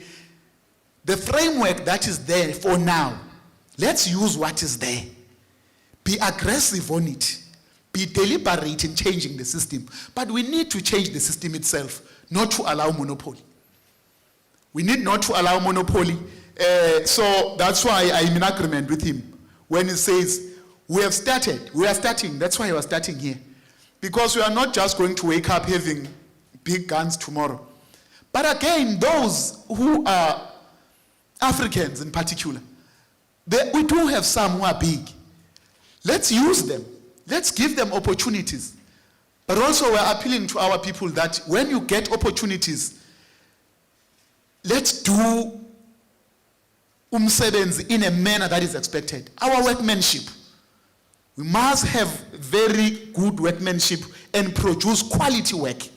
the framework that is there for now, let's use what is there. Be aggressive on it. Be deliberate in changing the system. But we need to change the system itself, not to allow monopoly. We need not to allow monopoly. So that's why I'm in agreement with him when he says, we are starting, that's why we are starting here. Because we are not just going to wake up having big guns tomorrow. But again, those who are Africans in particular, we do have some who are big. Let's use them. Let's give them opportunities. But also we're appealing to our people that when you get opportunities, let's do umsebenzi in a manner that is expected. Our workmanship. We must have very good workmanship and produce quality work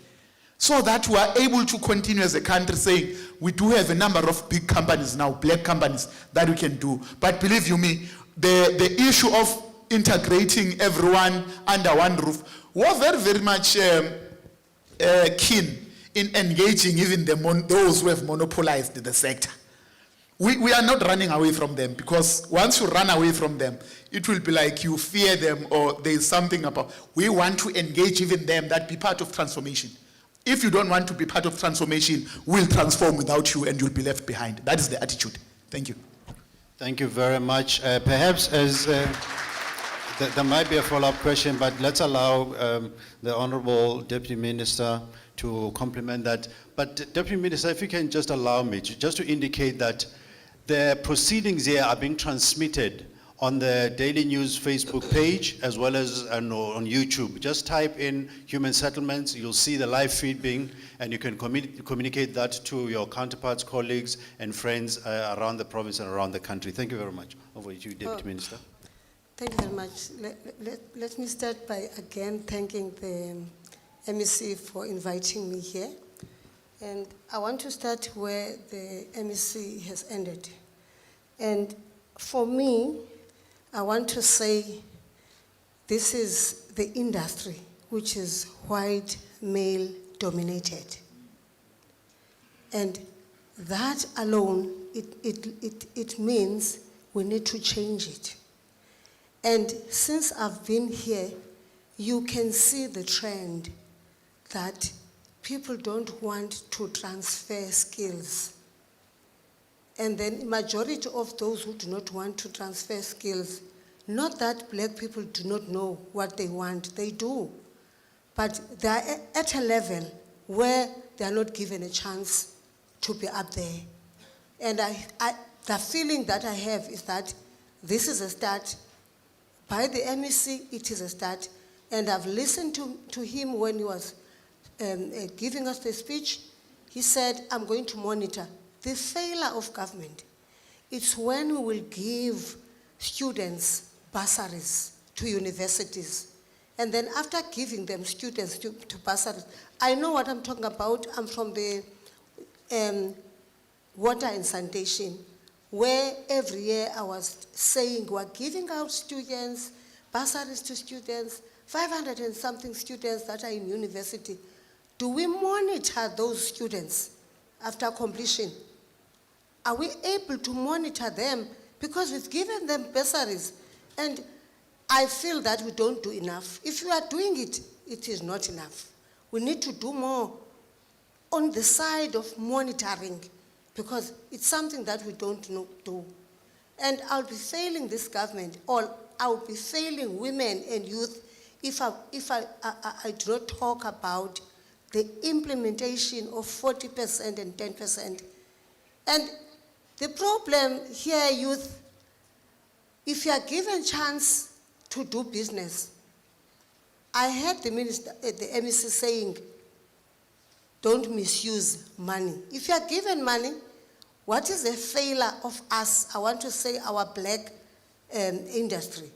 so that we are able to continue as a country saying we do have a number of big companies now, black companies, that we can do. But believe you me, the issue of integrating everyone under one roof, we're very, very much keen in engaging even those who have monopolized the sector. We are not running away from them, because once you run away from them, it will be like you fear them or there is something about. We want to engage even them, that be part of transformation. If you don't want to be part of transformation, we'll transform without you and you'll be left behind. That is the attitude. Thank you. Thank you very much. Perhaps as there might be a follow-up question, but let's allow the Honorable Deputy Minister to complement that. But Deputy Minister, if you can just allow me just to indicate that the proceedings here are being transmitted on the Daily News Facebook page as well as on YouTube. Just type in human settlements, you'll see the live feed being, and you can communicate that to your counterparts, colleagues, and friends around the province and around the country. Thank you very much. Over to you, Deputy Minister. Thank you very much. Let me start by again thanking the MEC for inviting me here. And I want to start where the MEC has ended. And for me, I want to say this is the industry which is white, male dominated. And that alone, it means we need to change it. And since I've been here, you can see the trend that people don't want to transfer skills. And then majority of those who do not want to transfer skills, not that black people do not know what they want, they do. But they are at a level where they are not given a chance to be up there. And the feeling that I have is that this is a start. By the MEC, it is a start. And I've listened to him when he was giving us the speech. He said, I'm going to monitor. The failure of government, it's when we will give students bursaries to universities. And then after giving them students to bursaries, I know what I'm talking about. I'm from the water and sanitation, where every year I was saying we're giving out students, bursaries to students, 500 and something students that are in university. Do we monitor those students after completion? Are we able to monitor them? Because we've given them bursaries. And I feel that we don't do enough. If we are doing it, it is not enough. We need to do more on the side of monitoring, because it's something that we don't do. And I'll be failing this government, or I'll be failing women and youth if I do not talk about the implementation of 40% and 10%. And the problem here, youth, if you are given chance to do business, I heard the minister, the MEC saying, don't misuse money. If you are given money, what is the failure of us? I want to say our black industry.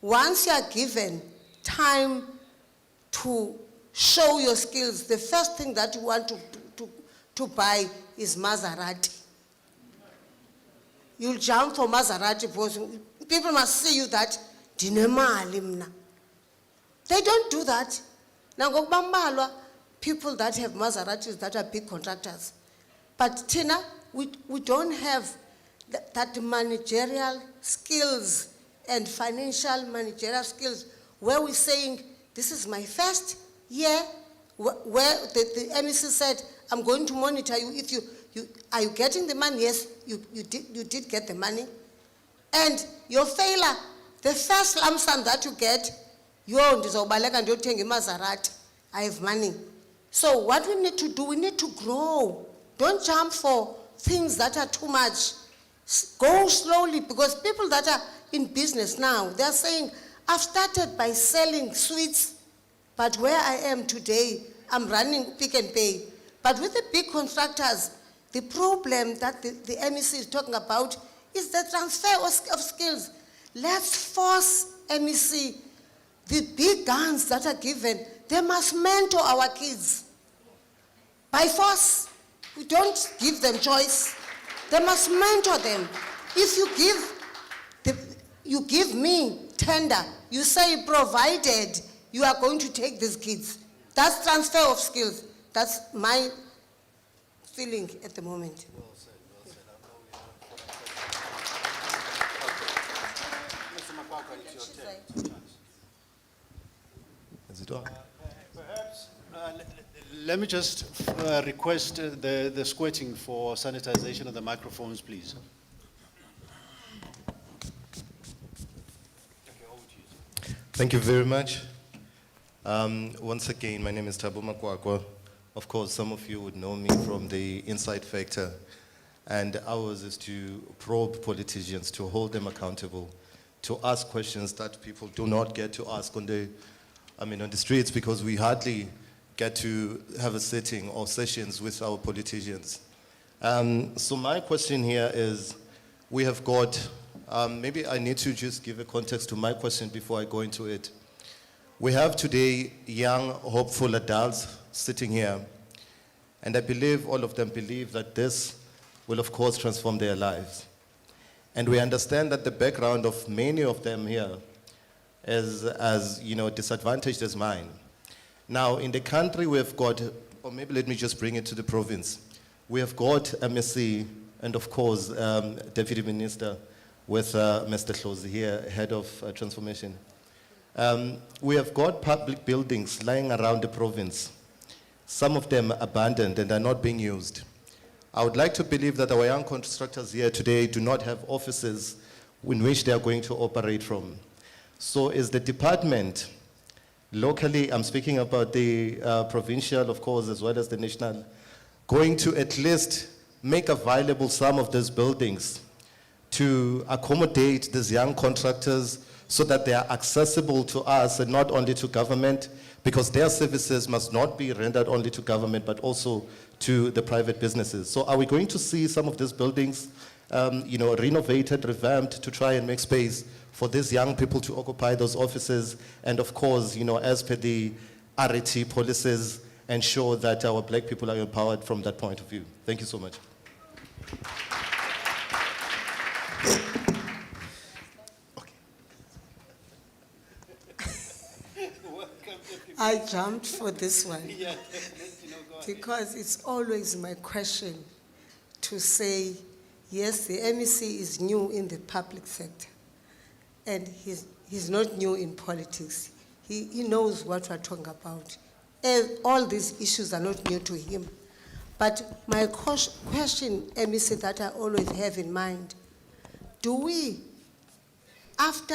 Once you are given time to show your skills, the first thing that you want to buy is Maserati. You'll jump for Maserati because people must see you that dinemali mna. They don't do that. Now ngokubambalwa people that have Maseratis that are big contractors. But Tina, we don't have that managerial skills and financial managerial skills where we're saying, this is my first year, where the MEC said, I'm going to monitor you. If are you getting the money? Yes, you did get the money. And your failure, the first lump sum that you get, I have money. So what we need to do, we need to grow. Don't jump for things that are too much. Go slowly, because people that are in business now, they're saying, I've started by selling sweets, but where I am today, I'm running Pick and Pay. But with the big contractors, the problem that the MEC is talking about is the transfer of skills. Let's force MEC, the big guns that are given, they must mentor our kids. By force, we don't give them choice. They must mentor them. If you give me tender, you say provided you are going to take these kids. That's transfer of skills. That's my feeling at the moment. Well said, well said. Mr. Mapaka, it's your turn. Is it on? Perhaps Let me just request the squirting for sanitization of the microphones, please. Thank you very much. Once again, my name is Thabo Makwakwa. Of course, some of you would know me from the Inside Factor. And ours is to probe politicians, to hold them accountable, to ask questions that people do not get to ask on the streets, because we hardly get to have a sitting or sessions with our politicians. So my question here is, we have got, maybe I need to just give a context to my question before I go into it. We have today young, hopeful adults sitting here, and I believe all of them believe that this will of course transform their lives. And we understand that the background of many of them here is as disadvantaged as mine. Now in the country we have got, or maybe let me just bring it to the province, we have got MSc and of course Deputy Minister with Mr. Hlozi here, Head of Transformation. We have got public buildings lying around the province, some of them abandoned and are not being used. I would like to believe that our young contractors here today do not have offices in which they are going to operate from. So is the department, locally, I'm speaking about the provincial, of course, as well as the national, going to at least make available some of those buildings to accommodate these young contractors so that they are accessible to us and not only to government, because their services must not be rendered only to government, but also to the private businesses. So are we going to see some of these buildings renovated, revamped to try and make space for these young people to occupy those offices? And of course, as per the RET policies, ensure that our black people are empowered from that point of view. Thank you so much. I jumped for this one because it's always my question to say, yes, the MEC is new in the public sector and he's not new in politics. He knows what we're talking about. And all these issues are not new to him. But my question, MEC, that I always have in mind, do we, after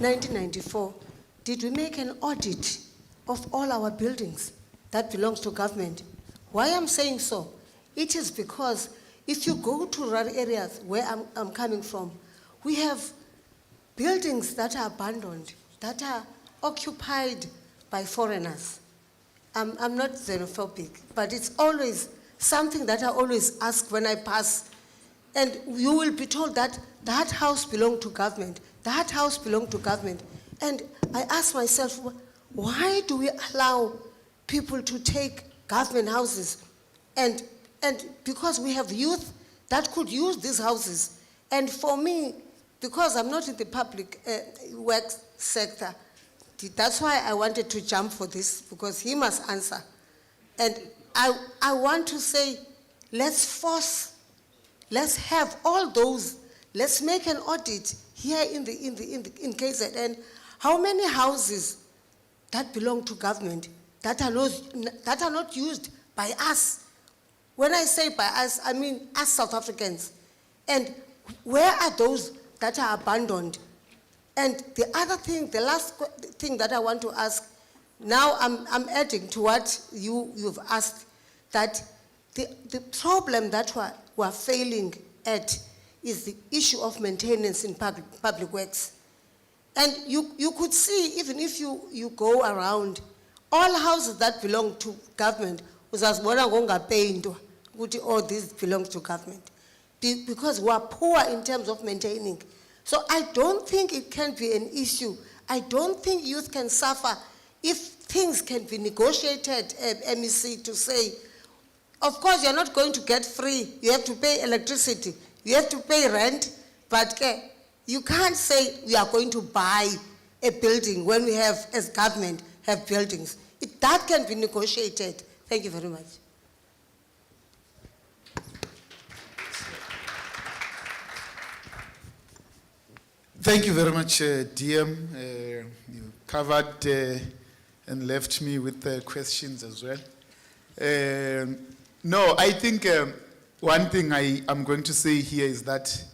1994, did we make an audit of all our buildings that belongs to government? Why I'm saying so? It is because if you go to rural areas where I'm coming from, we have buildings that are abandoned, that are occupied by foreigners. I'm not xenophobic, but it's always something that I always ask when I pass. And you will be told that that house belonged to government, that house belonged to government. And I ask myself, why do we allow people to take government houses? And because we have youth that could use these houses. And for me, because I'm not in the public work sector, that's why I wanted to jump for this, because he must answer. And I want to say, let's have all those, let's make an audit here in KZN. How many houses that belong to government that are not used by us? When I say by us, I mean us South Africans. And where are those that are abandoned? And the other thing, the last thing that I want to ask, now I'm adding to what you've asked, that the problem that we're failing at is the issue of maintenance in public works. And you could see, even if you go around, all houses that belong to government, all these belong to government, because we are poor in terms of maintaining. So I don't think it can be an issue. I don't think youth can suffer if things can be negotiated, MEC, to say, of course you're not going to get free, you have to pay electricity, you have to pay rent, but you can't say we are going to buy a building when we have, as government, have buildings. That can be negotiated. Thank you very much. Thank you very much, DM. You covered and left me with the questions as well. No, I think one thing I'm going to say here is that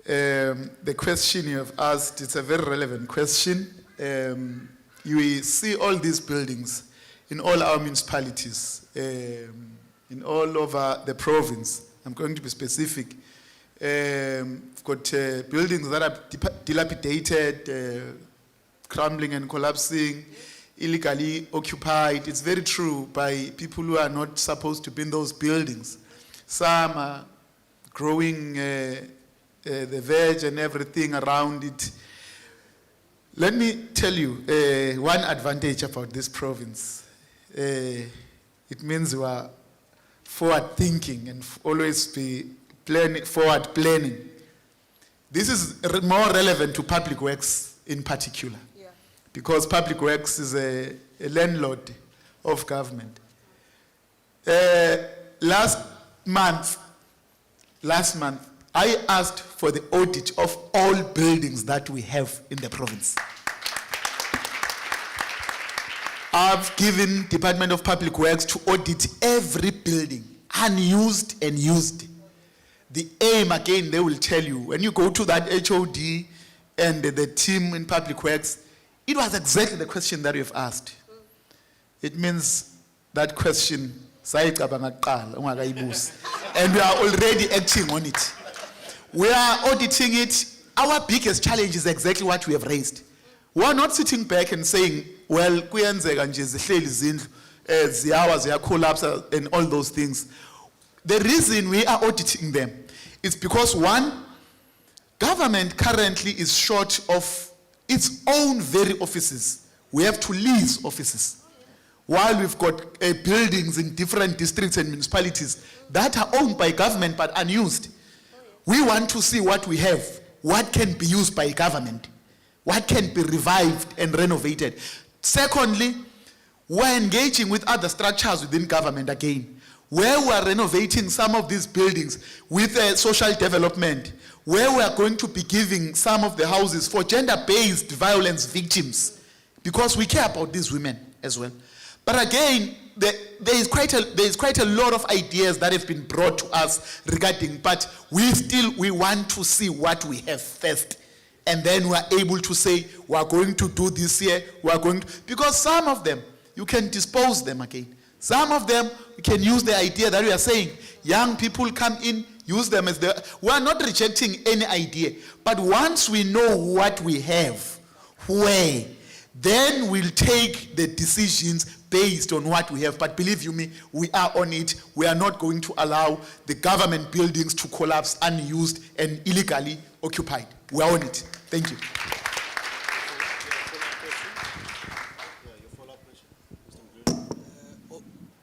the question you have asked, it's a very relevant question. You will see all these buildings in all our municipalities, in all over the province. I'm going to be specific. We've got buildings that are dilapidated, crumbling and collapsing, illegally occupied. It's very true, by people who are not supposed to be in those buildings. Some are growing the veg and everything around it. Let me tell you one advantage about this province. It means we are forward thinking and always be forward planning. This is more relevant to public works in particular, because public works is a landlord of government. Last month, I asked for the audit of all buildings that we have in the province. I've given Department of Public Works to audit every building, unused and used. The aim, again, they will tell you, when you go to that HOD and the team in Public Works, it was exactly the question that you've asked. It means that question, and we are already acting on it. We are auditing it. Our biggest challenge is exactly what we have raised. We are not sitting back and saying, well, kuyenzeka nje zihleli izindlu, ziyawa, ziyacollapse and all those things. The reason we are auditing them is because, one, government currently is short of its own very offices. We have to lease offices. While we've got buildings in different districts and municipalities that are owned by government but unused. We want to see what we have, what can be used by government, what can be revived and renovated. Secondly, we're engaging with other structures within government again, where we are renovating some of these buildings with social development, where we are going to be giving some of the houses for gender-based violence victims, because we care about these women as well. But again, there is quite a lot of ideas that have been brought to us regarding, but we want to see what we have first. And then we are able to say, we are going to do this year, because some of them, you can dispose them again. Some of them, you can use the idea that we are saying, young people come in, use them as we are not rejecting any idea. But once we know what we have, where, then we'll take the decisions based on what we have. But believe you me, we are on it. We are not going to allow the government buildings to collapse unused and illegally occupied. We are on it. Thank you.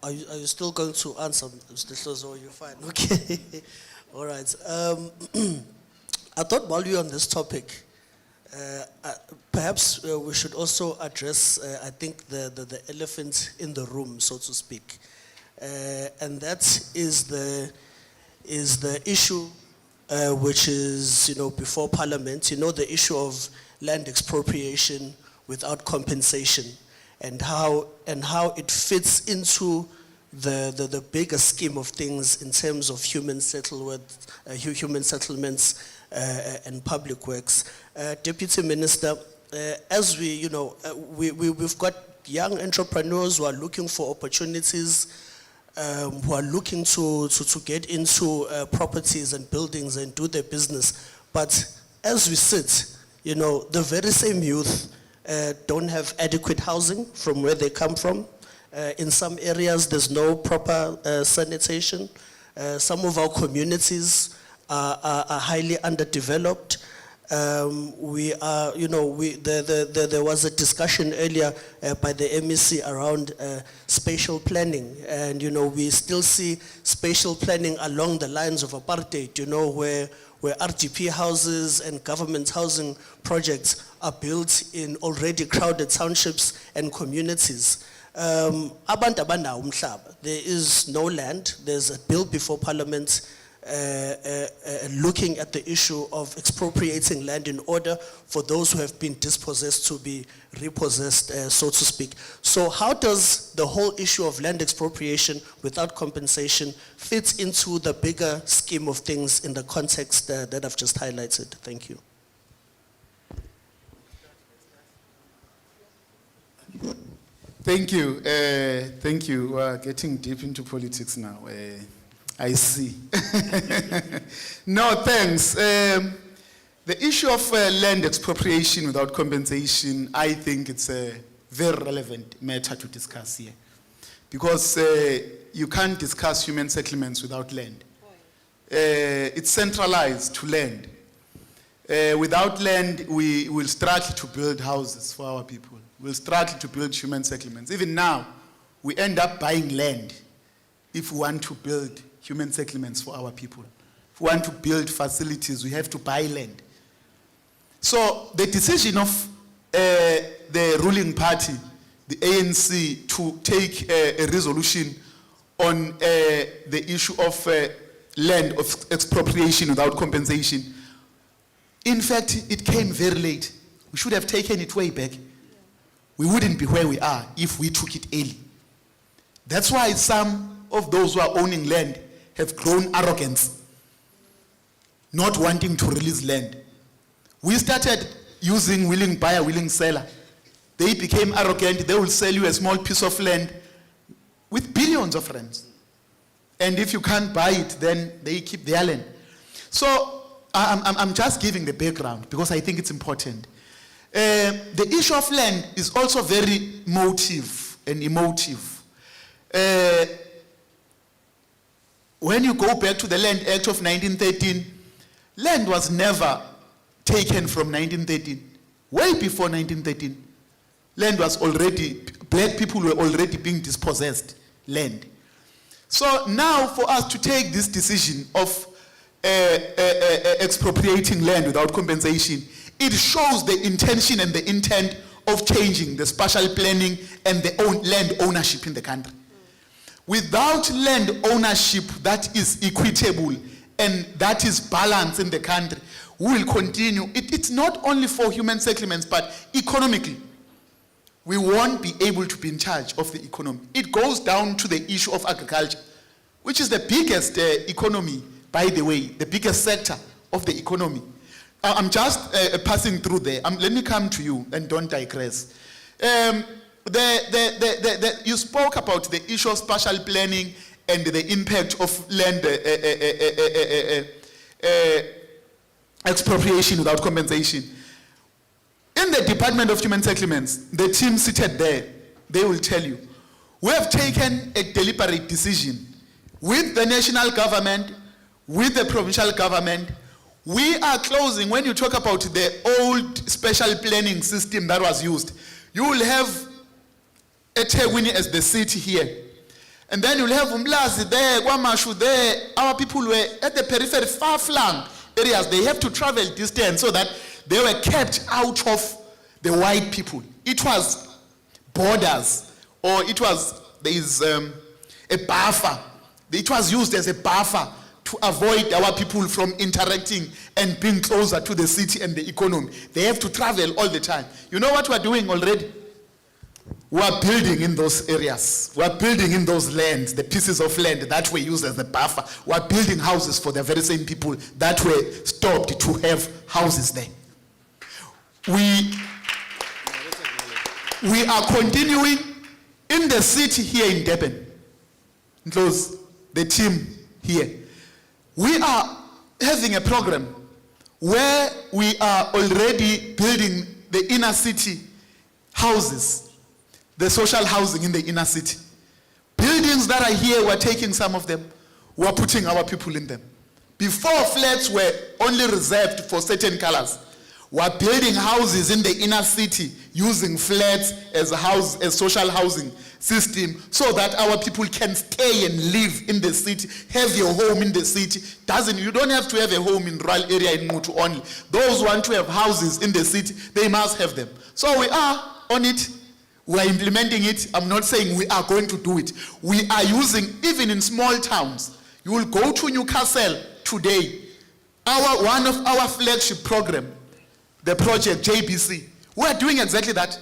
Are you still going to answer, Mr. Hlozo? You're fine. Okay. All right. I thought while you're on this topic, perhaps we should also address, I think, the elephant in the room, so to speak. And that is the issue which is, before Parliament, the issue of land expropriation without compensation, and how it fits into the bigger scheme of things in terms of human settlements and public works. Deputy Minister, as we've got young entrepreneurs who are looking for opportunities, who are looking to get into properties and buildings and do their business. But as we sit, the very same youth don't have adequate housing from where they come from. In some areas, there's no proper sanitation. Some of our communities are highly underdeveloped. There was a discussion earlier by the MEC around spatial planning, and we still see spatial planning along the lines of apartheid, where RDP houses and government housing projects are built in already crowded townships and communities. There is no land. There's a bill before Parliament looking at the issue of expropriating land in order for those who have been dispossessed to be repossessed, so to speak. So how does the whole issue of land expropriation without compensation fit into the bigger scheme of things in the context that I've just highlighted? Thank you. Thank you. Thank you. We are getting deep into politics now. I see. No, thanks. The issue of land expropriation without compensation, I think it's a very relevant matter to discuss here. Because you can't discuss human settlements without land. It's centralized to land. Without land, we will struggle to build houses for our people. We'll struggle to build human settlements. Even now, we end up buying land if we want to build human settlements for our people. If we want to build facilities, we have to buy land. So the decision of the ruling party, the ANC, to take a resolution on the issue of land of expropriation without compensation, in fact, it came very late. We should have taken it way back. We wouldn't be where we are if we took it early. That's why some of those who are owning land have grown arrogance, not wanting to release land. We started using willing buyer, willing seller. They became arrogant. They will sell you a small piece of land with billions of rands. And if you can't buy it, then they keep their land. So I'm just giving the background because I think it's important. The issue of land is also very motive and emotive. When you go back to the Land Act of 1913, land was never taken from 1913. Way before 1913, land was already, black people were already being dispossessed land. So now for us to take this decision of expropriating land without compensation, it shows the intention and the intent of changing the spatial planning and the land ownership in the country. Without land ownership that is equitable and that is balanced in the country, we will continue. It's not only for human settlements, but economically. We won't be able to be in charge of the economy. It goes down to the issue of agriculture, which is the biggest economy, by the way, the biggest sector of the economy. I'm just passing through there. Let me come to you and don't digress. You spoke about the issue of spatial planning and the impact of land expropriation without compensation. In the Department of Human Settlements, the team seated there, they will tell you, we have taken a deliberate decision with the national government, with the provincial government. We are closing, when you talk about the old special planning system that was used, you will have eThekwini as the city here. And then you'll have Umlazi there, Kwamashu there. Our people were at the periphery, far-flung areas. They have to travel distance so that they were kept out of the white people. It was borders, or it was, there is a buffer. It was used as a buffer to avoid our people from interacting and being closer to the city and the economy. They have to travel all the time. You know what we're doing already? We're building in those areas. We're building in those lands, the pieces of land that were used as a buffer. We're building houses for the very same people that were stopped to have houses there. We are continuing in the city here in Durban. Close the team here. We are having a program where we are already building the inner city houses, the social housing in the inner city. Buildings that are here, we're taking some of them, we're putting our people in them. Before, flats were only reserved for certain colors. We're building houses in the inner city using flats as a social housing system so that our people can stay and live in the city, have your home in the city. You don't have to have a home in rural area in Mutu only. Those who want to have houses in the city, they must have them. So we are on it. We are implementing it. I'm not saying we are going to do it. We are using, even in small towns, you will go to Newcastle today, one of our flagship program, the project JBC, we're doing exactly that.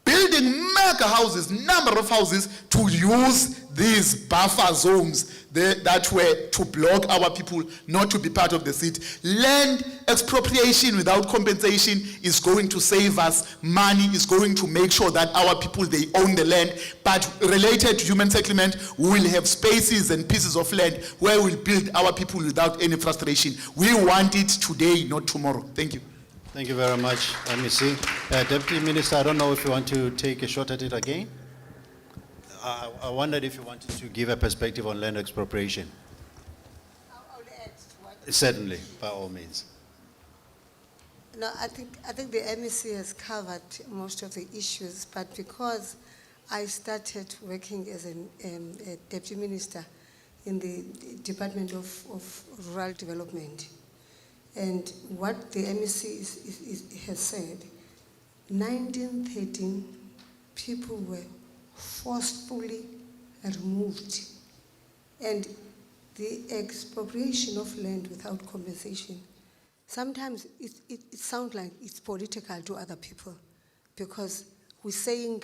Building mega houses, number of houses to use these buffer zones that were to block our people not to be part of the city. Land expropriation without compensation is going to save us money, is going to make sure that our people, they own the land. But related to human settlement, we will have spaces and pieces of land where we'll build our people without any frustration. We want it today, not tomorrow. Thank you. Thank you very much, MEC. Deputy Minister, I don't know if you want to take a shot at it again. I wondered if you wanted to give a perspective on land expropriation. I'll add to what. Certainly, by all means. No, I think the MEC has covered most of the issues, but because I started working as a deputy minister in the Department of Rural Development, and what the MEC has said, 1913 people were forcefully removed, and the expropriation of land without compensation, sometimes it sounds like it's political to other people, because we're saying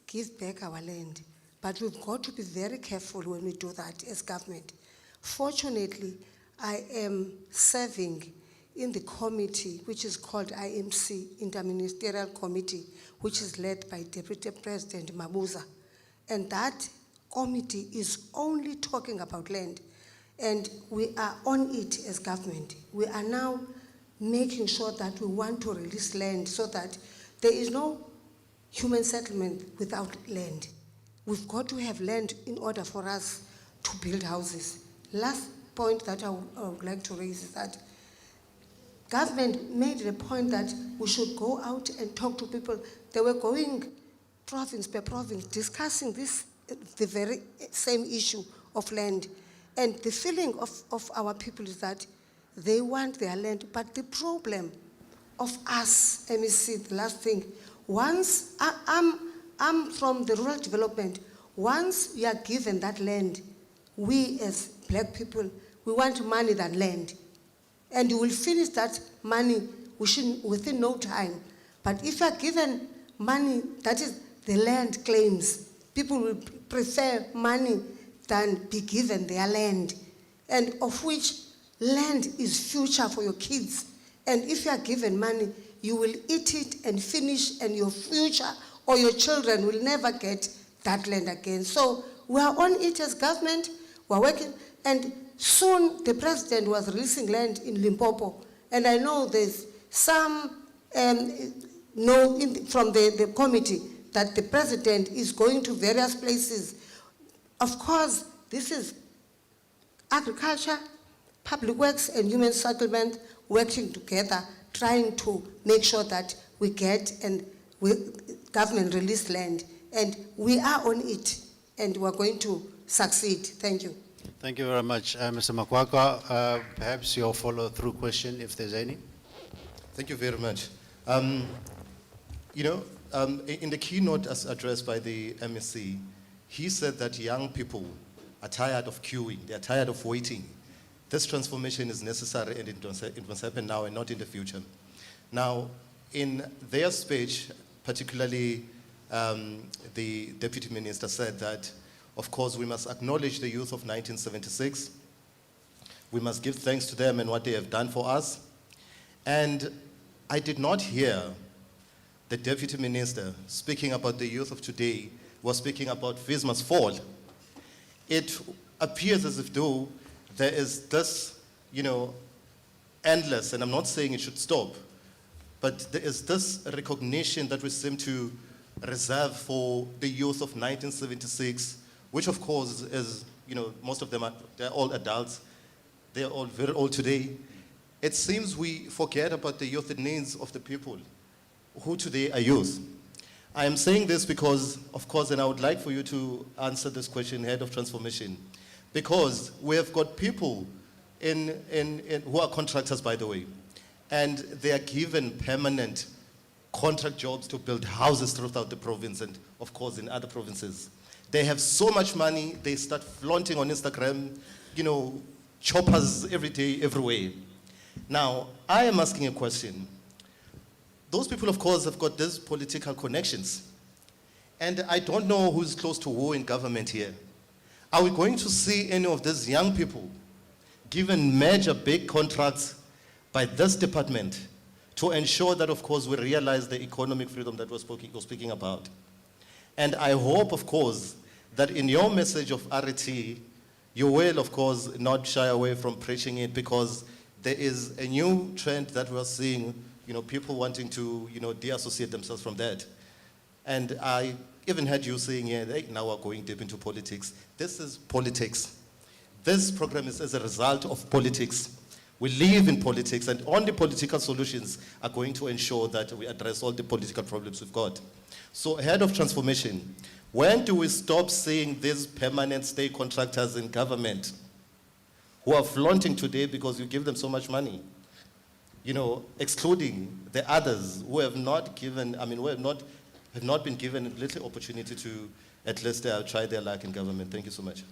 give back our land, but we've got to be very careful when we do that as government. Fortunately, I am serving in the committee, which is called IMC, Interministerial Committee, which is led by Deputy President Mabuza. And that committee is only talking about land. And we are on it as government. We are now making sure that we want to release land so that there is no human settlement without land. We've got to have land in order for us to build houses. Last point that I would like to raise is that government made the point that we should go out and talk to people. They were going province per province, discussing the very same issue of land. And the feeling of our people is that they want their land, but the problem of us, MEC, the last thing, once, I'm from the rural development, once we are given that land, we as black people, we want money than land. And you will finish that money within no time. But if you are given money, that is the land claims, people will prefer money than be given their land. And of which land is future for your kids. And if you are given money, you will eat it and finish, and your future or your children will never get that land again. So we are on it as government, we're working, and soon the president was releasing land in Limpopo, and I know there's some from the committee that the president is going to various places. Of course, this is agriculture, public works, and human settlement working together, trying to make sure that we get and government release land, and we are on it, and we're going to succeed. Thank you. Thank you very much. Mr. Makwakwa, perhaps your follow-through question, if there's any. Thank you very much. In the keynote as addressed by the MEC, he said that young people are tired of queuing, they are tired of waiting. This transformation is necessary, and it must happen now and not in the future. Now, in their speech, particularly the Deputy Minister said that, of course, we must acknowledge the youth of 1976. We must give thanks to them and what they have done for us. And I did not hear the Deputy Minister speaking about the youth of today, was speaking about fees must fall. It appears as if though there is this, endless, and I'm not saying it should stop, but there is this recognition that we seem to reserve for the youth of 1976, which of course is, most of them they're all adults, they're all very old today. It seems we forget about the youth needs of the people who today are youth. I am saying this because, of course, and I would like for you to answer this question, Head of Transformation, because we have got people who are contractors, by the way, and they are given permanent contract jobs to build houses throughout the province and, of course, in other provinces. They have so much money, they start flaunting on Instagram, choppers every day, everywhere. Now, I am asking a question. Those people, of course, have got these political connections. And I don't know who's close to who in government here. Are we going to see any of these young people given major big contracts by this department to ensure that, of course, we realize the economic freedom that we're speaking about? And I hope, of course, that in your message of RT, you will, of course, not shy away from preaching it, because there is a new trend that we're seeing, people wanting to, deassociate themselves from that. And I even heard you saying here, hey, now we're going deep into politics. This is politics. This program is as a result of politics. We live in politics, and only political solutions are going to ensure that we address all the political problems we've got. So ahead of transformation, when do we stop seeing these permanent stay contractors in government who are flaunting today because you give them so much money? Excluding the others who have not given, who have not been given a little opportunity to at least try their luck in government. Thank you so much.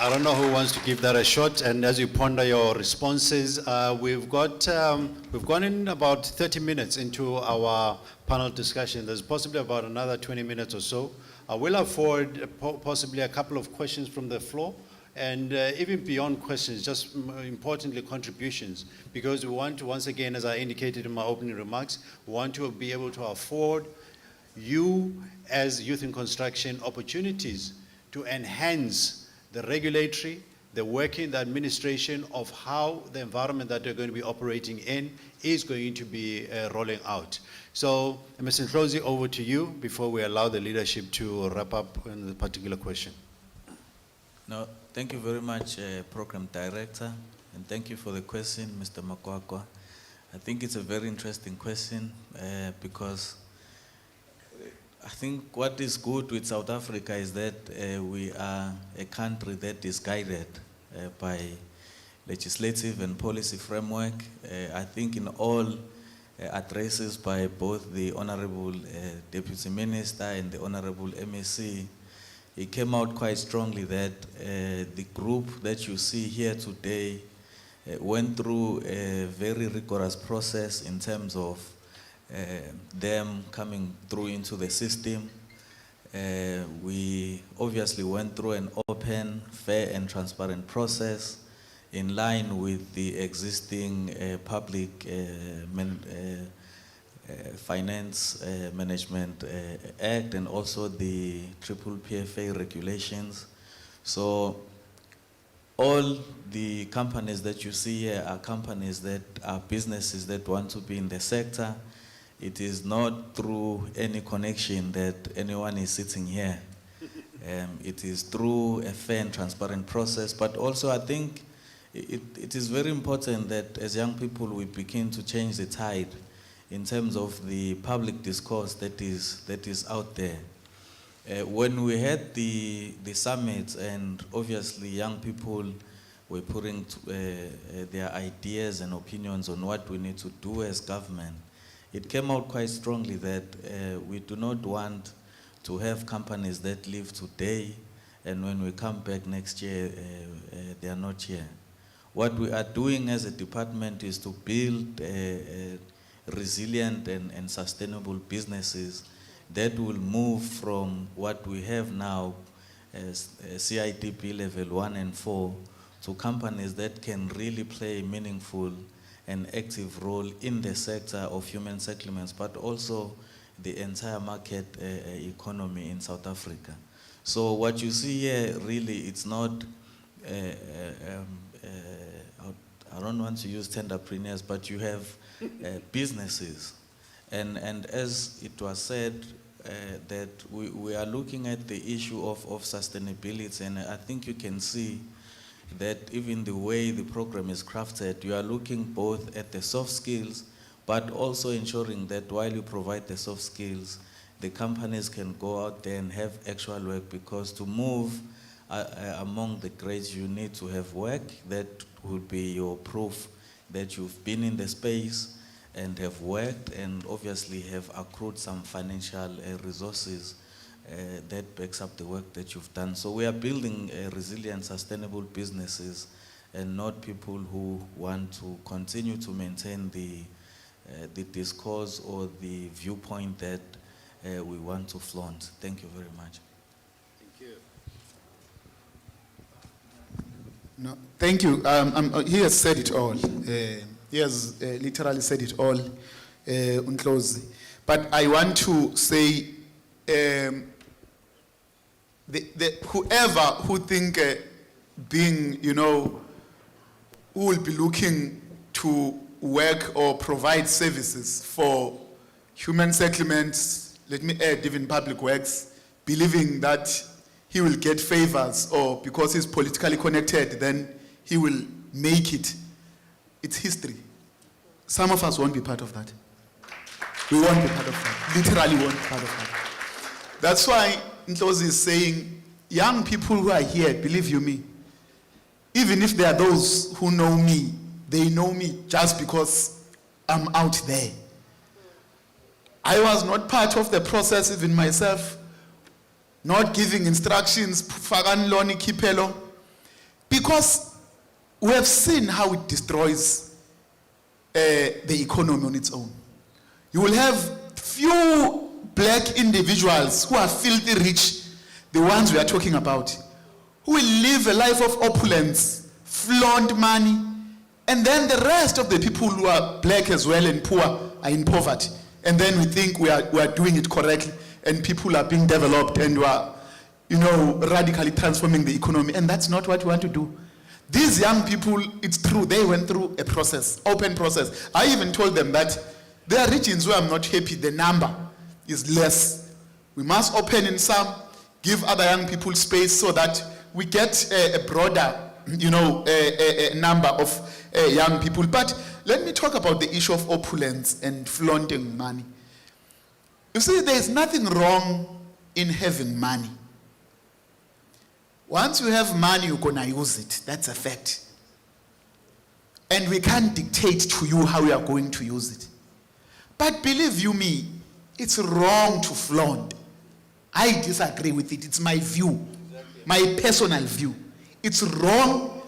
I don't know who wants to give that a shot, and as you ponder your responses, we've gone in about 30 minutes into our panel discussion. There's possibly about another 20 minutes or so. I will afford possibly a couple of questions from the floor, and even beyond questions, just importantly contributions, because we want to, once again, as I indicated in my opening remarks, we want to be able to afford you as youth in construction opportunities to enhance the regulatory, the working, the administration of how the environment that they're going to be operating in is going to be rolling out. So, Mr. Ndlozi, over to you before we allow the leadership to wrap up on the particular question. No, thank you very much, Program Director, and thank you for the question, Mr. Makwakwa. I think it's a very interesting question because I think what is good with South Africa is that we are a country that is guided by legislative and policy framework. I think in all addresses by both the Honorable Deputy Minister and the Honorable MEC, it came out quite strongly that the group that you see here today went through a very rigorous process in terms of them coming through into the system. We obviously went through an open, fair and transparent process in line with the existing public Finance Management Act and also the Triple PFA regulations. So all the companies that you see here are companies that are businesses that want to be in the sector. It is not through any connection that anyone is sitting here. It is through a fair and transparent process, but also I think it is very important that as young people we begin to change the tide in terms of the public discourse that is out there. When we had the summit, and obviously young people were putting their ideas and opinions on what we need to do as government, it came out quite strongly that we do not want to have companies that live today and when we come back next year, they are not here. What we are doing as a department is to build resilient and sustainable businesses that will move from what we have now as CIDP level 1 and 4 to companies that can really play a meaningful and active role in the sector of human settlements, but also the entire market economy in South Africa. So what you see here, really, it's not, I don't want to use tenderpreneurs, but you have businesses. And as it was said, that we are looking at the issue of sustainability, and I think you can see that even the way the program is crafted, you are looking both at the soft skills, but also ensuring that while you provide the soft skills, the companies can go out there and have actual work, because to move among the grades, you need to have work that will be your proof that you've been in the space and have worked and obviously have accrued some financial resources that backs up the work that you've done. So we are building resilient, sustainable businesses and not people who want to continue to maintain the discourse or the viewpoint that we want to flaunt. Thank you very much. No, thank you. He has said it all. He has literally said it all, Unklozi. But I want to say, whoever who think being, who will be looking to work or provide services for human settlements, let me add even public works, believing that he will get favors or because he's politically connected, then he will make it. It's history. Some of us won't be part of that. We won't be part of that. Literally won't be part of that. That's why Ntlozi is saying, young people who are here, believe you me, even if there are those who know me, they know me just because I'm out there. I was not part of the process even myself, not giving instructions, fakan loni kipelo, because we have seen how it destroys the economy on its own. You will have few black individuals who are filthy rich, the ones we are talking about, who will live a life of opulence, flaunt money, and then the rest of the people who are black as well and poor are in poverty. And then we think we are doing it correctly, and people are being developed and we are, radically transforming the economy. And that's not what we want to do. These young people, it's true, they went through a process, open process. I even told them that there are regions where I'm not happy, the number is less. We must open in some, give other young people space so that we get a broader, a number of young people. But let me talk about the issue of opulence and flaunting money. You see, there's nothing wrong in having money. Once you have money, you're gonna use it. That's a fact. And we can't dictate to you how you are going to use it. But believe you me, it's wrong to flaunt. I disagree with it. It's my view, my personal view. It's wrong.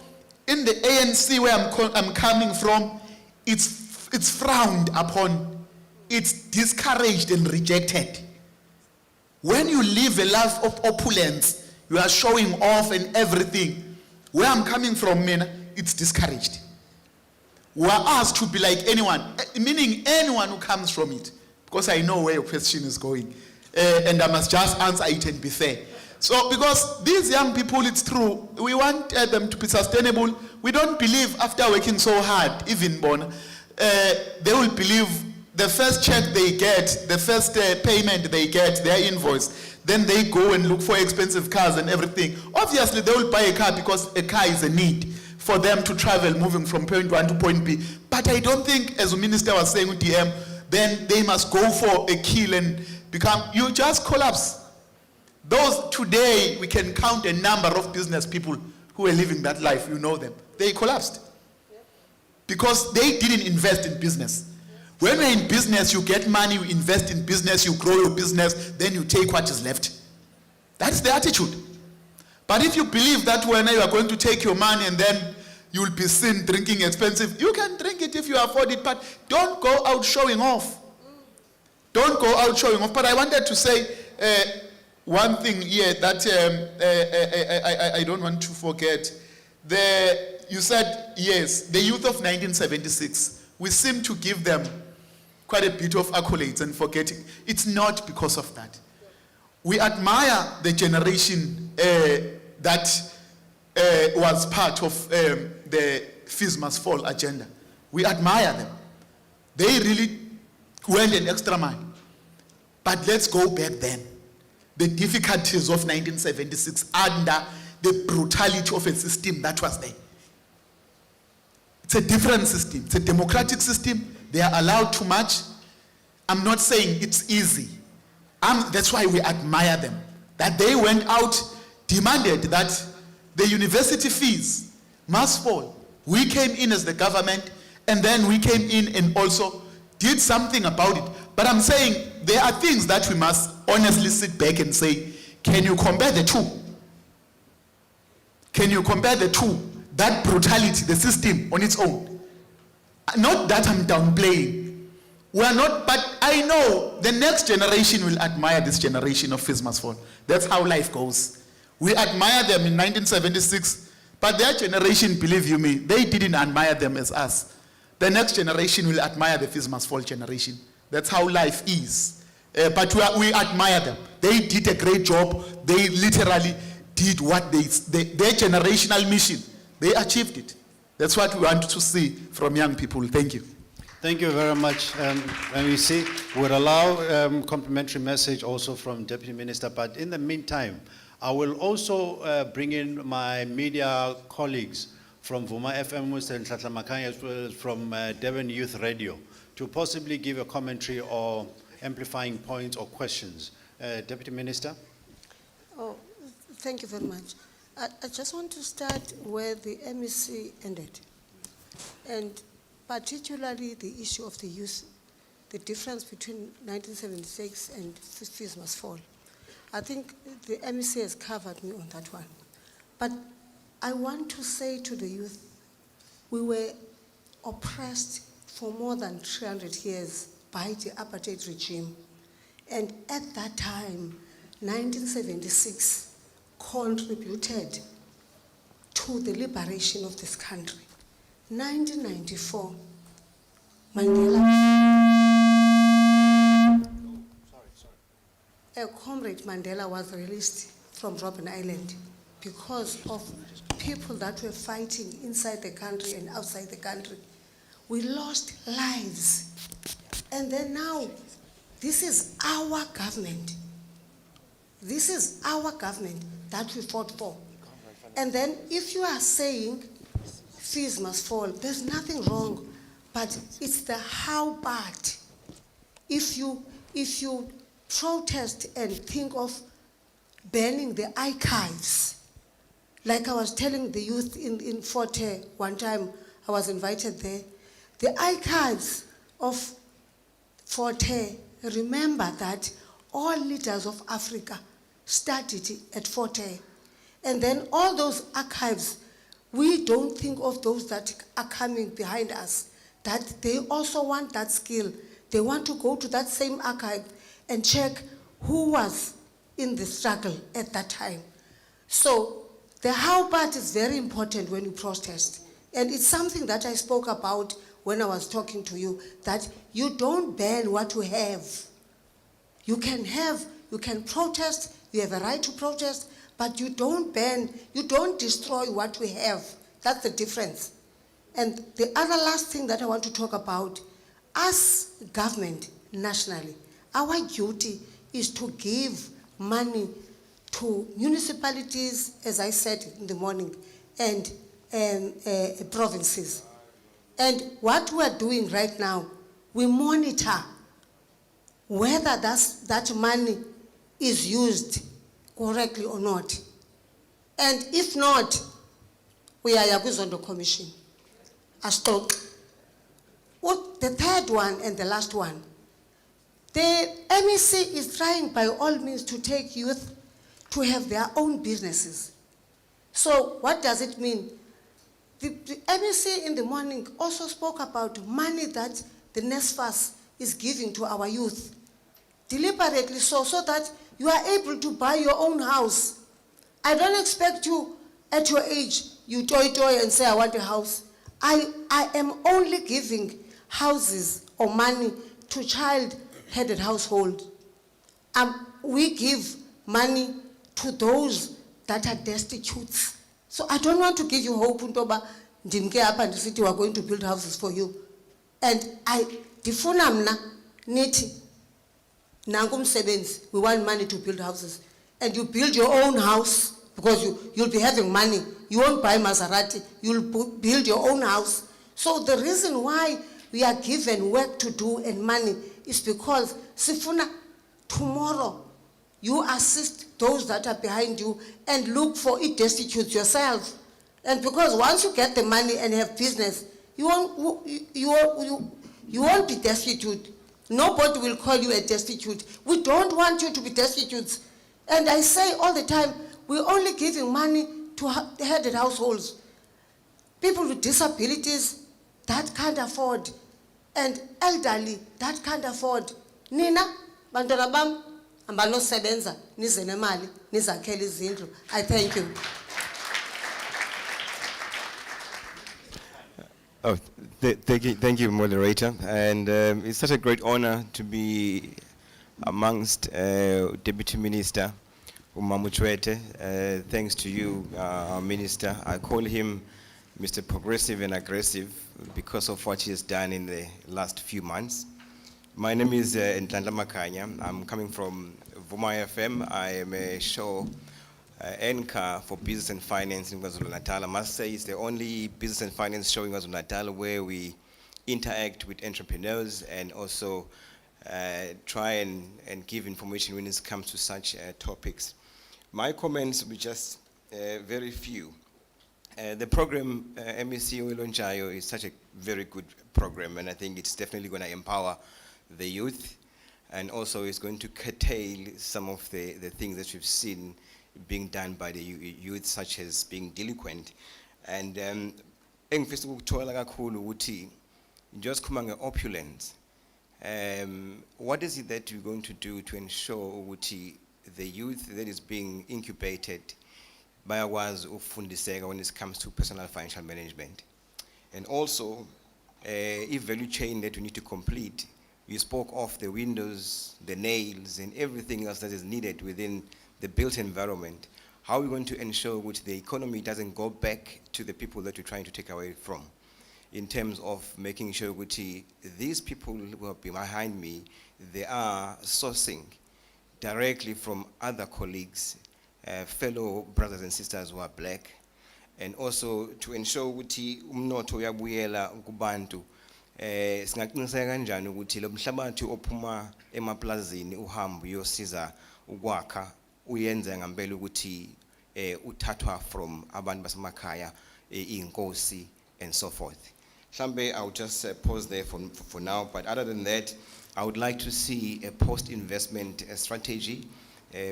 In the ANC where I'm coming from, it's frowned upon. It's discouraged and rejected. When you live a life of opulence, you are showing off and everything. Where I'm coming from, man, it's discouraged. We are asked to be like anyone, meaning anyone who comes from it. Because I know where your question is going. And I must just answer it and be fair. So, because these young people, it's true, we want them to be sustainable. We don't believe after working so hard, even born, they will believe the first check they get, the first payment they get, their invoice, then they go and look for expensive cars and everything. Obviously, they will buy a car because a car is a need for them to travel, moving from point one to point B. But I don't think, as the minister was saying with DM, then they must go for a kill and become, you just collapse. Those today, we can count a number of business people who are living that life, you know them. They collapsed. Because they didn't invest in business. When you're in business, you get money, you invest in business, you grow your business, then you take what is left. That's the attitude. But if you believe that when you are going to take your money and then you will be seen drinking expensive, you can drink it if you afford it, but don't go out showing off. Don't go out showing off. But I wanted to say one thing here that I don't want to forget. You said, yes, the youth of 1976, we seem to give them quite a bit of accolades and forgetting. It's not because of that. We admire the generation that was part of the Fees Must Fall agenda. We admire them. They really went an extra mile. But let's go back then. The difficulties of 1976 under the brutality of a system that was there. It's a different system. It's a democratic system. They are allowed too much. I'm not saying it's easy. That's why we admire them. That they went out, demanded that the university fees must fall. We came in as the government, and then we came in and also did something about it. But I'm saying there are things that we must honestly sit back and say, can you compare the two? Can you compare the two? That brutality, the system on its own. Not that I'm downplaying. We are not, but I know the next generation will admire this generation of Fees Must Fall. That's how life goes. We admire them in 1976, but their generation, believe you me, they didn't admire them as us. The next generation will admire the Fees Must Fall generation. That's how life is. But we admire them. They did a great job. They literally did what their generational mission. They achieved it. That's what we want to see from young people. Thank you. Thank you very much. MEC, we'll allow complimentary message also from Deputy Minister, but in the meantime, I will also bring in my media colleagues from Vuma FM and Tlatlamakanya, as well as from Devon Youth Radio, to possibly give a commentary or amplifying points or questions. Deputy Minister? Oh, thank you very much. I just want to start where the MEC ended. And particularly the issue of the youth, the difference between 1976 and Fees Must Fall. I think the MEC has covered me on that one. But I want to say to the youth, we were oppressed for more than 300 years by the apartheid regime. And at that time, 1976 contributed to the liberation of this country. 1994, Comrade Mandela was released from Robben Island because of people that were fighting inside the country and outside the country. We lost lives. And then now, this is our government. This is our government that we fought for. And then if you are saying fees must fall, there's nothing wrong, but it's the how part. If you protest and think of banning the archives, like I was telling the youth in Forte one time, I was invited there, the archives of Forte, remember that all leaders of Africa started at Forte. And then all those archives, we don't think of those that are coming behind us, that they also want that skill. They want to go to that same archive and check who was in the struggle at that time. So the how part is very important when you protest. And it's something that I spoke about when I was talking to you, that you don't ban what you have. You can protest, you have a right to protest, but you don't ban, you don't destroy what we have. That's the difference. And the other last thing that I want to talk about, as government nationally, our duty is to give money to municipalities, as I said in the morning, and provinces. And what we're doing right now, we monitor whether that money is used correctly or not. And if not, we are Yakuzondo Commission. The third one and the last one, the MEC is trying by all means to take youth to have their own businesses. So what does it mean? The MEC in the morning also spoke about money that the NSFAS is giving to our youth, deliberately so that you are able to buy your own house. I don't expect you, at your age, you toy and say, I want a house. I am only giving houses or money to child-headed household. We give money to those that are destitute. So I don't want to give you hope, Ntoba, ndimke apha and city we are going to build houses for you. And ndifuna mna nithi nangu msebenzi, we want money to build houses. And you build your own house because you'll be having money. You won't buy Maserati, you'll build your own house. So the reason why we are given work to do and money is because sifuna tomorrow you assist those that are behind you and look for it destitute yourself. And because once you get the money and have business, you won't be destitute. Nobody will call you a destitute. We don't want you to be destitute. And I say all the time, we're only giving money to headed households. People with disabilities, that can't afford. And elderly, that can't afford. Nina, bantwana bam, ambanosebenza, nize nemali, nizakhele izindlu. I thank you. Oh, thank you, moderator. And it's such a great honor to be amongst Deputy Minister Umamuchwete. Thanks to you, our minister. I call him Mr. Progressive and Aggressive because of what he has done in the last few months. My name is Ntlandla Makanya. I'm coming from Vuma FM. I am a show anchor for business and finance in KwaZulu-Natal. I must say it's the only business and finance show in KwaZulu-Natal where we interact with entrepreneurs and also try and give information when it comes to such topics. My comments will be just very few. The program MEC Oyilonjayo is such a very good program, and I think it's definitely going to empower the youth, and also it's going to curtail some of the things that we've seen being done by the youth, such as being delinquent. And engifisa ukuthola kakhulu ukuthi just khuluma opulence. What is it that you're going to do to ensure ukuthi the youth that is being incubated bayakwazi ukufundiseka when it comes to personal financial management? And also, value chain that we need to complete. You spoke of the windows, the nails, and everything else that is needed within the built environment. How are we going to ensure which the economy doesn't go back to the people that we're trying to take away from? In terms of making sure which these people who are behind me, they are sourcing directly from other colleagues, fellow brothers and sisters who are black, and also to ensure ukuthi umnotho uyabuyela kubantu. Singaqiniseka kanjani ukuthi lo mhlabathi ophuma emaplazini uhambe uyosiza ukwakha uyenze ngempela ukuthi uthathwa from abantu basemakhaya inkosi and so forth. Mhlambe I'll just pause there for now, but other than that, I would like to see a post-investment strategy,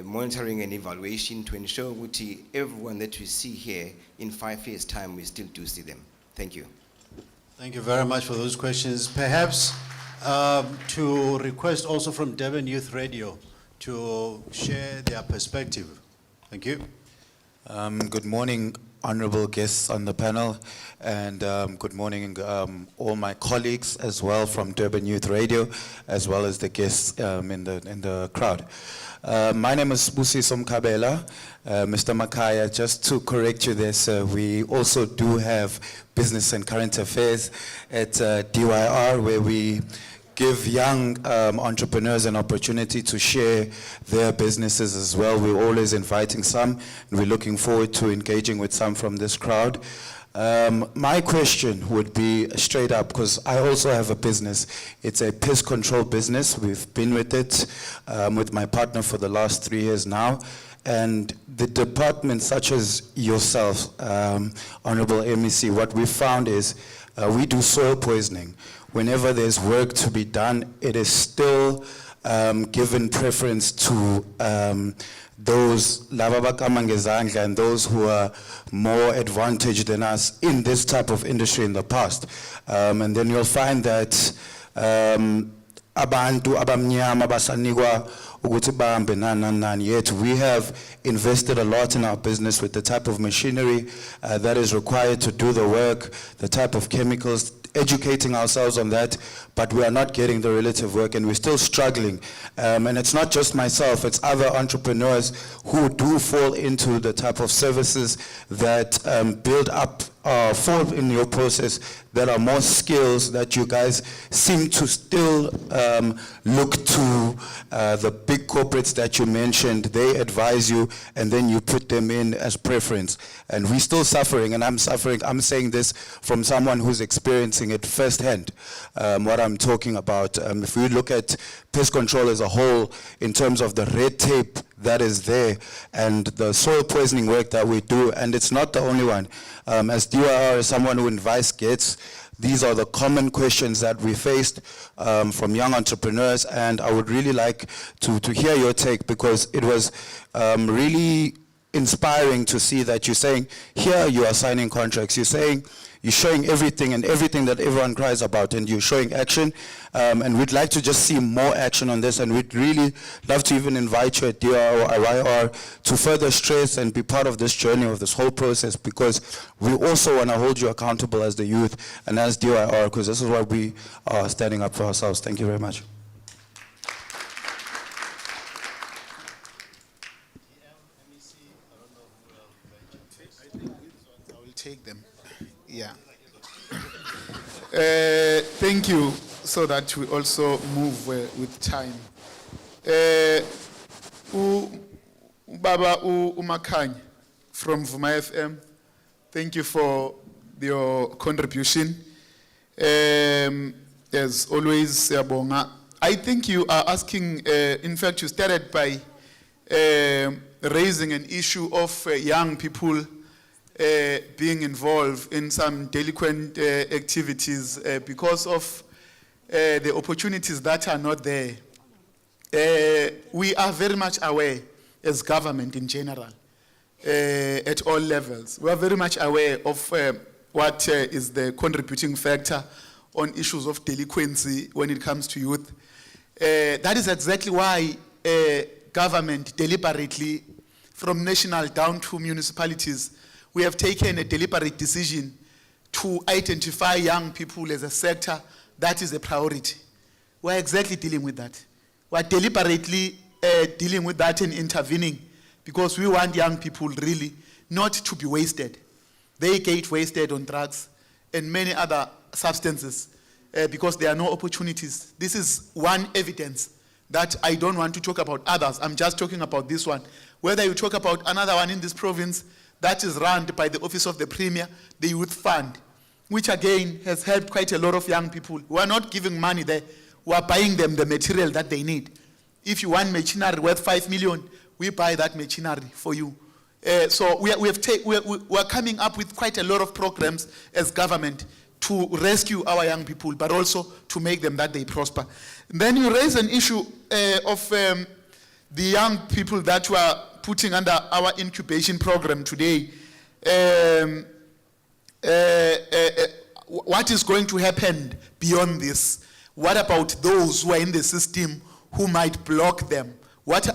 monitoring and evaluation to ensure that everyone that we see here in 5 years' time, we still do see them. Thank you. Thank you very much for those questions. Perhaps to request also from Durban Youth Radio to share their perspective. Thank you. Good morning, honorable guests on the panel, and good morning all my colleagues as well from Durban Youth Radio, as well as the guests in the crowd. My name is Busiso Mkabela. Mr. Makaya, just to correct you there, sir, we also do have business and current affairs at DYR, where we give young entrepreneurs an opportunity to share their businesses as well. We're always inviting some, and we're looking forward to engaging with some from this crowd. My question would be straight up, because I also have a business. It's a pest control business. We've been with it with my partner for the last 3 years now. And the department, such as yourself, Honorable MEC, what we found is we do soil poisoning. Whenever there's work to be done, it is still given preference to those and those who are more advantaged than us in this type of industry in the past. And then you'll find that abantu abamnyama basanikwa ukuthi bahambe nani. Yet we have invested a lot in our business with the type of machinery that is required to do the work, the type of chemicals, educating ourselves on that, but we are not getting the relative work, and we're still struggling. And it's not just myself, it's other entrepreneurs who do fall into the type of services that build up, fall in your process, that are more skills that you guys seem to still look to the big corporates that you mentioned. They advise you, and then you put them in as preference. And we're still suffering, and I'm suffering. I'm saying this from someone who's experiencing it firsthand, what I'm talking about. If we look at pest control as a whole, in terms of the red tape that is there, and the soil poisoning work that we do, and it's not the only one. As DYR, as someone who invites gets, these are the common questions that we faced from young entrepreneurs, and I would really like to hear your take, because it was really inspiring to see that you're saying, here you are signing contracts, you're showing everything and everything that everyone cries about, and you're showing action, and we'd like to just see more action on this, and we'd really love to even invite you at DIR or IYR to further stress and be part of this journey of this whole process, because we also want to hold you accountable as the youth and as DIR, because this is what we are standing up for ourselves. Thank you very much. I will take them. Yeah. Thank you, so that we also move with time. Baba Umakany from Vuma FM, thank you for your contribution. As always, Siyabonga. I think you are asking, in fact, you started by raising an issue of young people being involved in some delinquent activities because of the opportunities that are not there. We are very much aware, as government in general, at all levels. We are very much aware of what is the contributing factor on issues of delinquency when it comes to youth. That is exactly why government deliberately, from national down to municipalities, we have taken a deliberate decision to identify young people as a sector that is a priority. We're exactly dealing with that. We're deliberately dealing with that and intervening, because we want young people really not to be wasted. They get wasted on drugs and many other substances because there are no opportunities. This is one evidence that I don't want to talk about others. I'm just talking about this one. Whether you talk about another one in this province, that is run by the Office of the Premier, the Youth Fund, which again has helped quite a lot of young people. We are not giving money there, we are buying them the material that they need. If you want machinery worth 5 million, we buy that machinery for you. So we are coming up with quite a lot of programs as government to rescue our young people, but also to make them that they prosper. And then you raise an issue of the young people that were putting under our incubation program today. What is going to happen beyond this? What about those who are in the system who might block them?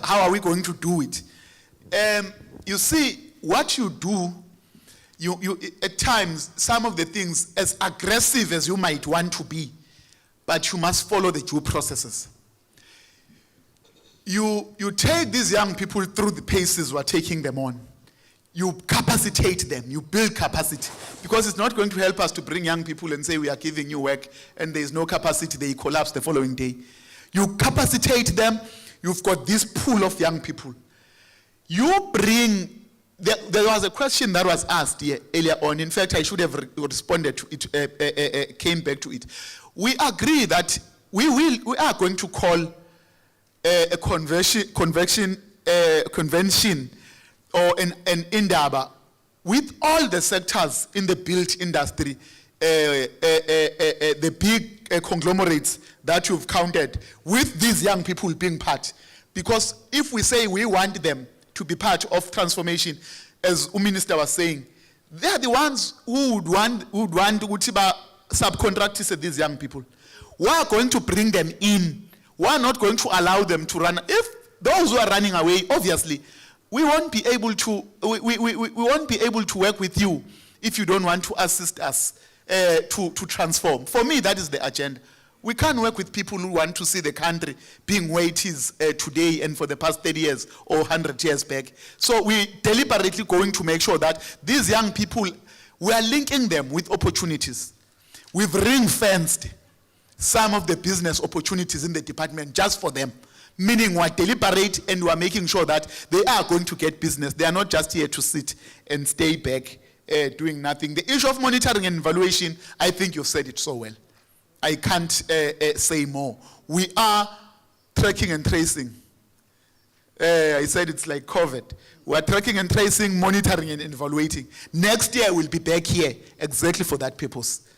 How are we going to do it? You see, what you do, you at times, some of the things, as aggressive as you might want to be, but you must follow the due processes. You take these young people through the paces we're taking them on. You capacitate them, you build capacity. Because it's not going to help us to bring young people and say we are giving you work and there's no capacity, they collapse the following day. You capacitate them, you've got this pool of young people. You bring, there was a question that was asked here earlier on. In fact, I should have responded to it, came back to it. We agree that we are going to call a convention or an indaba with all the sectors in the built industry, the big conglomerates that you've counted, with these young people being part. Because if we say we want them to be part of transformation, as the Minister was saying, they are the ones who would want to subcontractors at these young people. We are going to bring them in. We are not going to allow them to run. If those who are running away, obviously, we won't be able to. We won't be able to work with you if you don't want to assist us to transform. For me, that is the agenda. We can't work with people who want to see the country being where it is today and for the past 30 years or 100 years back. So we deliberately going to make sure that these young people, we are linking them with opportunities. We've ring-fenced some of the business opportunities in the department just for them. Meaning we are deliberate and we are making sure that they are going to get business. They are not just here to sit and stay back doing nothing. The issue of monitoring and evaluation, I think you've said it so well. I can't say more. We are tracking and tracing. I said it's like COVID. We are tracking and tracing, monitoring and evaluating. Next year we'll be back here exactly for that purpose.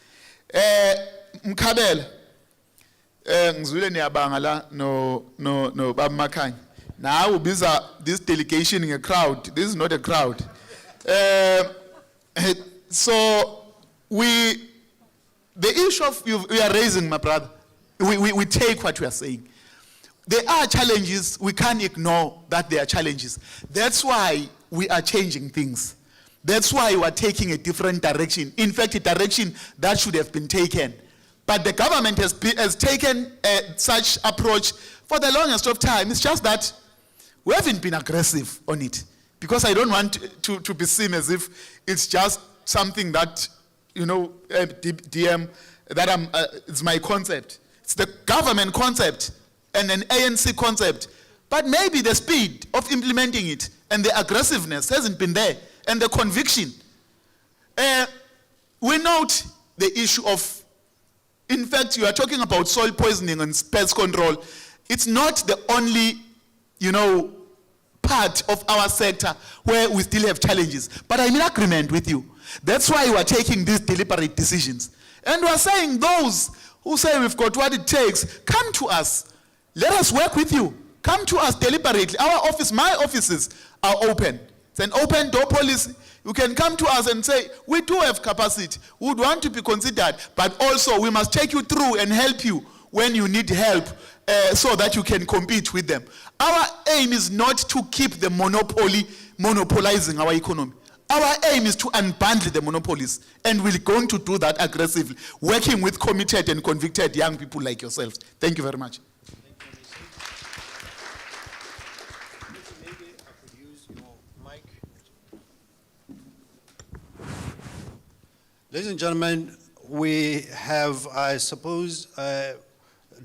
Mkhabela, ngizwile niyabanga la no Baba Makhanya. Now ubiza this delegation in a crowd. This is not a crowd. So the issue of you are raising, my brother, we take what you are saying. There are challenges, we can't ignore that there are challenges. That's why we are changing things. That's why we are taking a different direction. In fact, a direction that should have been taken. But the government has taken such approach for the longest of time. It's just that we haven't been aggressive on it. Because I don't want to be seen as if it's just something that, DM, that it's my concept. It's the government concept and an ANC concept. But maybe the speed of implementing it and the aggressiveness hasn't been there, and the conviction. We note the issue of, in fact, you are talking about soil poisoning and pest control. It's not the only, part of our sector where we still have challenges. But I'm in agreement with you. That's why we are taking these deliberate decisions. And we are saying those who say we've got what it takes, come to us. Let us work with you. Come to us deliberately. Our office, my offices are open. It's an open door policy. You can come to us and say, we do have capacity. We would want to be considered, but also we must take you through and help you when you need help so that you can compete with them. Our aim is not to keep the monopolizing our economy. Our aim is to unbundle the monopolies, and we're going to do that aggressively, working with committed and convicted young people like yourselves. Thank you very much. Maybe I could use your mic. Ladies and gentlemen, we have, I suppose,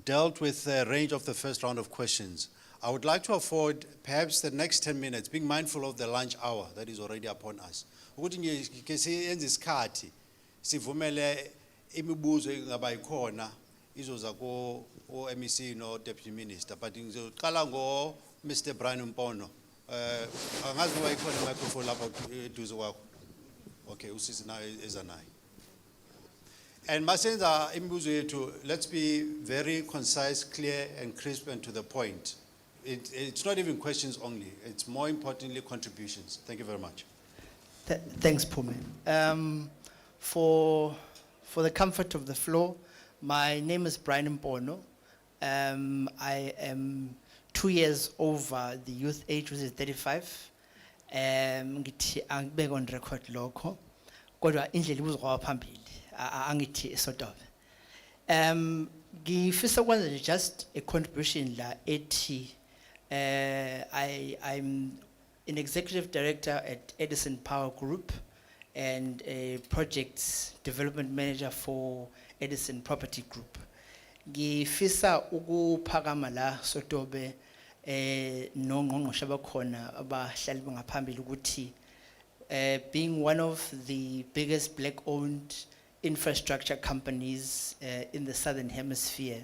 dealt with a range of the first round of questions. I would like to afford perhaps the next 10 minutes, being mindful of the lunch hour that is already upon us. Ukuthi nje ke siyenze isikhathi sivumele imibuzo engaba ikhona izoza ko MEC no Deputy Minister, but ngizoqala ngo Mr. Brian Mpono. Angazi ngoba ikhona microphone lapha eduze kwakho. Okay, usisi nayo ezanayo. And masenza imibuzo yethu, let's be very concise, clear and crisp and to the point. It's not even questions only, it's more importantly contributions. Thank you very much. Thanks, Pume. For the comfort of the floor, my name is Brian Mpono. I am 2 years over the youth age, which is 35. Ngithi angibeke on record lokho. Kodwa indlela ibuzwa phambili. Angithi sort of. Ngifisa ukwenza just a contribution la ethi I'm an executive director at Edison Power Group and a projects development manager for Edison Property Group. Ngifisa ukuphakama la sotobe nongqongqoshe abakhona abahlali bangaphambili ukuthi being one of the biggest black-owned infrastructure companies in the Southern Hemisphere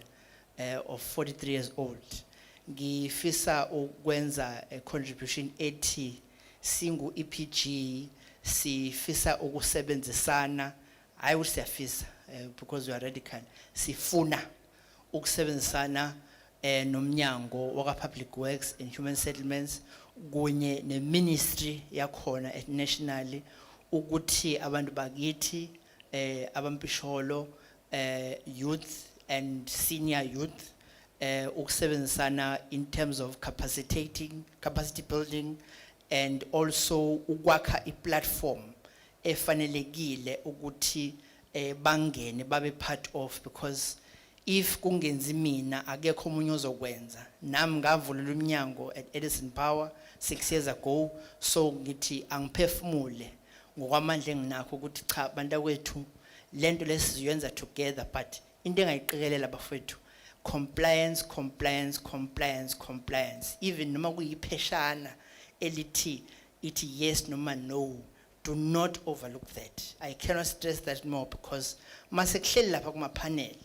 of 43 years old, ngifisa ukwenza a contribution ethi singu EPG sifisa ukusebenzisana. I would say siyafisa because we are radical. Sifuna ukusebenzisana nomnyango waka Public Works and Human Settlements kunye ne ministry yakhona at nationally ukuthi abantu bakithi abampisholo youth and senior youth ukusebenzisana in terms of capacity building and also ukwakha i-platform efanelekile ukuthi bangene babe part of, because if kungenzi mina akekho omunye ozokwenza. Nami ngavulela umnyango at Edison Power 6 years ago, so ngithi angiphefumule ngokwamandla enginakho ukuthi cha bantakwethu lento lesiyenza together, but into engayiqikelela bafethu compliance. Even noma kuyipheshana elithi ithi yes noma no, do not overlook that. I cannot stress that more, because masekuhleli lapha kuma panel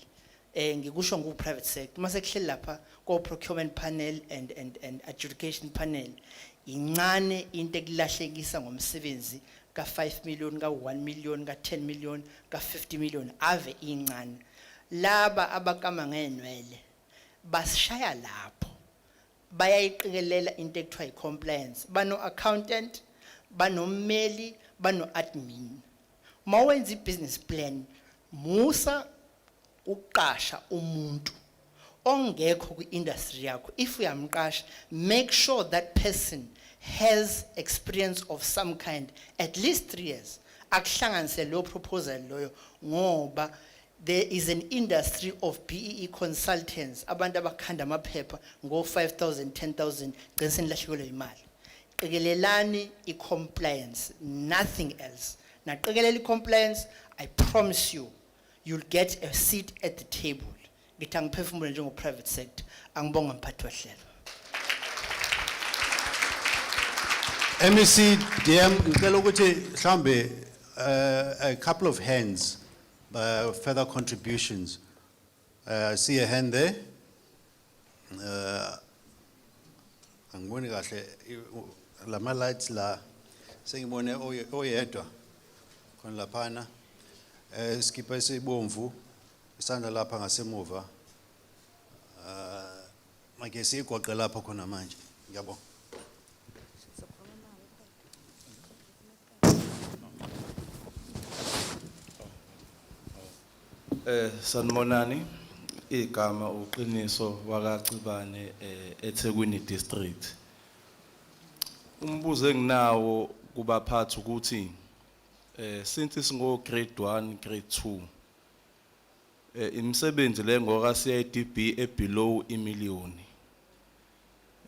ngikusho ngoku private sector, masekuhleli lapha ko procurement panel and adjudication panel, incane into ekulahlekisa ngomsebenzi ka 5 million, ka 1 million, ka 10 million, ka 50 million ave incane. Laba abakama ngenwele basishaya lapho. Bayayiqikelela into ekuthiwa compliance. Bano accountant, bano mmeli, bano admin. Mawenza business plan, musa uqasha umuntu ongekho kwi-industry yakho. If uyamqasha, make sure that person has experience of some kind, at least 3 years. Akuhlanganise lo proposal loyo ngoba there is an industry of BEE consultants. Abantu abakhanda amaphepha ngo 5,000, 10,000 gcina senilahlekelwe imali. Qikelelani i-compliance, nothing else. Na qikelele i-compliance, I promise you, you'll get a seat at the table. Ngithi angiphefumule njengo private sector. Angibonga mphathi wahlelo. MEC DM ngicela ukuthi mhlambe a couple of hands further contributions. I see a hand there. Angiboni kahle lama lights la sengibone oyedwa khona laphana skipa esibomvu isandla lapha ngasemuva manje sigoqe lapha khona manje ngiyabonga. Sanibonani, igama uqiniso wakacibane eThekwini district. Umbuzo enginawo kubaphathi ukuthi since singo grade 1 grade 2 imisebenzi le ngoka CIDB below imiliyoni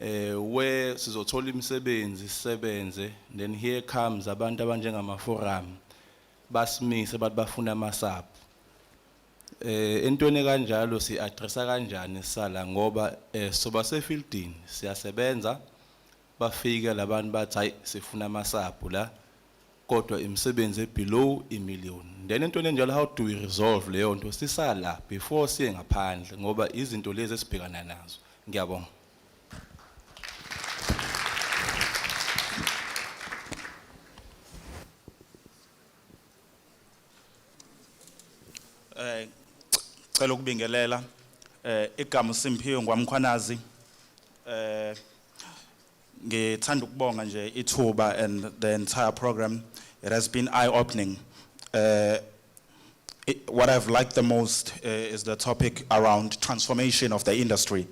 where sizothola imisebenzi sisebenze, then here comes abantu abanjengama forum basimise bathi bafuna amasapu. Entweni kanjalo si addressa kanjani sala ngoba soba sefieldini siyasebenza bafika labantu bathi hayi sifuna amasapu la kodwa imisebenzi below imiliyoni. Then entweni enjalo, how do we resolve leyo nto sisala before siye ngaphandle ngoba izinto lezi esibhekana nazo? Ngiyabonga. Cela ukubingelela igama Simphiwe ngwamkhwanazi ngithanda ukubonga nje ithuba and the entire program. It has been eye-opening. What I've liked the most is the topic around transformation of the industry.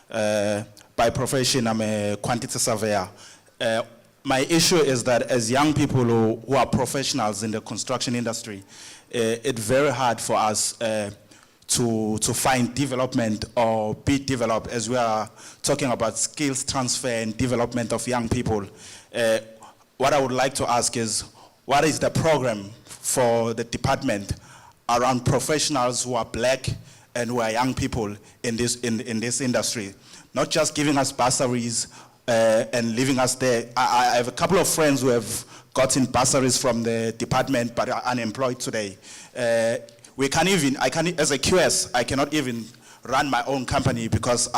By profession, I'm a quantity surveyor. My issue is that as young people who are professionals in the construction industry, it's very hard for us to find development or be developed as we are talking about skills transfer and development of young people. What I would like to ask is, what is the program for the department around professionals who are black and who are young people in this industry? Not just giving us bursaries and leaving us there. I have a couple of friends who have gotten bursaries from the department but are unemployed today. I can, as a QS, I cannot even run my own company because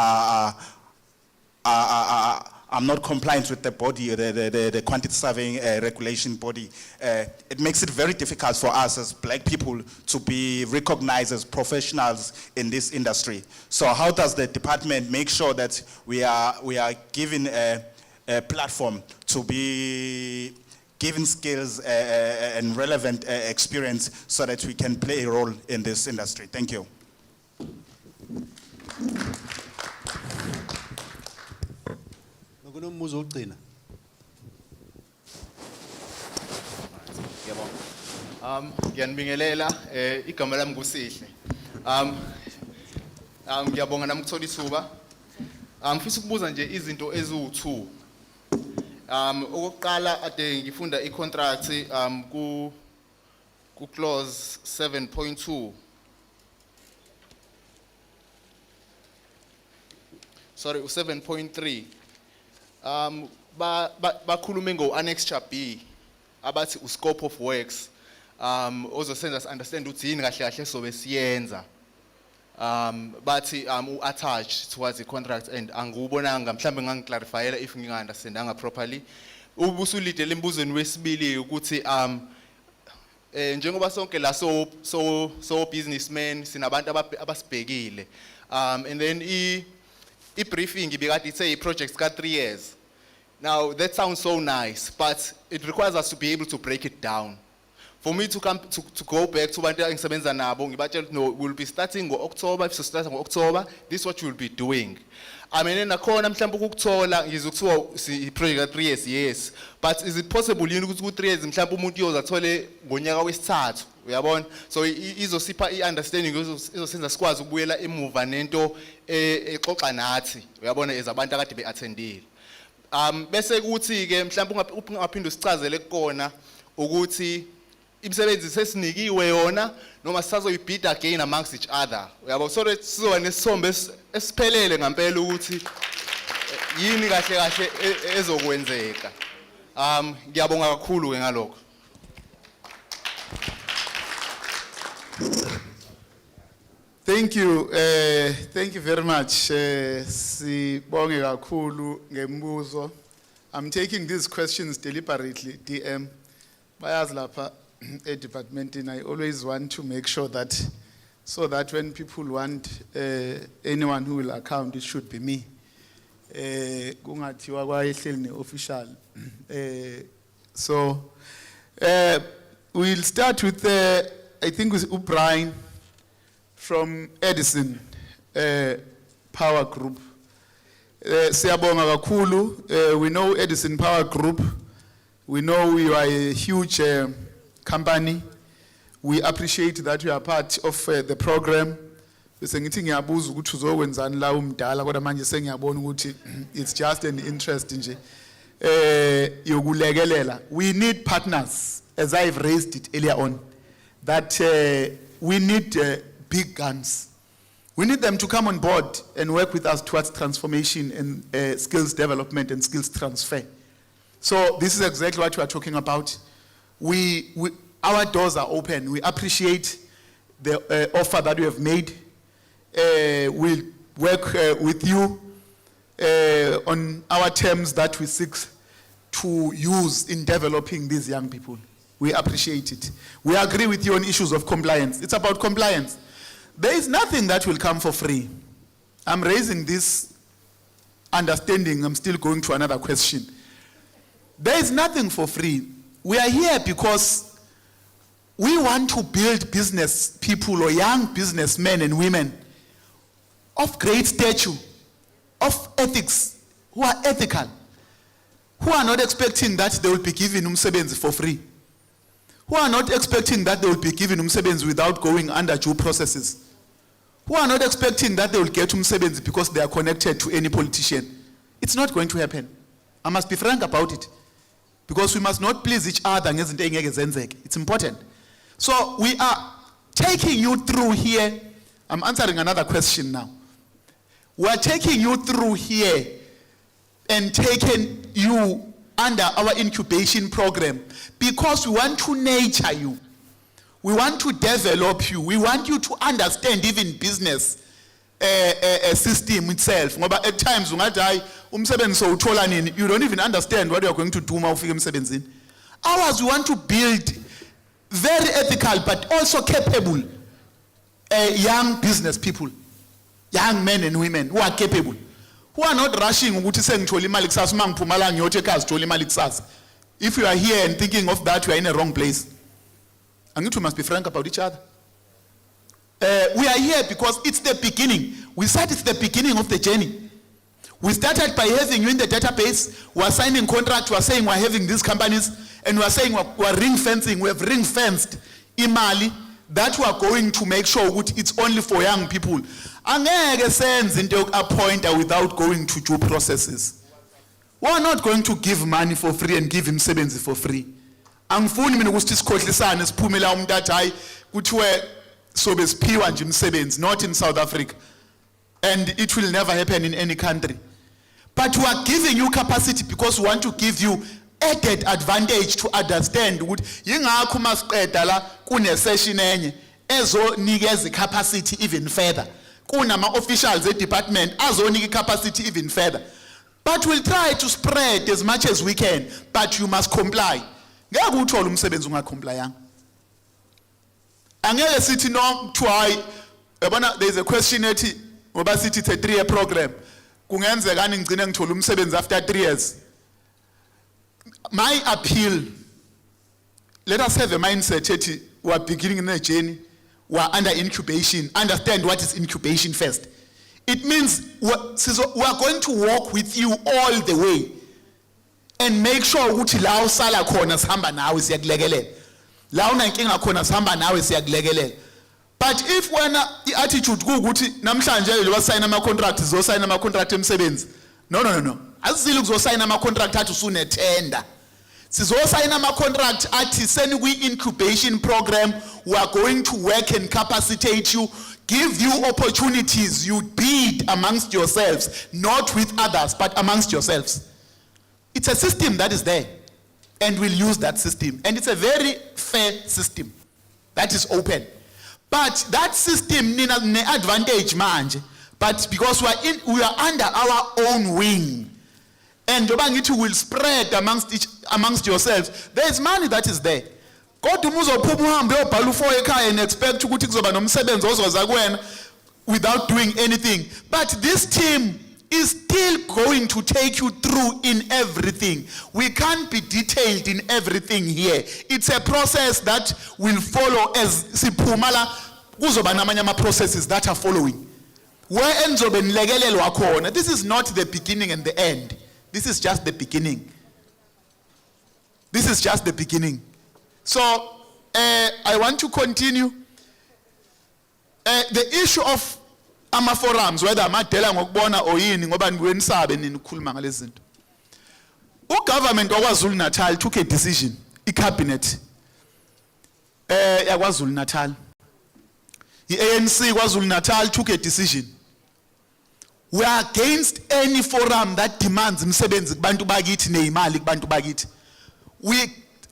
I'm not compliant with the body, the quantity surveying regulation body. It makes it very difficult for us as black people to be recognized as professionals in this industry. So how does the department make sure that we are given a platform to be given skills and relevant experience so that we can play a role in this industry? Thank you. Ngiyanibingelela igama lami nguSihle. Ngiyabonga nami ukuthola ithuba. Ngifisa ukubuza nje izinto eziwu2. Okokuqala ade ngifunda icontract ku clause 7.2. Sorry, 7.3. Bakhulume ngo annexure B abathi scope of works. Ozosenza understand ukuthi yini kahle kahle sobe siyenza. Bathi attach towards the contract and angubonanga mhlambe ngangiclarifyela if nginga understandanga properly. ubusulide lembuzweni wesibili ukuthi njengoba sonke la so businessmen sinabantu abasibhekile and then I briefing ibikade ithe projects ka 3 years. Now that sounds so nice, but it requires us to be able to break it down. For me to come to go back to bantu engisebenza nabo ngibatshela no, we'll be starting ngo-October. If so start ngo-October, this is what we'll be doing. I mean nakhona mhlawumbe ukuthola ngizokuthiwa si project ka 3 years, yes, but is it possible yini ukuthi ku 3 years mhlawumbe umuntu uyoza athole ngonyaka wesithathu, uyabona? So izosipha I-understanding, izosenza sikwazi ukubuyela emuva nento exoxa nathi, uyabona, ezabantu akade be-attendile. Bese kuthi ke mhlawumbe ungaphinde usicazele kukona ukuthi imisebenzi sesinikiwe yona noma sisazoyibid again amongst each other, uyabo, so that sizoba nesithombe esiphelele ngempela ukuthi yini kahle kahle ezokwenzeka. Ngiyabonga kakhulu ke ngalokho. Thank you very much. Sibonge kakhulu ngembuzo. I'm taking these questions deliberately, DM. Bayazi lapha department, and I always want to make sure that, so that when people want anyone who will account, it should be me. Kungathiwa kwayehleli ne-official. So we'll start with I think with Brian from Edison Power Group. Siyabonga kakhulu. We know Edison Power Group. We know you are a huge company. We appreciate that you are part of the program. Bese ngithi ngiyabuza ukuthi uzokwenzani la umdala kodwa manje sengiyabona ukuthi it's just an interest nje yokulekelela. We need partners, as I've raised it earlier on, that we need big guns. We need them to come on board and work with us towards transformation and skills development and skills transfer. So this is exactly what we are talking about. Our doors are open. We appreciate the offer that you have made. We'll work with you on our terms that we seek to use in developing these young people. We appreciate it. We agree with you on issues of compliance. It's about compliance. There is nothing that will come for free. I'm raising this understanding. I'm still going to another question. There is nothing for free. We are here because we want to build business people or young businessmen and women of great stature, of ethics, who are ethical, who are not expecting that they will be given umsebenzi for free, who are not expecting that they will be given umsebenzi without going under due processes, who are not expecting that they will get umsebenzi because they are connected to any politician. It's not going to happen. I must be frank about it, because we must not please each other. It's important. So we are taking you through here. I'm answering another question now. We are taking you through here and taking you under our incubation program because we want to nurture you. We want to develop you. We want you to understand even business system itself. At times, you don't even understand what you are going to do. Ours, we want to build very ethical but also capable young business people, young men and women who are capable, who are not rushing. If you are here and thinking of that, you are in a wrong place. And you must be frank about each other. We are here because it's the beginning. We said it's the beginning of the journey. We started by having you in the database. We are signing contracts. We are saying we are having these companies, and we are saying we are ring fencing. We have ring fenced imali that we are going to make sure it's only for young people. Angeke senze into appointer without going to due processes. We are not going to give money for free and give him sebenzi for free. Angifuni mina ukuthi sikhohlisane siphumela umntathu hayi kuthiwe sobe siphiwa nje umsebenzi, not in South Africa, and it will never happen in any country. But we are giving you capacity because we want to give you added advantage to understand ukuthi yingakho masiqeda la kune session enye ezonikeza capacity even further. Kunama officials e department azonika capacity even further. But we'll try to spread as much as we can, but you must comply. Ngeke uthole umsebenzi ungacomplyanga. Angeke sithi no to yabona there is a question ethi ngoba sithi it's a 3-year program. Kungenzeka ngigcine ngithola umsebenzi after 3 years. My appeal, let us have a mindset ethi we are beginning in a journey, we are under incubation. Understand what is incubation first. It means we are going to walk with you all the way and make sure ukuthi la usala khona sihamba nawe siyakulekelela. La unankinga khona sihamba nawe siyakulekelela. But if wena i-attitude kuukuthi namhlanje lo sign ama contract zo sign ama contract emsebenzi. No. Asizile ukuzosayina ama contract athi usune tender. Sizosayina ama contract athi send we incubation program, we are going to work and capacitate you, give you opportunities, you bid amongst yourselves, not with others, but amongst yourselves. It's a system that is there, and we'll use that system. And it's a very fair system that is open. But that system needs an advantage, manje. But because we are under our own wing, and Jobangitu will spread amongst yourselves, there is money that is there. Go to and expect to without doing anything. But this team is still going to take you through in everything. We can't be detailed in everything here. It's a process that will follow as Sipumala Uzobanamanyama processes that are following. This is not the beginning and the end. This is just the beginning. This is just the beginning. So, I want to continue. The issue of ama forums, whether amadela ngokubona or yini ngoba niwensabe ninikhuluma ngalezi zinto. Ugovernment waKwaZulu Natal took a decision, icabinet yaKwaZulu Natal. The ANC KwaZulu Natal took a decision. We are against any forum that demands umsebenzi kubantu bakithi neimali kubantu bakithi. We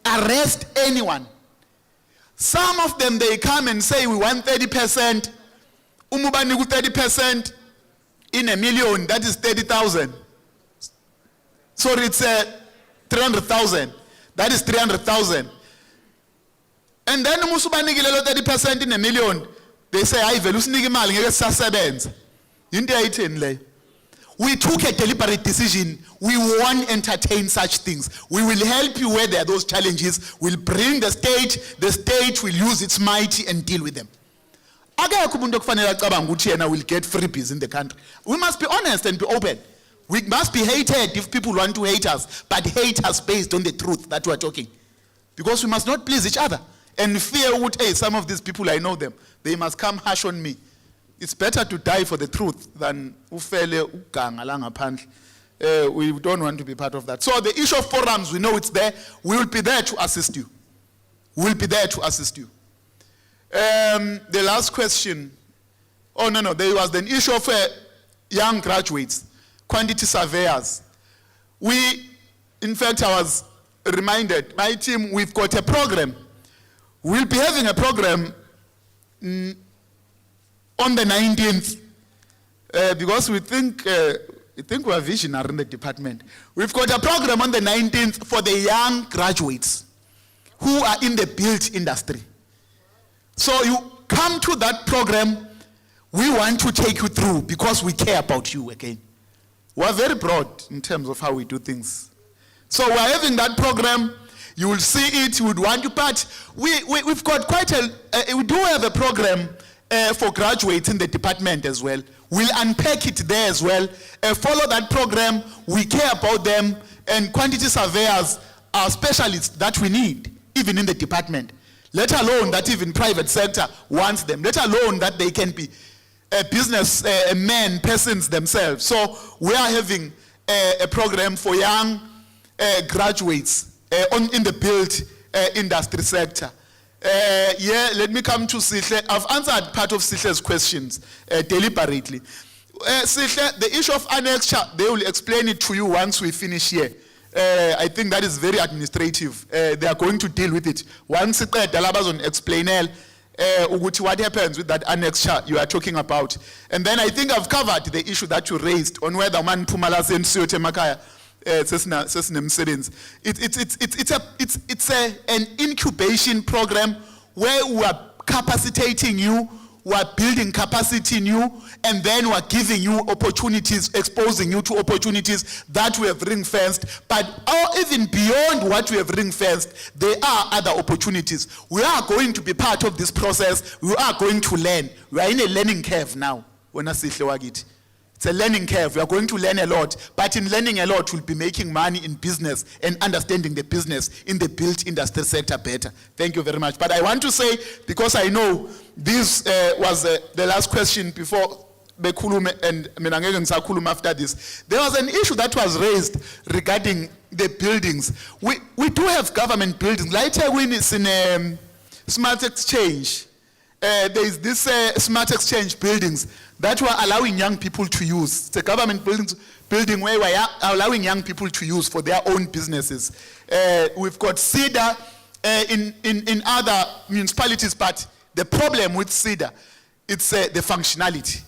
arrest anyone. Some of them, they come and say we want 30%. Umubani ku 30% in a million, that is 30,000. So it's 300,000. That is 300,000. And then umusubani gilelo 30% in a million, they say hayi vele usinike imali ngeke sisasebenza. Into ayitheni le? We took a deliberate decision. We won't entertain such things. We will help you where there are those challenges. We'll bring the state will use its might and deal with them. Akekho umuntu okufanele acabanga ukuthi yena will get freebies in the country. We must be honest and be open. We must be hated if people want to hate us, but hate us based on the truth that we are talking. Because we must not please each other and fear what, hey, some of these people I know them. They must come harsh on me. It's better to die for the truth than ufele uganga la ngaphandle. We don't want to be part of that. So the issue of forums, we know it's there. We will be there to assist you. We will be there to assist you. The last question. Oh, no, there was the issue of young graduates, quantity surveyors. In fact, I was reminded, my team, we've got a program. We'll be having a program on the 19th, because we think we are visionary in the department. We've got a program on the 19th for the young graduates who are in the built industry. So you come to that program, we want to take you through because we care about you again. We are very broad in terms of how we do things. So we're having that program, you will see it, you would want to, but we've got quite we do have a program for graduates in the department as well. We'll unpack it there as well. Follow that program, we care about them, and quantity surveyors are specialists that we need, even in the department. Let alone that even private sector wants them. Let alone that they can be business men, persons themselves. So we are having a program for young graduates in the built industry sector. Let me come to Sihle. I've answered part of Sihle's questions deliberately. Sihle, the issue of annexure, they will explain it to you once we finish here. I think that is very administrative. They are going to deal with it. Once it explain, ukuthi what happens with that annexure you are talking about. And then I think I've covered the issue that you raised on whether man phumala sensiyote emakhaya sesinemsebenzi. It's an incubation program where we are capacitating you, we are building capacity in you, and then we are giving you opportunities, exposing you to opportunities that we have ring-fenced. But even beyond what we have ring-fenced, there are other opportunities. We are going to be part of this process. We are going to learn. We are in a learning curve now. It's a learning curve. We are going to learn a lot, but in learning a lot, we'll be making money in business and understanding the business in the built industry sector better. Thank you very much. But I want to say, because I know this was the last question before Bekulume and Menangeng Sakulum after this, there was an issue that was raised regarding the buildings. We do have government buildings. Later when it's in Smart Exchange, there is this Smart Exchange buildings that we're allowing young people to use. It's a government building where we are allowing young people to use for their own businesses. We've got CEDA in other municipalities, but the problem with CEDA, it's the functionality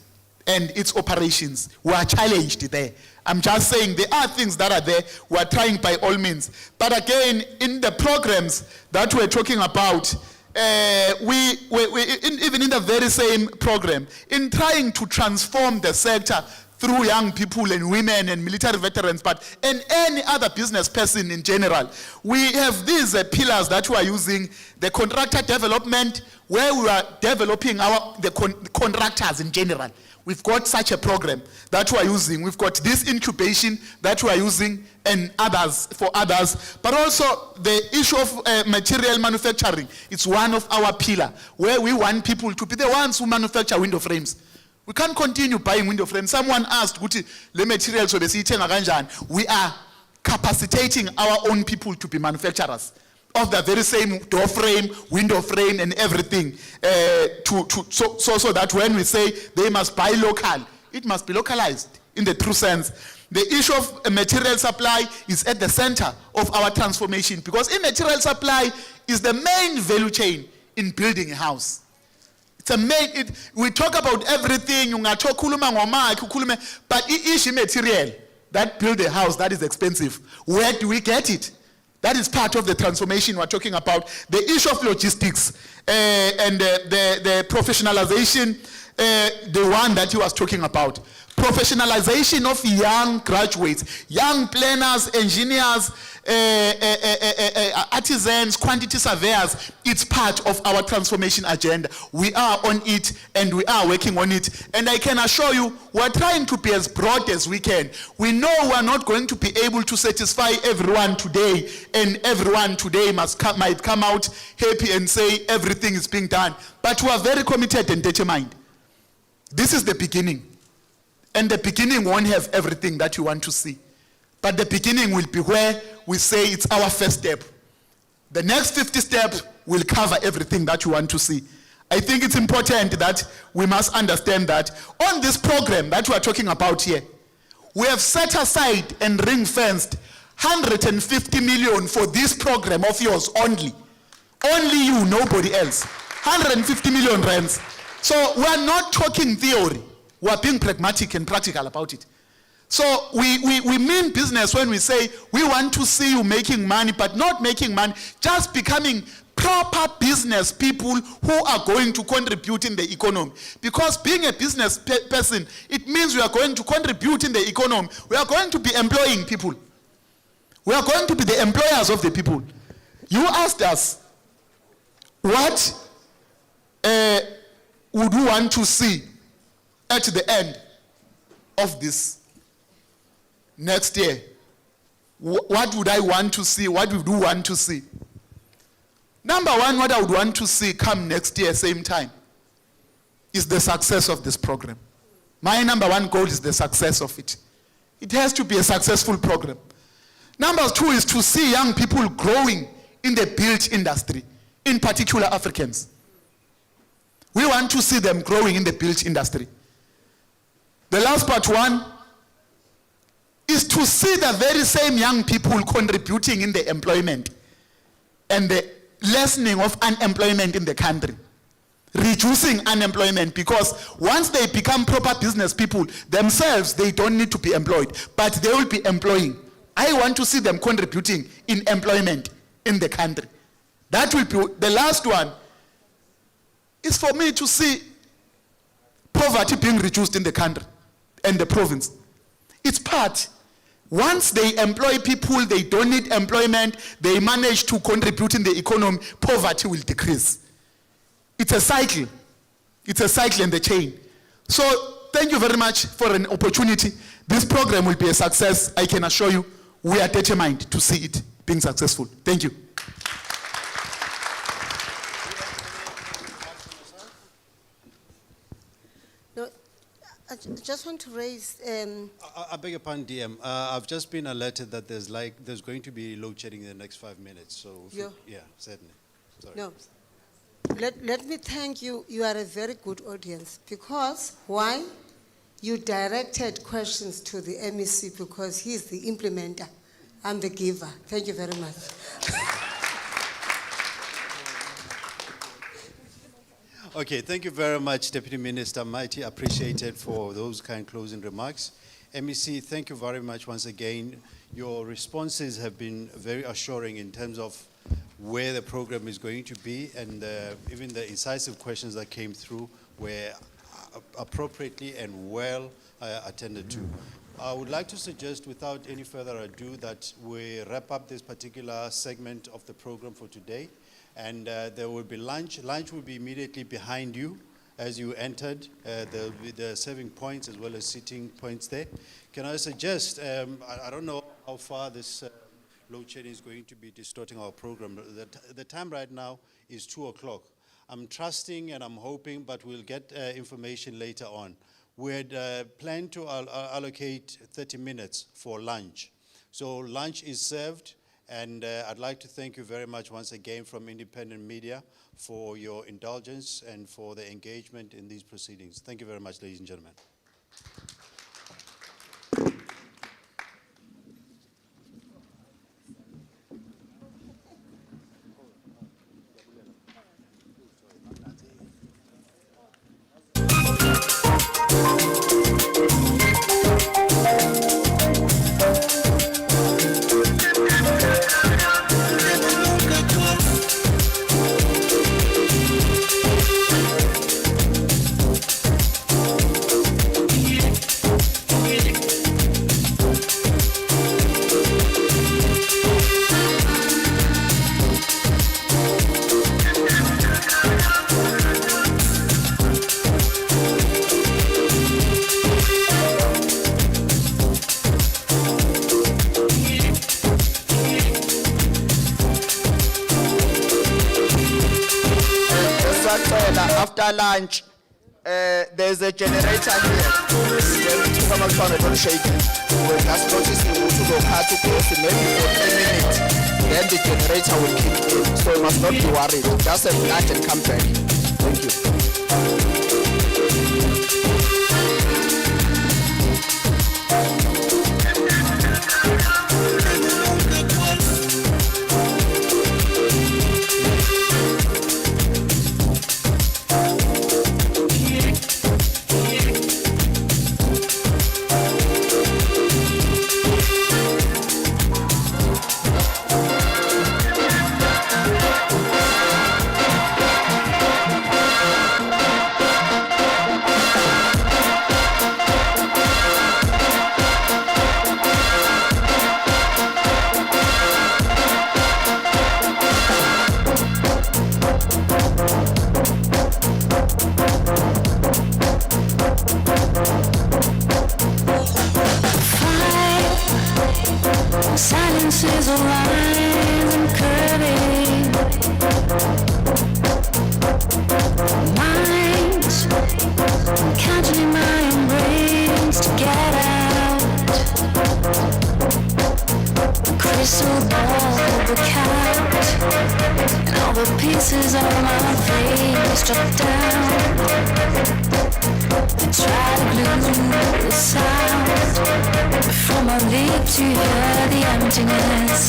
and its operations. We are challenged there. I'm just saying there are things that are there. We are trying by all means. But again, in the programs that we're talking about, even in the very same program, in trying to transform the sector through young people and women and military veterans, and any other business person in general, we have these pillars that we are using: the contractor development, where we are developing the contractors in general. We've got such a program that we are using. We've got this incubation that we are using, and others for others. But also the issue of material manufacturing. It's one of our pillars, where we want people to be the ones who manufacture window frames. We can't continue buying window frames. Someone asked, "Le materials we are capacitating our own people to be manufacturers of the very same door frame, window frame, and everything, so that when we say they must buy local, it must be localized in the true sense. The issue of material supply is at the center of our transformation, because material supply is the main value chain in building a house. It's a main. We talk about everything, but issue material that build a house that is expensive. Where do we get it? That is part of the transformation we're talking about. The issue of logistics and the professionalization, the one that he was talking about. Professionalization of young graduates, young planners, engineers, artisans, quantity surveyors. It's part of our transformation agenda. We are on it and we are working on it. And I can assure you, we're trying to be as broad as we can. We know we're not going to be able to satisfy everyone today, and everyone today might come out happy and say everything is being done. But we are very committed and determined. This is the beginning. And the beginning won't have everything that you want to see. But the beginning will be where we say it's our first step. The next 50 steps will cover everything that you want to see. I think it's important that we must understand that on this program that we are talking about here, we have set aside and ring-fenced 150 million for this program of yours only. Only you, nobody else. 150 million rands. So we are not talking theory. We are being pragmatic and practical about it. So we mean business when we say we want to see you making money, but not making money, just becoming proper business people who are going to contribute in the economy. Because being a business person, it means we are going to contribute in the economy. We are going to be employing people. We are going to be the employers of the people. You asked us, what would you want to see at the end of this next year? What would I want to see? What would you want to see? Number one, what I would want to see come next year, same time, is the success of this program. My number one goal is the success of it. It has to be a successful program. Number two is to see young people growing in the built industry, in particular Africans. We want to see them growing in the built industry. The last part one is to see the very same young people contributing in the employment and the lessening of unemployment in the country. reducing unemployment, because once they become proper business people themselves, they don't need to be employed, but they will be employing. I want to see them contributing in employment in the country. That will be the last one. Is for me to see poverty being reduced in the country and the province. It's part. Once they employ people, they don't need employment, they manage to contribute in the economy, poverty will decrease. It's a cycle. It's a cycle in the chain. So thank you very much for an opportunity. This program will be a success. I can assure you, we are determined to see it being successful. Thank you. No, I just want to raise, I beg your pardon, DM. I've just been alerted that there's going to be load shedding in the next 5 minutes. So, yeah, certainly. Sorry. no. Let me thank you. You are a very good audience. Because, why? You directed questions to the MEC because he's the implementer. I'm the giver. Thank you very much. Okay, thank you very much, Deputy Minister. Mighty appreciated for those kind closing remarks. MEC, thank you very much once again. Your responses have been very assuring in terms of where the program is going to be, and even the incisive questions that came through were appropriately and well attended to. I would like to suggest, without any further ado, that we wrap up this particular segment of the program for today, and there will be lunch. Lunch will be immediately behind you as you entered. There will be the serving points as well as seating points there. Can I suggest, I don't know how far this load shedding is going to be distorting our program. The time right now is 2 o'clock. I'm trusting and I'm hoping, but we'll get information later on. We had planned to allocate 30 minutes for lunch. So lunch is served, and I'd like to thank you very much once again from Independent Media for your indulgence and for the engagement in these proceedings. Thank you very much, ladies and gentlemen. After lunch, there's a generator here. We'll just notice maybe for 3 minutes. Then the generator will kick in. So you must not be worried. Just have lunch and come back. Thank you. Silences of lines and curving minds, counting my own brains to get out. A crystal ball broke out, and all the pieces of my face dropped down. I try to glue the sound from my lips to hear the emptiness.